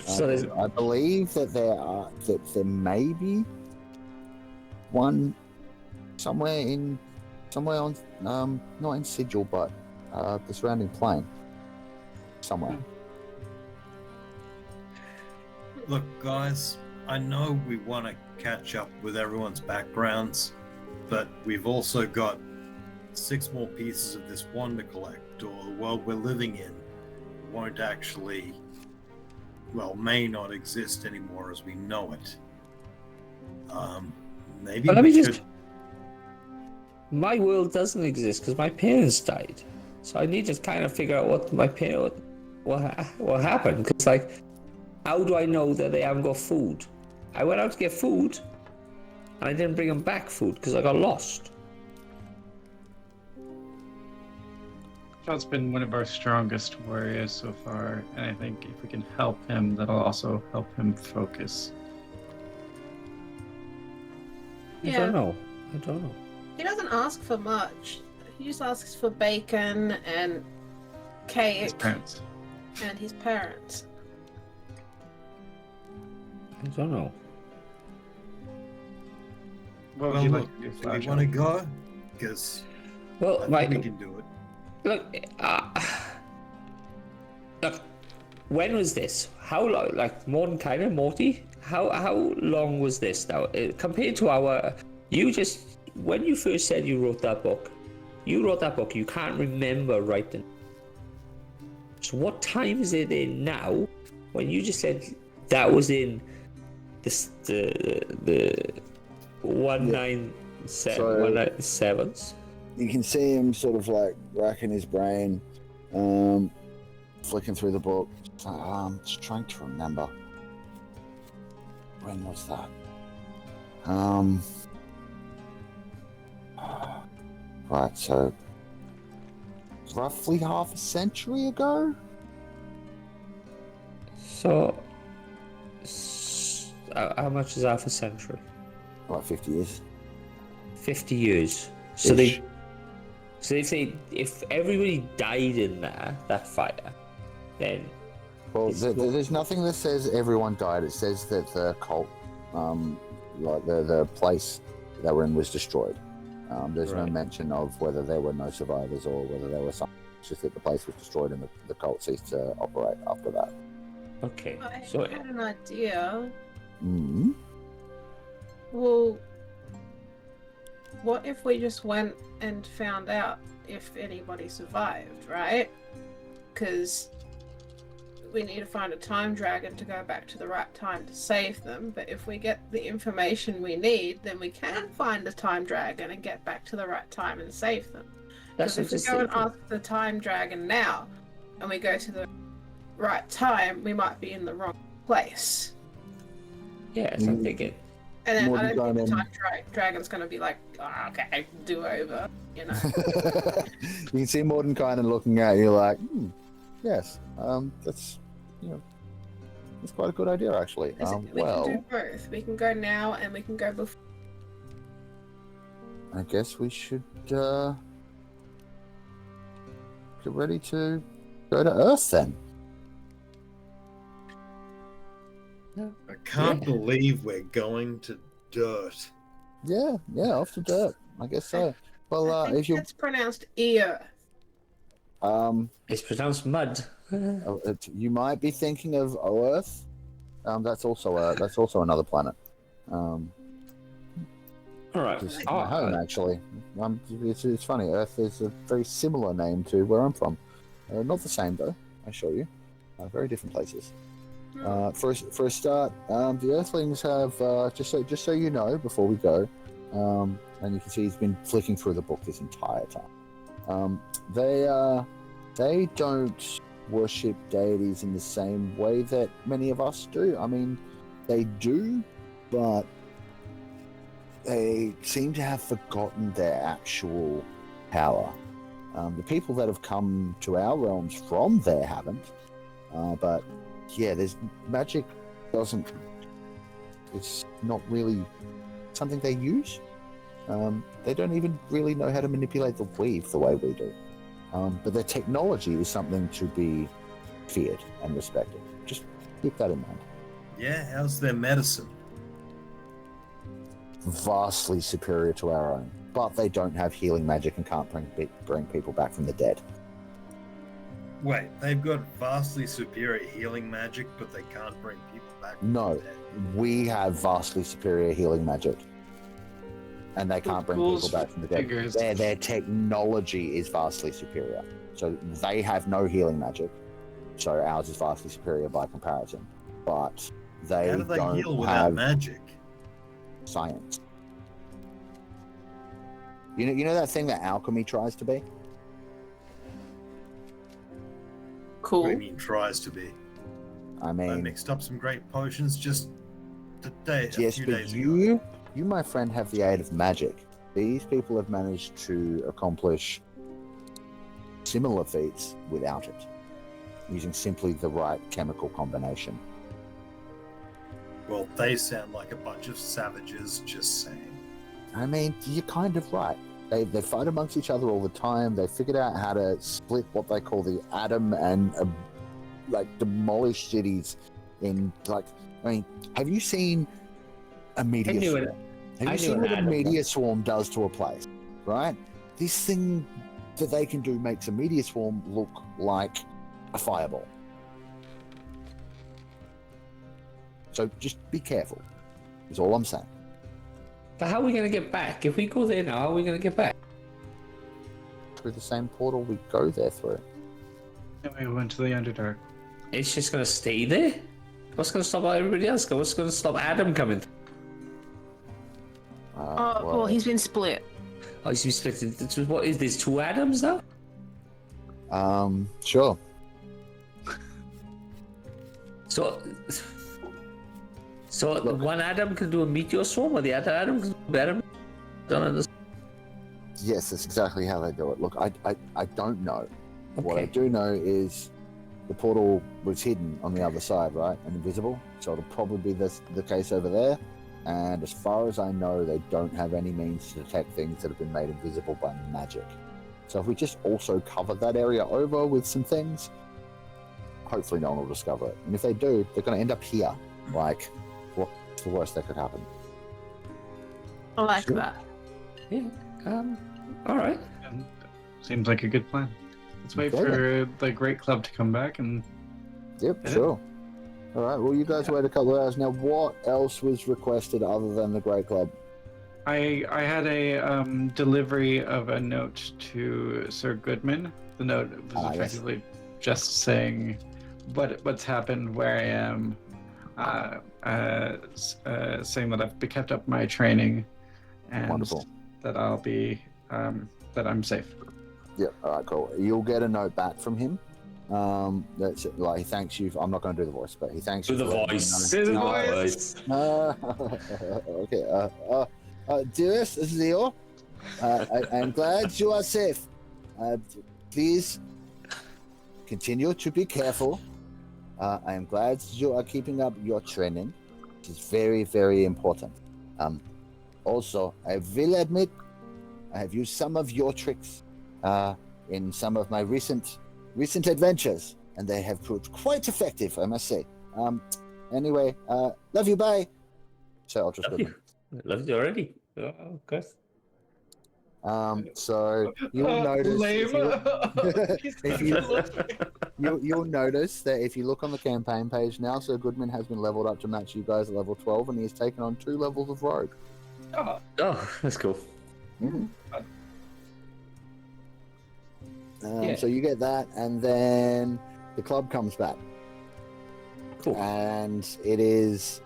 So there's- I believe that there may be one somewhere on not in Sigil, but the surrounding plain somewhere. Look, guys, I know we want to catch up with everyone's backgrounds, but we've also got 6 more pieces of this wand to collect, or the world we're living in won't actually, well, may not exist anymore as we know it. Maybe Let me we just. should... My world doesn't exist because my parents died, so I need to kind of figure out what my parents, what happened. Because like, how do I know that they haven't got food? I went out to get food, and I didn't bring them back food because I got lost. John's been one of our strongest warriors so far, and I think if we can help him, that'll also help him focus. I don't know. He doesn't ask for much. He just asks for bacon and His cake parents. and his parents. I don't know. What would Well, you look, like to do, do we Flash? want to go? Because Well, I think we can do it. Look, when was this? How long? Like Morton kind of Morty? How long was this now? Compared to our, when you first said you wrote that book, you can't remember writing. So what time is it in now? When you just said that was in the 197s. You can see him sort of like racking his brain, flicking through the book. Just trying to remember. When was that? Right, so roughly half a century ago? So, how much is half a century? About 50 years. 50 years. So if everybody died in that fire, then Well, there's nothing that says everyone died. It says that the cult, like the place they were in, was destroyed. There's no Right. mention of whether there were no survivors or whether there were some. It's just that the place was destroyed and the cult ceased to operate after that. okay. I So had an idea. Mm-hmm. Well, what if we just went and found out if anybody survived, right? Because we need to find a time dragon to go back to the right time to save them. But if we get the information we need, then we can find a time dragon and get back to the right time and save them. that's Because if we go and ask the time dragon now, and we go to the right time, we might be in the wrong place. yes, I'm thinking. And then More I don't think the than- time dragon's going to be like, oh, okay, do over, you know. You can see Mordenkainen looking at you like, yes, that's quite a good idea actually. We can do both. We can go now and we can go before. I guess we should get ready to go to Earth then. I can't believe we're going to dirt. Yeah, off to dirt. I guess so. Well, I think if you it's pronounced ear. It's pronounced mud. you might be thinking of Earth. That's also another planet. All right. Just my home actually. It's funny. Earth is a very similar name to where I'm from. Not the same though. I assure you. very different places. For a start, the Earthlings have just so you know before we go, and you can see he's been flicking through the book this entire time. They don't worship deities in the same way that many of us do. I mean, they do, but they seem to have forgotten their actual power. The people that have come to our realms from there haven't, but yeah, there's magic doesn't. It's not really something they use. They don't even really know how to manipulate the weave the way we do. But their technology is something to be feared and respected. Just keep that in mind. Yeah, how's their medicine? Vastly superior to our own, but they don't have healing magic and can't bring people back from the dead. Wait, they've got vastly superior healing magic, but they can't bring people back from the dead? We have vastly superior healing magic, and they can't bring people back from the dead. Their technology is vastly superior, so they have no healing magic, so ours is vastly superior by comparison. But they How do they don't heal without have magic? science. You know that thing that alchemy tries to be? Cool. What do you mean tries to be? I I mean, mixed up some great potions just a yes, few but days ago. you, my friend, have the aid of magic. These people have managed to accomplish similar feats without it, using simply the right chemical combination. Well, they sound like a bunch of savages, just saying. I mean, you're kind of right. They fight amongst each other all the time. They figured out how to split what they call the atom and demolish cities in I mean, have you seen a meteor swarm? Have you seen what a meteor swarm does to a place? Right? This thing that they can do makes a meteor swarm look like a fireball. So just be careful, is all I'm saying. But how are we going to get back? If we go there now, how are we going to get back? Through the same portal we go there through. And we went to the Underdark. It's just going to stay there? What's going to stop everybody else? What's going to stop Adam coming? Well, he's been split. Oh, he's been split into... What is this, 2 Adams now? Sure. So look, one Adam can do a meteor swarm, or the other Adam can do Adam? Don't understand. Yes, that's exactly how they do it. Look, I don't know. Okay. What I do know is the portal was hidden on the other side, right? And invisible. So it'll probably be the case over there. And as far as I know, they don't have any means to detect things that have been made invisible by magic. So if we just also cover that area over with some things, hopefully no one will discover it. And if they do, they're going to end up here. Like, what's the worst that could happen? I like that. Yeah. All right. Seems like a good plan. Let's wait for the Great Club to come back and... Yep, sure. All right, well, you guys wait a couple of hours. Now, what else was requested other than the Great Club? I had a delivery of a note to Sir Goodman. The note was effectively just saying what's happened, where I am, saying that I've kept up my training, and Wonderful. that I'll be that I'm safe. Yep. All right. Cool. You'll get a note back from him. That's it. Like, he thanks you. I'm not going to do the voice, but he thanks you. Do the voice. Do the voice. Okay. Dearest Leo, I'm glad you are safe. Please continue to be careful. I am glad you are keeping up your training. It is very, very important. Also, I will admit, I have used some of your tricks in some of my recent adventures, and they have proved quite effective, I must say. Anyway, love you, bye. So I'll just love you. Love you already. Oh, of course. So you'll notice you'll notice that if you look on the campaign page now, Sir Goodman has been leveled up to match you guys at level 12, and he has taken on 2 levels of rogue. Oh, that's cool. Mm-hmm. So you get that, and then the club comes back. Cool. And it is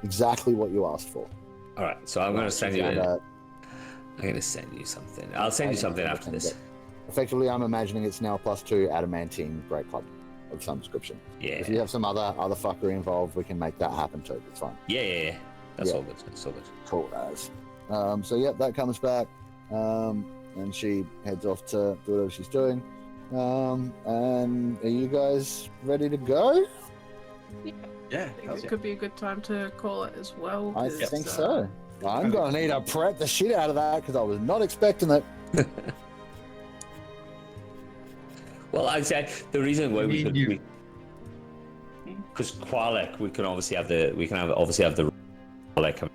exactly what you asked for. All right, so I'm going to send you. And, I'm going to send you something. I'll send you something after this. Effectively, I'm imagining it's now +2 adamantine great club of some description. Yeah. If you have some other fuckery involved, we can make that happen too. It's fine. Yeah. That's all good. That's all good. Cool as. So yep, that comes back, and she heads off to do whatever she's doing. And are you guys ready to go? Yeah. I think it could be a good time to call it as well. I 'cause, think so. I'm going to need to prep the shit out of that because I was not expecting it. Well, I'd say the reason why we could, because Qualek, we can obviously have the Qualek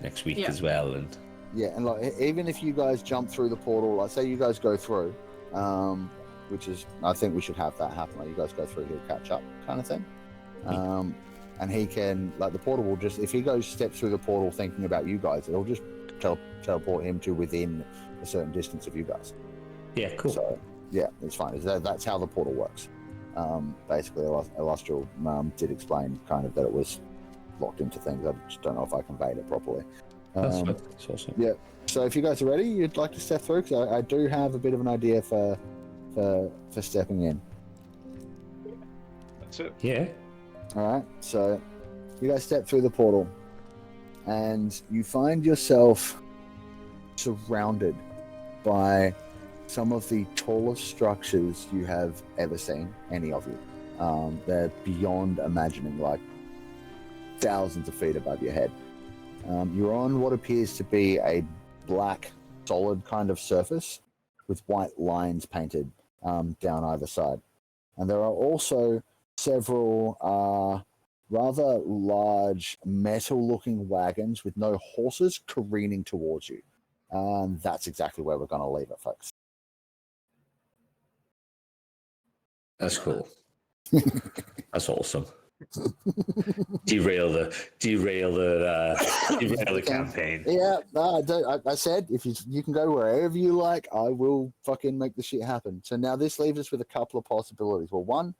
next week as well, and yeah, and like even if you guys jump through the portal, like say you guys go through, which is I think we should have that happen. Like you guys go through, he'll catch up, kind of thing. And he can, like, the portal will just, if he steps through the portal thinking about you guys, it'll just teleport him to within a certain distance of you guys. Yeah, cool. So, yeah, it's fine. That's how the portal works. Basically, Illustrial did explain kind of that it was locked into things. I just don't know if I conveyed it properly. That's awesome. Yeah. So if you guys are ready, you'd like to step through, because I do have a bit of an idea for stepping in. That's it. Yeah. All right, so you guys step through the portal, and you find yourself surrounded by some of the tallest structures you have ever seen, any of you. They're beyond imagining, like thousands of feet above your head. You're on what appears to be a black, solid kind of surface with white lines painted down either side. And there are also several rather large metal-looking wagons with no horses careening towards you. That's exactly where we're going to leave it, folks. That's cool. That's awesome. Derail the campaign. Yeah, I said if you can go wherever you like, I will fucking make the shit happen. So now this leaves us with a couple of possibilities. Well, one,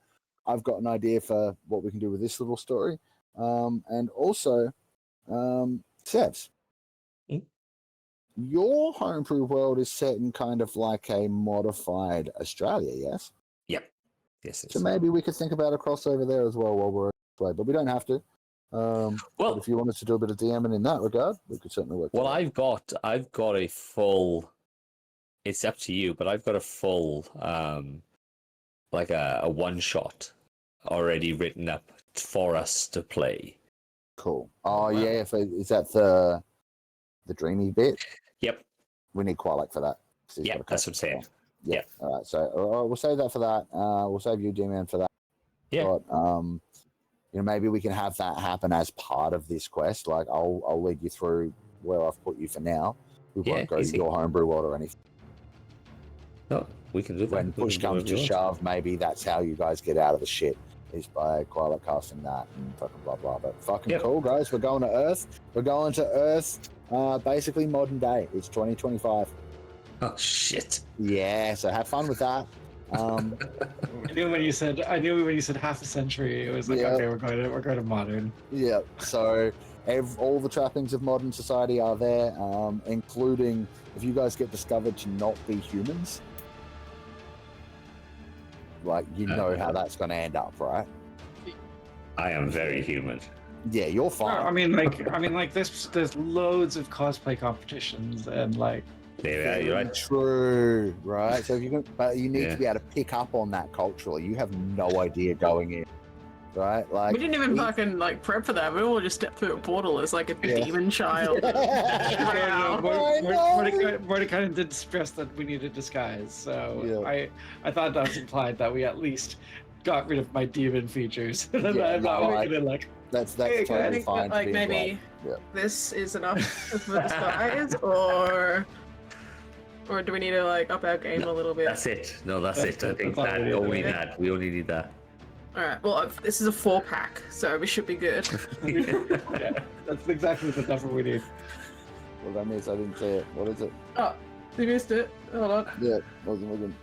I've got an idea for what we can do with this little story, and also, Sevs. Your homebrew world is set in kind of like a modified Australia, yes? Yep. Yes. So maybe we could think about a crossover there as well while we're away, but we don't have to. But if you wanted to do a bit of DMing in that regard, we could certainly work. Well, I've got a full. It's up to you, but I've got a full, like a one shot already written up for us to play. Cool. Oh yeah, is that the dreamy bit? Yep. We need Qualek for that. Yeah, that's what I'm saying. Yeah. All right. So we'll save that for that. We'll save you, D-Man, for that. Yeah. But, maybe we can have that happen as part of this quest. Like I'll lead you through where I've put you for now. We won't go to your homebrew world or anything. No, we can do that. When push comes to shove, maybe that's how you guys get out of the shit, is by Qualek casting that and fucking blah blah. But fucking cool, guys. We're going to Earth. We're going to Earth. Basically modern day. It's 2025. Oh shit. Yeah. So have fun with that. I knew when you said half a century, it was like, okay, we're going to modern. Yeah. So all the trappings of modern society are there, including if you guys get discovered to not be humans, like know how that's going to end up, right? I am very human. Yeah, you're fine. I mean, there's loads of cosplay competitions and like. Yeah, you're right. True, right? So you need to be able to pick up on that culturally. You have no idea going in, right? Like we didn't even fucking like prep for that. We all just stepped through a portal as like a demon child. Mordecai did stress that we needed disguise, so I thought that was implied that we at least got rid of my demon features. That's totally fine. Like maybe this is enough for disguise, or do we need to like up our game a little bit? That's it. No, that's it. I think that we only need that. All right. Well, this is a 4-pack, so we should be good. Yeah, that's exactly the number we need. Well, that means I didn't say it. What is it? Oh, you missed it. Hold on. Yeah, wasn't looking.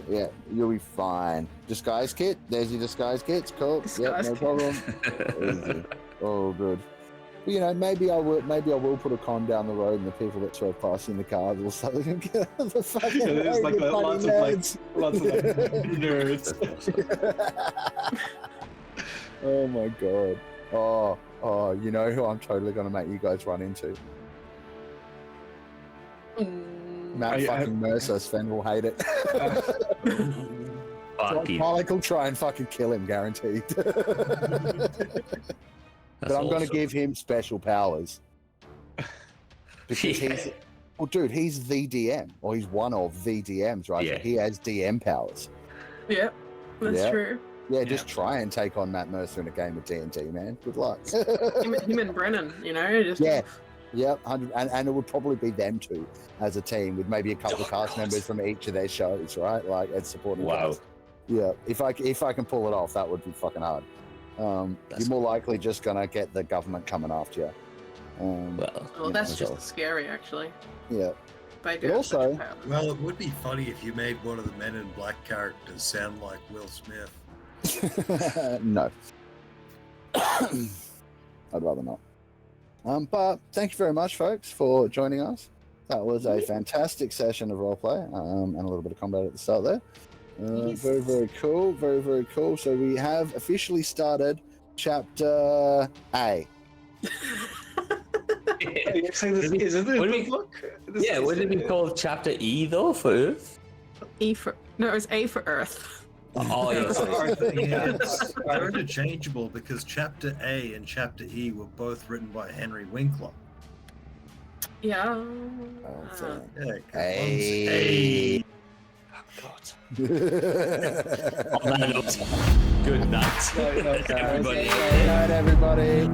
Yeah, you'll be fine. Disguise kit. There's your disguise kits. Cool. Disguise No kit. problem. Easy. Oh, good. But, you know, maybe I will put a con down the road, and the people that swerve past in the cars will suddenly get out of the fucking Yeah, there's way, like you bloody lots nerds. of nerds. Oh my god. Oh, you know who I'm totally gonna make you guys run into? Matt fucking Mercer. Sven will hate it. Fucking. Mike will try and fucking kill him, guaranteed. But I'm going to give him special powers. Because well, dude, he's the DM, or he's one of the DMs, right? Yeah. So he has DM powers. Yep, that's Yeah. true. Yeah, just try and take on Matt Mercer in a game of D&D, man. Good luck. Him and Brennan, you know, just Yeah. Yep, 100, and it would probably be them two as a team with maybe a couple of cast members from each of their shows, right? Like as supporting cast. Yeah, if I can pull it off, that would be fucking hard. You're more likely just gonna get the government coming after you. Well, that's just scary, actually. Yeah. But But also, Well, it would be funny if you made one of the Men in Black characters sound like Will Smith. no. I'd rather not. But thank you very much, folks, for joining us. That was a fantastic session of roleplay, and a little bit of combat at the start there. Very, very cool. Very, very cool. So we have officially started chapter A. Isn't it book? Yeah, wouldn't it be called Chapter E though for Earth? E for no, it was A for Earth. Oh yes. They're interchangeable because Chapter A and Chapter E were both written by Henry Winkler. Yeah. Yeah, Hey. God. On that note, good night, everybody. Good night, everybody.